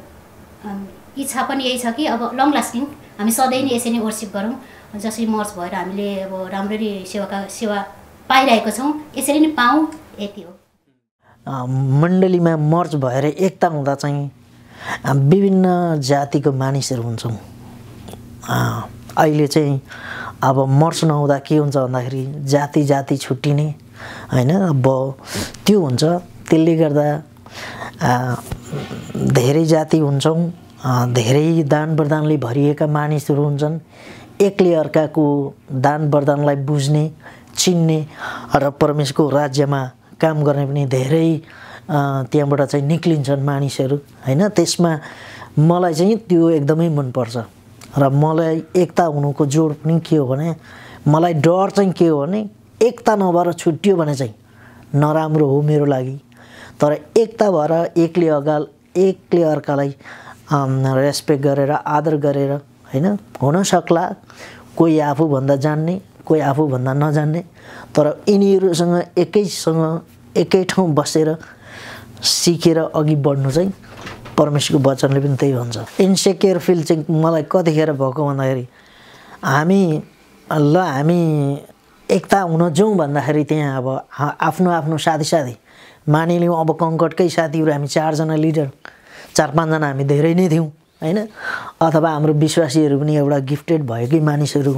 इच्छा पनि यही छ कि अब लङ लास्टिङ हामी सधैँ नै यसरी नै वर्सिप गरौँ, जसरी मर्च भएर हामीले अब राम्ररी सेवा पाइरहेको छौँ, यसरी नै पाऊँ, यति हो। मण्डलीमा मर्च भएर एकता हुँदा चाहिँ विभिन्न जातिको मानिसहरू हुन्छौँ। अहिले चाहिँ अब मर्च नहुँदा के हुन्छ भन्दाखेरि जाति छुट्टिने होइन, अब त्यो हुन्छ। त्यसले गर्दा धेरै जाति हुन्छौँ, धेरै दान वरदानले भरिएका मानिसहरू हुन्छन्। एकले अर्काको दान वरदानलाई बुझ्ने, चिन्ने र परमेश्वरको राज्यमा काम गर्ने पनि धेरै त्यहाँबाट चाहिँ निक्लिन्छन् मानिसहरू होइन। त्यसमा मलाई चाहिँ त्यो एकदमै मनपर्छ। र मलाई एकता हुनुको जोड पनि के हो भने, मलाई डर चाहिँ के हो भने एकता नभएर छुट्टियो भने चाहिँ नराम्रो हो मेरो लागि। तर एकता भएर एकले अर्कालाई रेस्पेक्ट गरेर आदर गरेर होइन, हुन सक्ला कोही आफूभन्दा जान्ने, कोही आफूभन्दा नजान्ने, तर यिनीहरूसँग एकै ठाउँ बसेर सिकेर अघि बढ्नु चाहिँ परमेश्वरको वचनले पनि त्यही भन्छ। इन्सेक्योर फिल चाहिँ मलाई कतिखेर भएको भन्दाखेरि हामी एकता हुन जाउँ भन्दाखेरि त्यहाँ अब आफ्नो साथी मानिलिउँ अब कङ्कटकै साथीहरू हामी 4 जना लिडर, 4-5 जना हामी धेरै नै थियौँ होइन। अथवा हाम्रो विश्वासीहरू पनि एउटा गिफ्टेड भएकै मानिसहरू।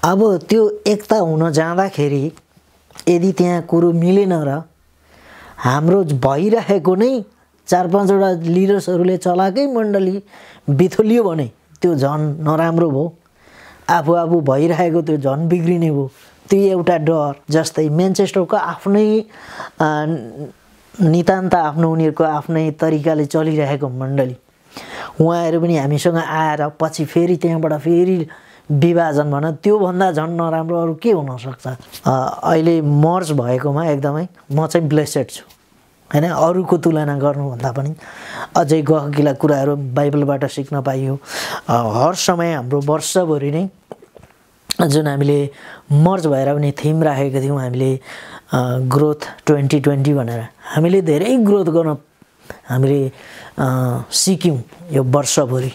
अब त्यो एकता हुन जाँदाखेरि यदि त्यहाँ कुरो मिलेन र हाम्रो भइरहेको नै 4-5वटा लिडर्सहरूले चलाएकै मण्डली बिथोलियो भने त्यो झन् नराम्रो भयो। आफू भइरहेको त्यो झन् बिग्रिने भयो। त्यो एउटा डर। जस्तै म्यानचेस्टरको आफ्नै नितान्त आफ्नो उनीहरूको आफ्नै तरिकाले चलिरहेको मण्डली, उहाँहरू पनि हामीसँग आएर पछि फेरि त्यहाँबाट फेरि विभाजन भन, त्योभन्दा झन् नराम्रो अरू के हुनसक्छ। अहिले मर्ज भएकोमा एकदमै म चाहिँ ब्लेसेड छु होइन। अरूको तुलना गर्नुभन्दा पनि अझै गहकिला कुराहरू बाइबलबाट सिक्न पाइयो। हर समय हाम्रो वर्षभरि नै जुन हामीले मर्ज भएर पनि थिम राखेको थियौँ हामीले ग्रोथ 2020 भनेर, हामीले धेरै ग्रोथ गर्न हामीले सिक्यौँ यो वर्षभरि।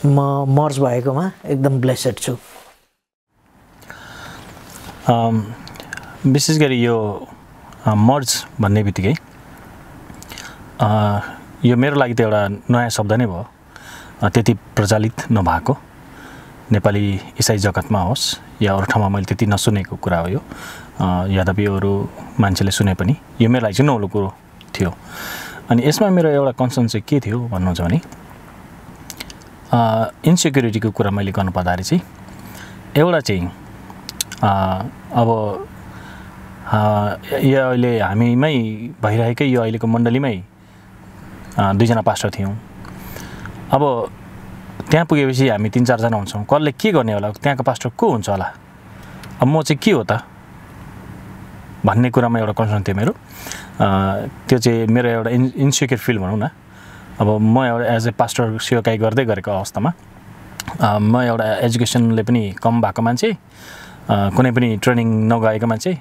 म मर्ज भएकोमा एकदम ब्लेसेड छु। विशेष गरी यो मर्ज भन्ने बित्तिकै यो मेरो लागि त एउटा नयाँ शब्द नै भयो, त्यति प्रचलित नभएको। नेपाली इसाई जगतमा होस् या अरू ठाउँमा मैले त्यति नसुनेको कुरा हो यो। यद्यपि अरू मान्छेले सुने पनि यो मेरो लागि चाहिँ नौलो कुरो थियो। अनि यसमा मेरो एउटा कन्सर्न चाहिँ के थियो भन्नुहुन्छ भने इन्सेक्युरिटीको कुरा मैले गर्नु पर्दाखेरि चाहिँ एउटा चाहिँ अब यो अहिले हामीमै भइरहेकै यो अहिलेको मण्डलीमै 2 जना पास्टर थियौँ। अब त्यहाँ पुगेपछि हामी 3-4 जना हुन्छौँ, कसले के गर्ने होला, त्यहाँको पास्टर को हुन्छ होला, अब म चाहिँ के हो त भन्ने कुरामा एउटा कन्सर्न थियो मेरो। त्यो चाहिँ मेरो एउटा इन्सेक्युर फिल भनौँ न। अब म एउटा एज ए पास्टर सेवाकाई गर्दै गरेको अवस्थामा म एउटा एजुकेसनले पनि कम भएको मान्छे, कुनै पनि ट्रेनिङ नगएको मान्छे।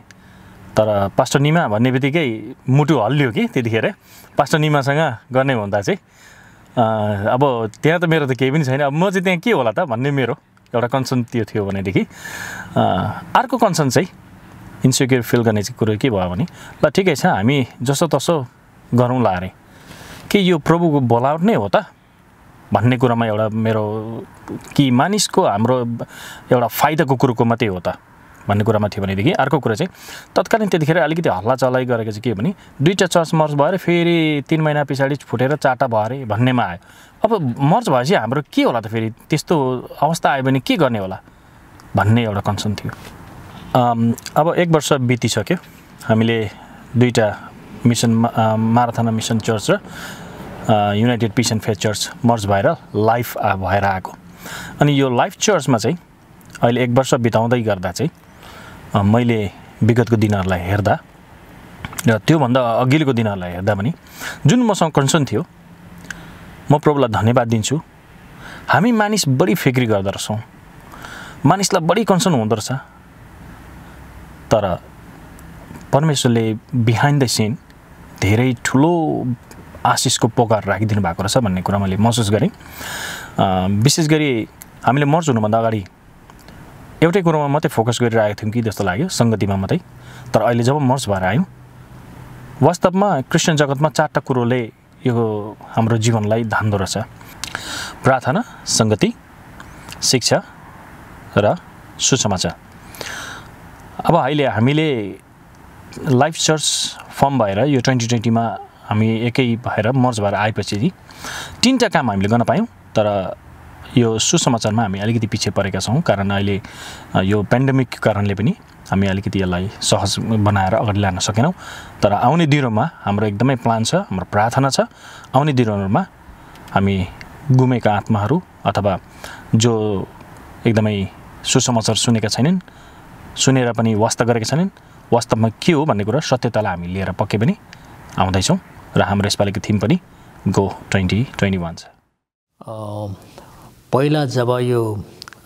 तर पास्टर निमा भन्ने बित्तिकै मुटु हल्लियो कि त्यतिखेर पास्टर निमासँग गर्ने भन्दा चाहिँ अब त्यहाँ त मेरो त केही पनि छैन, अब म चाहिँ त्यहाँ के होला त भन्ने मेरो एउटा कन्सर्न त्यो थियो भनेदेखि। अर्को कन्सर्न चाहिँ इन्सेक्युर फिल गर्ने चाहिँ कुरो के भयो भने ल ठिकै छ हामी जसोतसो गरौँला अरे, के यो प्रभुको बोलावट नै हो त भन्ने कुरामा एउटा मेरो कि मानिसको हाम्रो एउटा फाइदाको कुरोको मात्रै हो त भन्ने कुरामा थियो भनेदेखि अर्को कुरा चाहिँ तत्कालीन त्यतिखेर अलिकति हल्ला चलाइ गरेको चाहिँ के भने दुईटा चर्च मर्ज भएर फेरि 3 महिना पछाडि फुटेर 4टा भयो अरे भन्नेमा आयो। अब मर्ज भएपछि हाम्रो के होला त फेरि त्यस्तो अवस्था आयो भने के गर्ने होला भन्ने एउटा कन्सर्न थियो। अब 1 वर्ष बितिसक्यो, हामीले दुईटा मिसन माराथन मिसन चर्च र United Peace and Faith Church merge भएर लाइफ भएर आएको। अनि यो लाइफ चर्चमा चाहिँ अहिले 1 वर्ष बिताउँदै गर्दा चाहिँ मैले विगतको दिनहरूलाई हेर्दा र त्योभन्दा अघिल्लो दिनहरूलाई हेर्दा पनि जुन मसँग कन्सर्न थियो, म प्रभुलाई धन्यवाद दिन्छु। हामी मानिस बढी फिक्री गर्दो रहेछौँ, मानिसलाई बढी कन्सर्न हुँदो रहेछ, तर परमेश्वरले बिहाइन्ड द सिन धेरै ठुलो आशिषको पोकार राखिदिनु भएको रहेछ भन्ने कुरा मैले महसुस गरेँ। विशेष गरी हामीले मर्ज हुनुभन्दा अगाडि एउटै कुरोमा मात्रै फोकस गरिरहेको थियौँ कि जस्तो लाग्यो, सङ्गतिमा मात्रै। तर अहिले जब मर्ज भएर आयौँ, वास्तवमा क्रिस्चियन जगतमा 4टा कुरोले यो हाम्रो जीवनलाई धान्दो रहेछ: प्रार्थना, सङ्गति, शिक्षा र सुसमाचार। अब अहिले हामीले लाइफ चर्च फर्म भएर यो 2020 मा हामी एकै भएर मर्ज भएर आएपछि 3टा काम हामीले गर्न पायौँ। तर यो सुसमाचारमा हामी अलिकति पछि परेका छौँ, कारण अहिले यो पेन्डेमिकको कारणले पनि हामी अलिकति यसलाई सहज बनाएर अगाडि लान सकेनौँ। तर आउने दिनहरूमा हाम्रो एकदमै प्लान छ, हाम्रो प्रार्थना छ, आउने दिनहरूमा हामी गुमेका आत्माहरू अथवा जो एकदमै सुसमाचार सुनेका छैनन्, सुनेर पनि वास्ता गरेका छैनन्, वास्तवमा के हो भन्ने कुरा सत्यतालाई हामी लिएर पक्कै पनि आउँदैछौँ। र हाम्रो यसपालिको थिम पनि गो 2021 छ। पहिला जब यो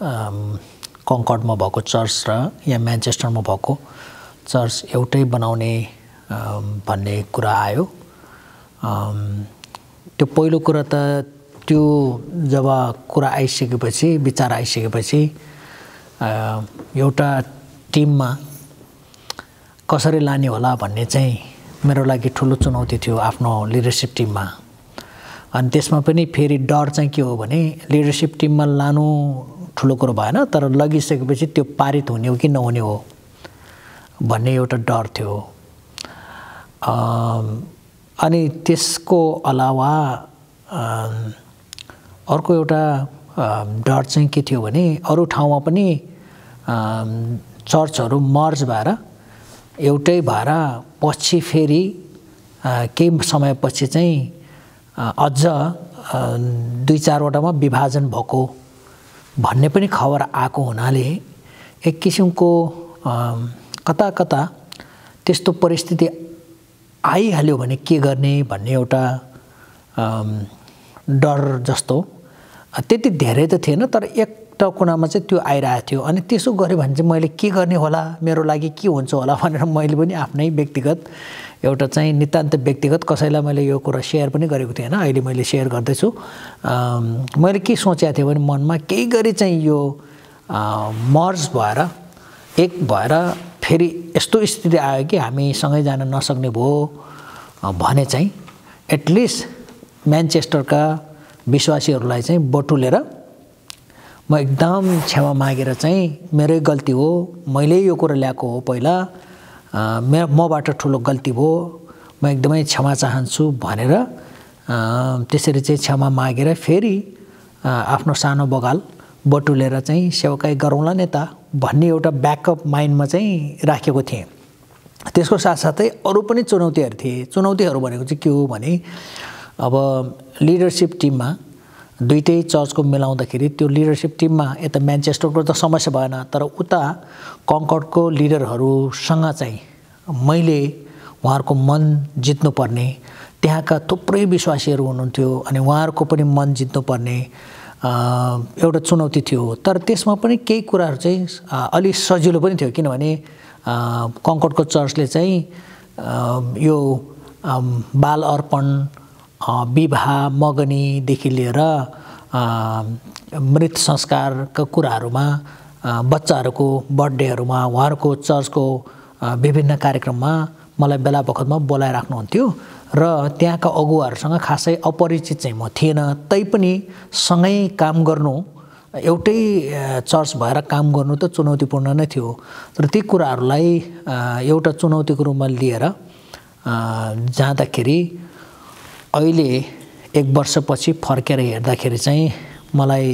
कङ्कर्डमा भएको चर्च र यहाँ म्यान्चेस्टरमा भएको चर्च एउटै बनाउने भन्ने कुरा आयो। त्यो पहिलो कुरा त त्यो जब कुरा आइसकेपछि, विचार आइसकेपछि एउटा टिममा कसरी लाने होला भन्ने चाहिँ मेरो लागि ठुलो चुनौती थियो आफ्नो लिडरसिप टिममा। अनि त्यसमा पनि फेरि डर चाहिँ के हो भने लिडरसिप टिममा लानु ठुलो कुरो भएन, तर लगिसकेपछि त्यो पारित हुने हो कि नहुने हो भन्ने एउटा डर थियो। अनि त्यसको अलावा अर्को एउटा डर चाहिँ के थियो भने अरू ठाउँमा पनि चर्चहरू मर्ज भएर एउटै भएर पछि फेरि केही समयपछि चाहिँ अझ 2-4वटामा विभाजन भएको भन्ने पनि खबर आएको हुनाले एक किसिमको कता कता त्यस्तो परिस्थिति आइहाल्यो भने के गर्ने भन्ने एउटा डर जस्तो। त्यति धेरै त थिएन, तर एउटा कुनामा चाहिँ त्यो आइरहेको थियो। अनि त्यसो गऱ्यो भने चाहिँ मैले के गर्ने होला, मेरो लागि के हुन्छ होला भनेर मैले पनि आफ्नै व्यक्तिगत एउटा चाहिँ नितान्त व्यक्तिगत कसैलाई मैले यो कुरा सेयर पनि गरेको थिएन। अहिले मैले सेयर गर्दैछु। मैले के सोचेको थिएँ भने मनमा केही गरी चाहिँ यो मर्ज भएर एक भएर फेरि यस्तो स्थिति आयो कि हामी सँगै जान नसक्ने भयो भने चाहिँ एटलिस्ट म्यान्चेस्टरका विश्वासीहरूलाई चाहिँ बटुलेर म एकदम क्षमा मागेर चाहिँ मेरै गल्ती हो, मैले यो कुरा ल्याएको हो, पहिला मबाट ठुलो गल्ती भयो, म एकदमै क्षमा चाहन्छु भनेर त्यसरी चाहिँ क्षमा मागेर फेरि आफ्नो सानो बगाल बटुलेर चाहिँ सेवाकाई गरौँला नि त भन्ने एउटा ब्याकअप माइन्डमा चाहिँ राखेको थिएँ। त्यसको साथसाथै अरू पनि चुनौतीहरू थिए। चुनौतीहरू भनेको चाहिँ के हो भने अब लिडरसिप टिममा दुईटै चर्चको मिलाउँदाखेरि त्यो लिडरसिप टिममा यता म्यान्चेस्टरको त समस्या भएन, तर उता कङ्कर्डको लिडरहरूसँग चाहिँ मैले उहाँहरूको मन जित्नुपर्ने, त्यहाँका थुप्रै विश्वासीहरू हुनुहुन्थ्यो अनि उहाँहरूको पनि मन जित्नुपर्ने एउटा चुनौती थियो। तर त्यसमा पनि केही कुराहरू चाहिँ अलि सजिलो पनि थियो, किनभने कङ्कर्डको चर्चले चाहिँ यो बाल अर्पण, विवाह, मगनीदेखि लिएर मृत संस्कारका कुराहरूमा, बच्चाहरूको बर्थडेहरूमा, उहाँहरूको चर्चको विभिन्न कार्यक्रममा मलाई बेला बखतमा बोलाइराख्नुहुन्थ्यो र त्यहाँका अगुवाहरूसँग खासै अपरिचित चाहिँ म थिएन। तैपनि सँगै काम गर्नु एउटै चर्च भएर काम गर्नु त चुनौतीपूर्ण नै थियो। तर ती कुराहरूलाई एउटा चुनौतीको रूपमा लिएर जाँदाखेरि अहिले 1 वर्षपछि फर्केर हेर्दाखेरि चाहिँ मलाई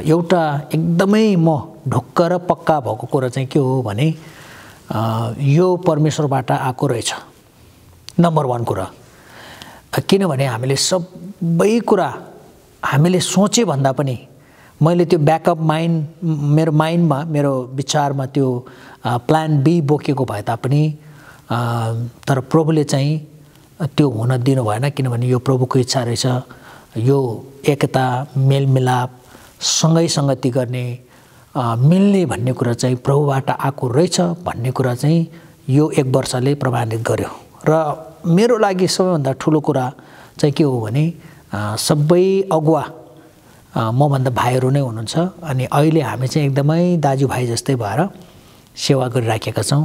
एउटा एकदमै म ढुक्क र पक्का भएको कुरा चाहिँ के हो भने यो परमेश्वरबाट आएको रहेछ। नम्बर 1 कुरा, किनभने हामीले सबै कुरा हामीले सोचे भन्दा पनि मैले त्यो ब्याकअप मेरो माइन्डमा मेरो विचारमा त्यो प्लान बी बोकेको भए तापनि तर प्रभुले चाहिँ त्यो हुन दिनु भएन, किनभने यो प्रभुको इच्छा रहेछ। यो एकता मेलमिलाप सँगै सङ्गति गर्ने मिल्ने भन्ने कुरा चाहिँ प्रभुबाट आएको रहेछ भन्ने कुरा चाहिँ यो 1 वर्षले प्रमाणित गर्यो। र मेरो लागि सबैभन्दा ठुलो कुरा चाहिँ के हो भने सबै अगुवा मभन्दा भाइहरू नै हुनुहुन्छ अनि अहिले हामी चाहिँ एकदमै दाजुभाइ जस्तै भएर सेवा गरिराखेका छौँ।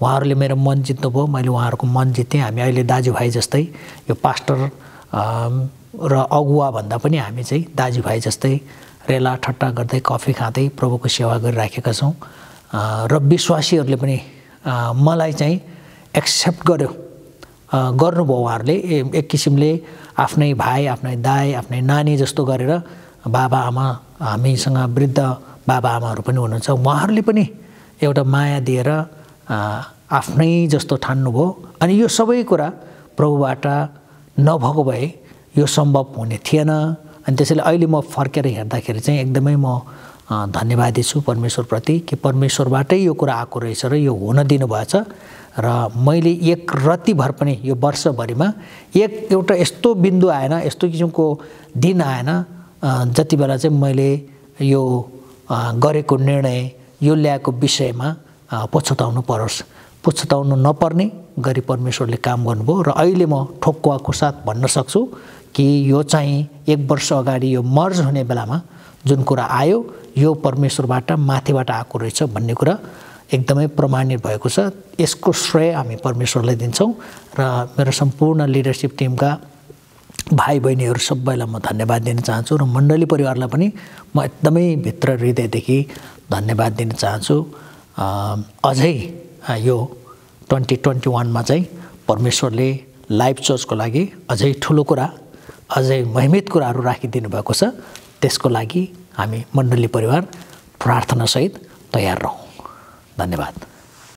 उहाँहरूले मेरो मन जित्नुभयो, मैले उहाँहरूको मन जितेँ। हामी अहिले दाजुभाइ जस्तै यो पास्टर र अगुवा भन्दा पनि हामी चाहिँ दाजुभाइ जस्तै रेला ठट्टा गर्दै कफी खाँदै प्रभुको सेवा गरिराखेका छौँ। र विश्वासीहरूले पनि मलाई चाहिँ एक्सेप्ट गर्नुभयो। उहाँहरूले एक किसिमले आफ्नै भाइ, आफ्नै दाइ, आफ्नै नानी जस्तो गरेर बाबा आमा, हामीसँग वृद्ध बाबा आमाहरू पनि हुनुहुन्छ, उहाँहरूले पनि एउटा माया दिएर आफ्नै जस्तो ठान्नुभयो। अनि यो सबै कुरा प्रभुबाट नभएको भए यो सम्भव हुने थिएन। अनि त्यसैले अहिले म फर्केर हेर्दाखेरि चाहिँ एकदमै म धन्यवादी छु परमेश्वरप्रति कि परमेश्वरबाटै यो कुरा आएको रहेछ र यो हुन दिनुभएछ। र मैले एक रत्तिभर पनि यो वर्षभरिमा एउटा यस्तो बिन्दु आएन, यस्तो किसिमको दिन आएन जति बेला चाहिँ मैले यो गरेको निर्णय, यो ल्याएको विषयमा पछुताउनु परोस्। पछुताउनु नपर्ने गरी परमेश्वरले काम गर्नुभयो। र अहिले म ठोक्कुवाको साथ भन्न सक्छु कि यो चाहिँ 1 वर्ष अगाडि यो मर्ज हुने बेलामा जुन कुरा आयो यो परमेश्वरबाट माथिबाट आएको रहेछ भन्ने कुरा एकदमै प्रमाणित भएको छ। यसको श्रेय हामी परमेश्वरलाई दिन्छौँ र मेरो सम्पूर्ण लिडरसिप टिमका भाइ बहिनीहरू सबैलाई म धन्यवाद दिन चाहन्छु र मण्डली परिवारलाई पनि म एकदमै भित्र हृदयदेखि धन्यवाद दिन चाहन्छु। अझै यो 2021मा चाहिँ परमेश्वरले लाइफ चर्चको लागि अझै ठुलो कुरा, अझै महिमित कुराहरू राखिदिनु भएको छ। त्यसको लागि हामी मण्डली परिवार प्रार्थनासहित तयार रहौँ। धन्यवाद।